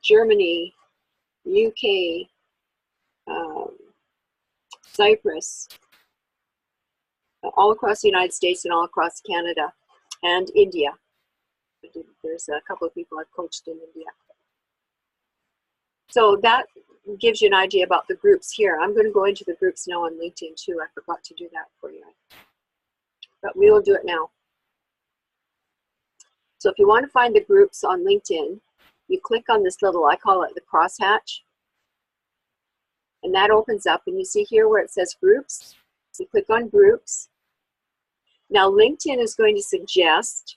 [SPEAKER 1] Germany, UK, Cyprus, all across the United States and all across Canada and India. There's a couple of people I've coached in India. So that gives you an idea about the groups here. I'm going to go into the groups now on LinkedIn too. I forgot to do that for you, but we will do it now. So if you want to find the groups on LinkedIn, you click on this little, I call it the crosshatch, and that opens up, and you see here where it says groups. You click on groups. Now LinkedIn is going to suggest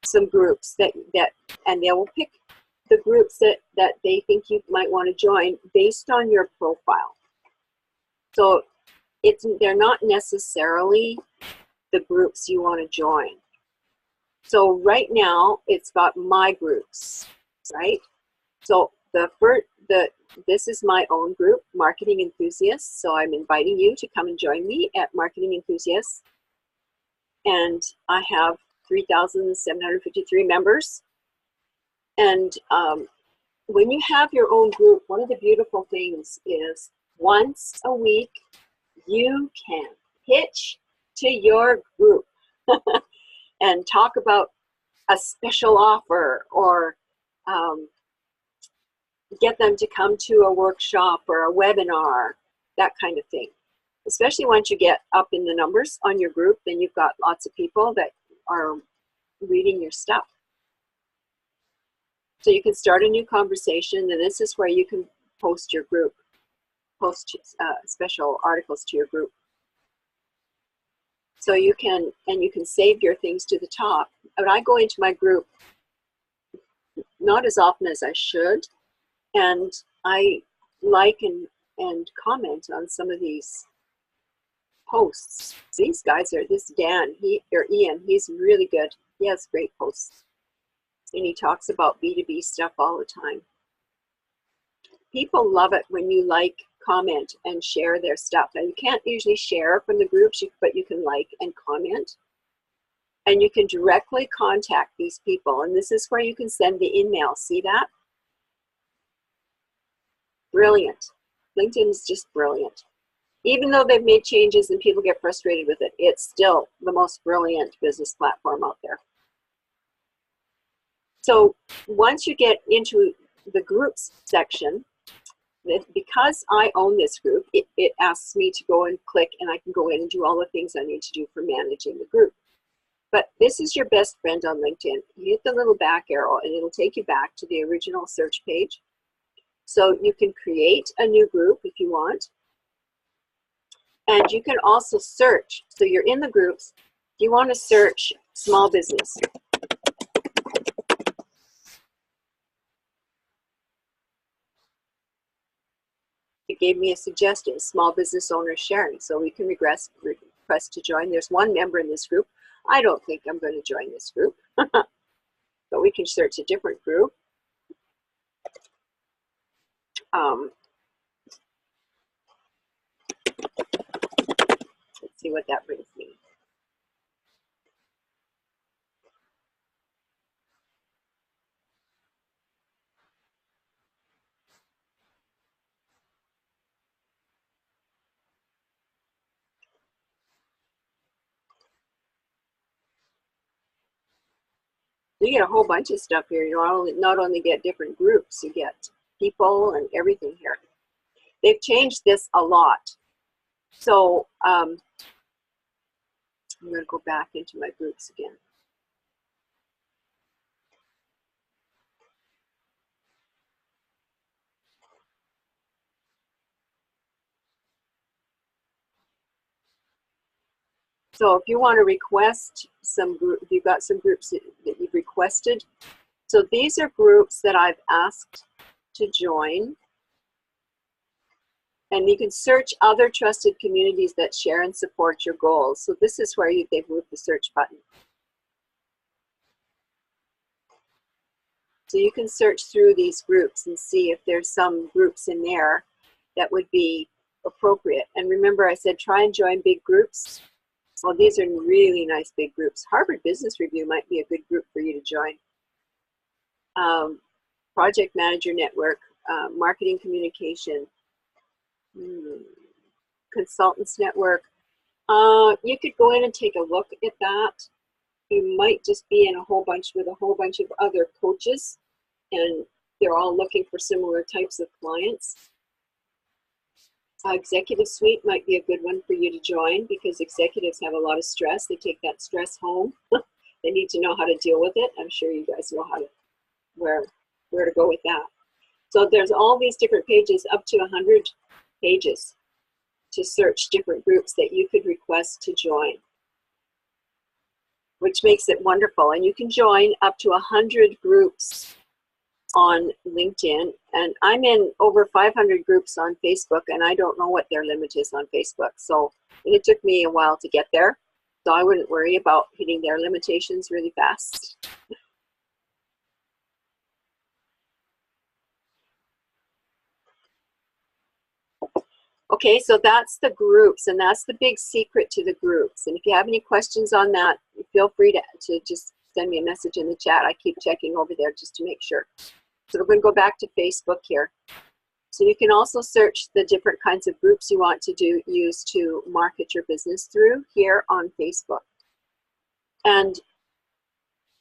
[SPEAKER 1] some groups and they will pick the groups that they think you might want to join based on your profile. So they're not necessarily the groups you want to join. So right now it's got my groups, right? So this is my own group, Marketing Enthusiasts. So I'm inviting you to come and join me at Marketing Enthusiasts. And I have 3,753 members. And when you have your own group, one of the beautiful things is once a week, you can pitch to your group and talk about a special offer, or get them to come to a workshop or a webinar, that kind of thing. Especially once you get up in the numbers on your group, then you've got lots of people that are reading your stuff. So you can start a new conversation, and this is where you can post your group, post special articles to your group. So you can save your things to the top. But I go into my group not as often as I should, and I like and comment on some of these posts. These guys are, this Dan, Ian, he's really good. He has great posts. And he talks about B2B stuff all the time. People love it when you like, comment, and share their stuff. Now, you can't usually share from the groups, but you can like and comment. And you can directly contact these people. And this is where you can send the email. See that? Brilliant. LinkedIn is just brilliant. Even though they've made changes and people get frustrated with it, it's still the most brilliant business platform out there. So once you get into the groups section, because I own this group, it asks me to go and click, and I can go in and do all the things I need to do for managing the group. But this is your best friend on LinkedIn. You hit the little back arrow and it'll take you back to the original search page. So you can create a new group if you want. And you can also search. So you're in the groups. You want to search small business. It gave me a suggestion, small business owners sharing. So we can request to join. There's one member in this group. I don't think I'm going to join this group. But we can search a different group. Let's see what that brings me. You get a whole bunch of stuff here. You not only get different groups, you get people and everything here. They've changed this a lot. So I'm going to go back into my groups again. So if you want to request some group, you've got some groups that you've requested. So these are groups that I've asked to join. And you can search other trusted communities that share and support your goals. So this is where they've moved the search button. So you can search through these groups and see if there's some groups in there that would be appropriate. And remember, I said try and join big groups. Well, these are really nice big groups. Harvard Business Review might be a good group for you to join. Project Manager Network, Marketing Communication, Consultants Network. You could go in and take a look at that. You might just be in a whole bunch with a whole bunch of other coaches, and they're all looking for similar types of clients. Executive Suite might be a good one for you to join because executives have a lot of stress. They take that stress home. They need to know how to deal with it. I'm sure you guys know how to where to go with that. So there's all these different pages, up to 100 pages to search different groups that you could request to join, which makes it wonderful. And you can join up to 100 groups on LinkedIn, and I'm in over 500 groups on Facebook, and I don't know what their limit is on Facebook. So it took me a while to get there, so I wouldn't worry about hitting their limitations really fast. Okay, so that's the groups, and that's the big secret to the groups. And if you have any questions on that, feel free to just send me a message in the chat. I keep checking over there just to make sure. So we're going to go back to Facebook here. So you can also search the different kinds of groups you want to use to market your business through here on Facebook. And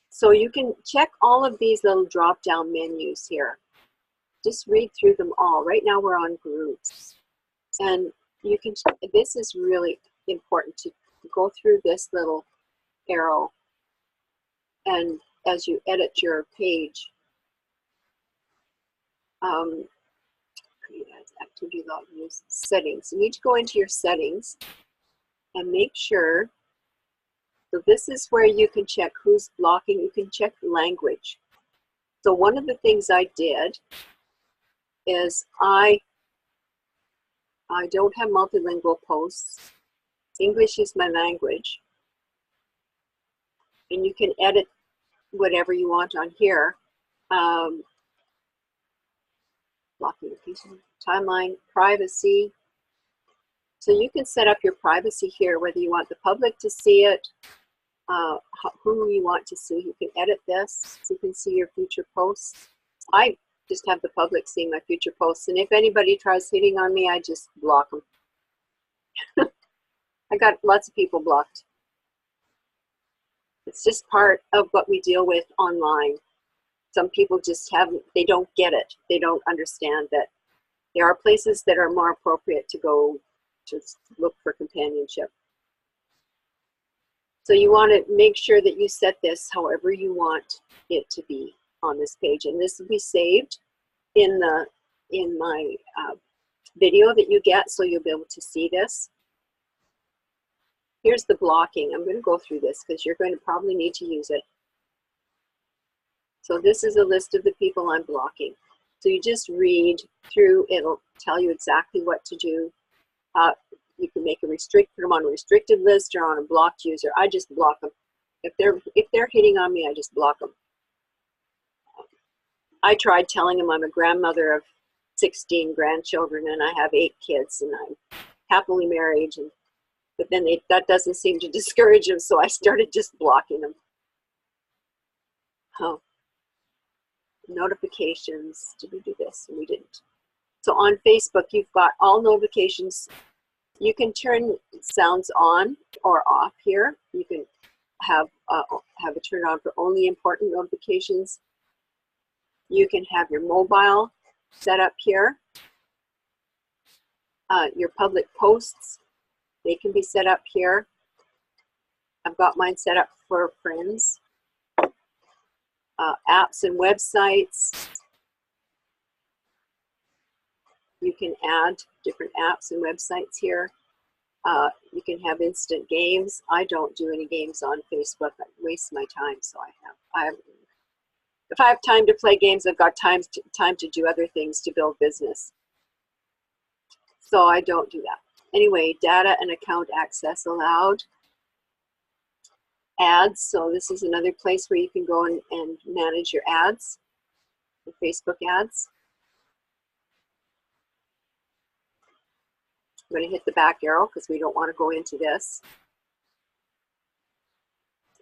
[SPEAKER 1] so you can check all of these little drop-down menus here. Just read through them all. Right now we're on groups. And you can, this is really important to go through this little arrow, and as you edit your page, activity log use settings. You need to go into your settings and make sure. So this is where you can check who's blocking. You can check language. So one of the things I did is I don't have multilingual posts. English is my language. And you can edit whatever you want on here. Blocking location, timeline, privacy. So you can set up your privacy here, whether you want the public to see it, who you want to see. You can edit this so you can see your future posts. I just have the public seeing my future posts, and if anybody tries hitting on me, I just block them. I got lots of people blocked. It's just part of what we deal with online. Some people just they don't get it. They don't understand that there are places that are more appropriate to go to look for companionship. So you want to make sure that you set this however you want it to be on this page, and this will be saved in my video that you get, so you'll be able to see this. Here's the blocking. I'm going to go through this because you're going to probably need to use it. So this is a list of the people I'm blocking. So you just read through, it'll tell you exactly what to do. You can make put them on a restricted list or on a blocked user. I just block them. If they're hitting on me, I just block them. I tried telling them I'm a grandmother of 16 grandchildren and I have 8 kids and I'm happily married, but then that doesn't seem to discourage them, so I started just blocking them. Oh. Notifications. Did we do this? We didn't. So on Facebook, you've got all notifications. You can turn sounds on or off here. You can have it turned on for only important notifications. You can have your mobile set up here. Your public posts, they can be set up here. I've got mine set up for friends. Apps and websites. You can add different apps and websites here. You can have instant games. I don't do any games on Facebook. I waste my time, so if I have time to play games, I've got time to do other things to build business. So I don't do that. Anyway, data and account access allowed. Ads, so this is another place where you can go and manage your ads, your Facebook ads. I'm going to hit the back arrow because we don't want to go into this.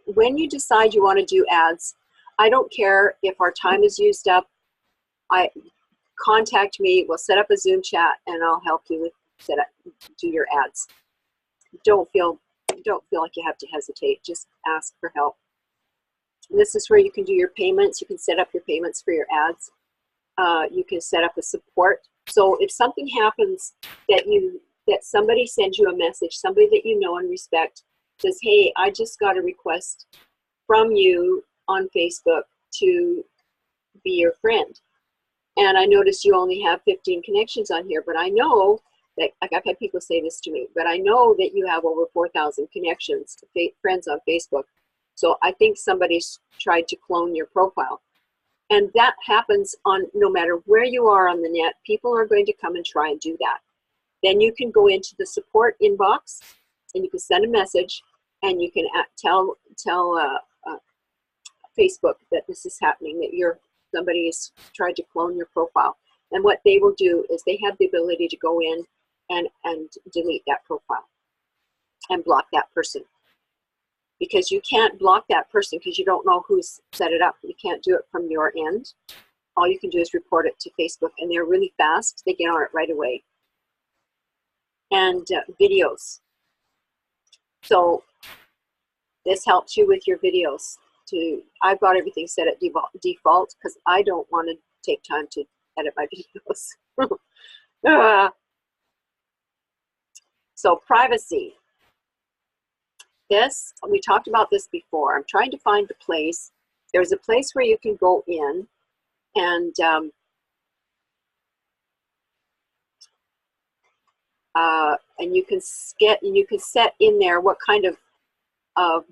[SPEAKER 1] When you decide you want to do ads, I don't care if our time is used up. Contact me, we'll set up a Zoom chat and I'll help you with do your ads. Don't feel like you have to hesitate, just ask for help. And this is where you can do your payments. You can set up your payments for your ads. You can set up a support. So if something happens that somebody sends you a message, somebody that you know and respect says, hey, I just got a request from you on Facebook to be your friend. And I noticed you only have 15 connections on here, but I know that, like I've had people say this to me, but I know that you have over 4,000 connections, friends on Facebook. So I think somebody's tried to clone your profile. And that happens on no matter where you are on the net. People are going to come and try and do that. Then you can go into the support inbox and you can send a message and you can tell Facebook that this is happening, that somebody has tried to clone your profile. And what they will do is they have the ability to go in and delete that profile and block that person. Because you can't block that person because you don't know who's set it up. You can't do it from your end. All you can do is report it to Facebook, and they're really fast. They get on it right away. And videos. So this helps you with your videos. I've got everything set at default because I don't want to take time to edit my videos. So privacy. This, we talked about this before. I'm trying to find the place. There's a place where you can go in and you can set in there what kind of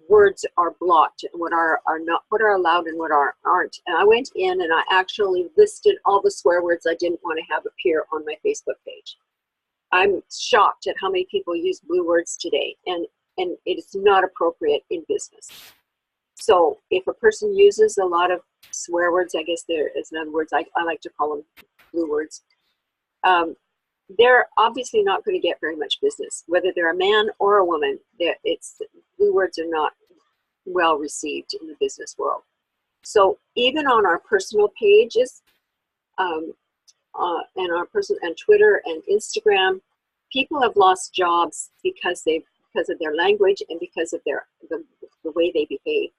[SPEAKER 1] words are blocked and what are allowed and what aren't. And I went in and I actually listed all the swear words I didn't want to have appear on my Facebook page. I'm shocked at how many people use blue words today, and it is not appropriate in business. So if a person uses a lot of swear words, I guess there is another words, I like to call them blue words, they're obviously not going to get very much business. Whether they're a man or a woman, blue words are not well received in the business world. So even on our personal pages, and Twitter and Instagram, people have lost jobs because of their language and because of the way they behave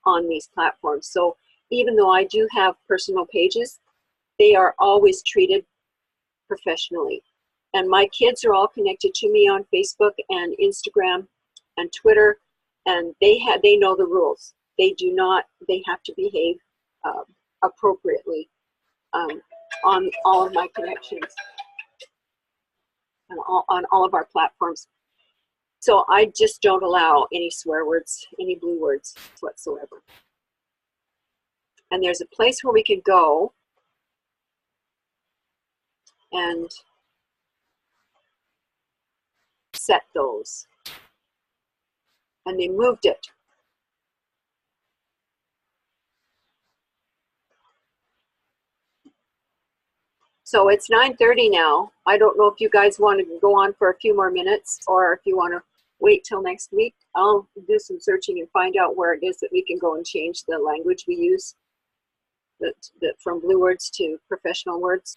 [SPEAKER 1] on these platforms. So even though I do have personal pages, they are always treated professionally. And my kids are all connected to me on Facebook and Instagram and Twitter, and they know the rules. They have to behave appropriately on all of my connections and on all of our platforms. So I just don't allow any swear words, any blue words whatsoever. And there's a place where we can go and set those. And they moved it. So it's 9:30 now. I don't know if you guys want to go on for a few more minutes or if you want to wait till next week. I'll do some searching and find out where it is that we can go and change the language we use from blue words to professional words.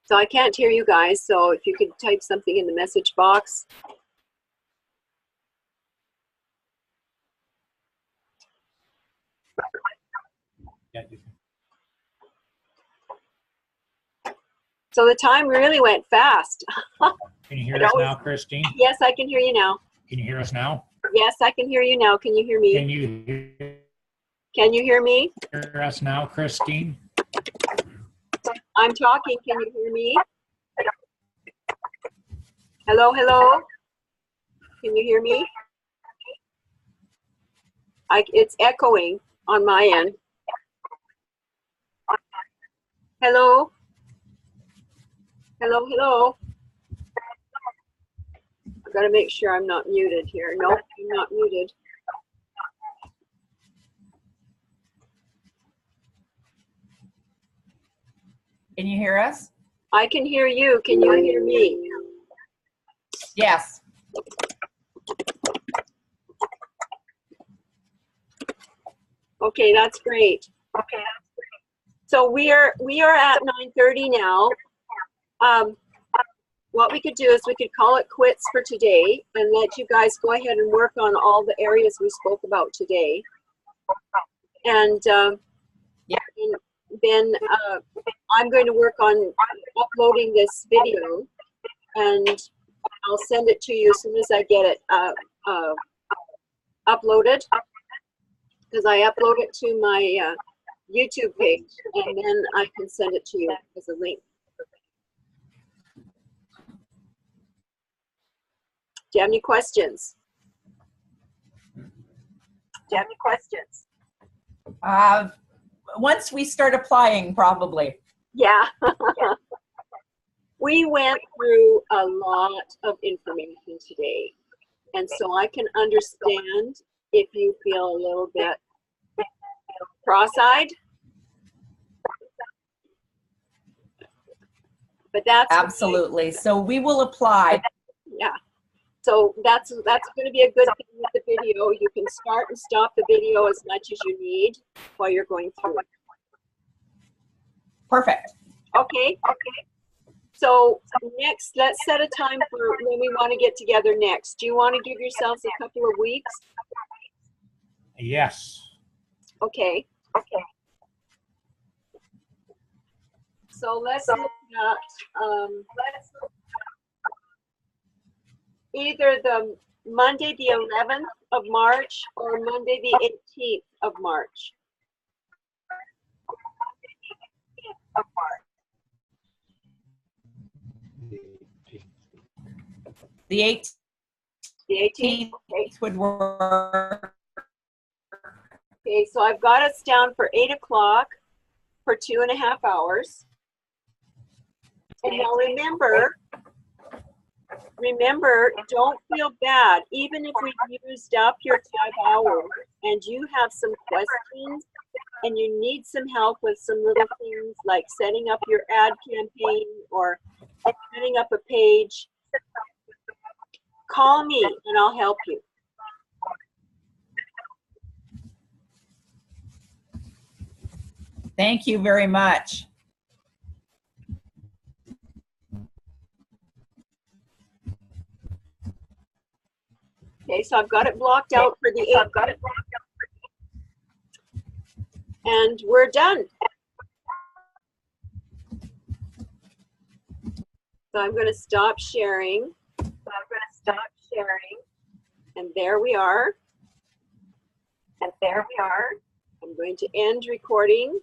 [SPEAKER 1] So I can't hear you guys, so if you could type something in the message box. So the time really went fast.
[SPEAKER 6] Can you hear us now, Christine?
[SPEAKER 1] Yes, I can hear you now.
[SPEAKER 6] Can you hear us now?
[SPEAKER 1] Yes, I can hear you now. Can you hear me?
[SPEAKER 6] Can you
[SPEAKER 1] hear me?
[SPEAKER 6] hear us now, Christine?
[SPEAKER 1] I'm talking. Can you hear me? Hello, hello. Can you hear me? It's echoing on my end. Hello? Hello, hello. I've got to make sure I'm not muted here. Nope, I'm not muted.
[SPEAKER 4] Can you hear us?
[SPEAKER 1] I can hear you. Can you hear me?
[SPEAKER 4] Yes.
[SPEAKER 1] Okay, that's great. Okay. So we are at 9:30 now. What we could do is we could call it quits for today and let you guys go ahead and work on all the areas we spoke about today. And then I'm going to work on uploading this video, and I'll send it to you as soon as I get it uploaded, because I upload it to YouTube page, and then I can send it to you as a link. Do you have any questions?
[SPEAKER 4] Once we start applying, probably.
[SPEAKER 1] Yeah. We went through a lot of information today, and so I can understand if you feel a little bit cross-eyed. But that's
[SPEAKER 4] Absolutely. So we will apply.
[SPEAKER 1] yeah. So that's going to be a good thing with the video. You can start and stop the video as much as you need while you're going through it.
[SPEAKER 4] Perfect.
[SPEAKER 1] Okay. So next, let's set a time for when we want to get together next. Do you want to give yourselves a couple of weeks?
[SPEAKER 2] Yes.
[SPEAKER 1] Okay. So let's look at either the Monday the 11th of March or Monday the 18th of March.
[SPEAKER 4] The
[SPEAKER 1] 18th.
[SPEAKER 4] 18th would work.
[SPEAKER 1] Okay, so I've got us down for 8 o'clock for 2.5 hours. And now remember, don't feel bad. Even if we've used up your 5 hours and you have some questions and you need some help with some little things like setting up your ad campaign or setting up a page, call me and I'll help you.
[SPEAKER 4] Thank you very much.
[SPEAKER 1] Okay, so I've got it blocked out for the 8th. And we're done. So I'm going to stop sharing. And there we are. I'm going to end recording.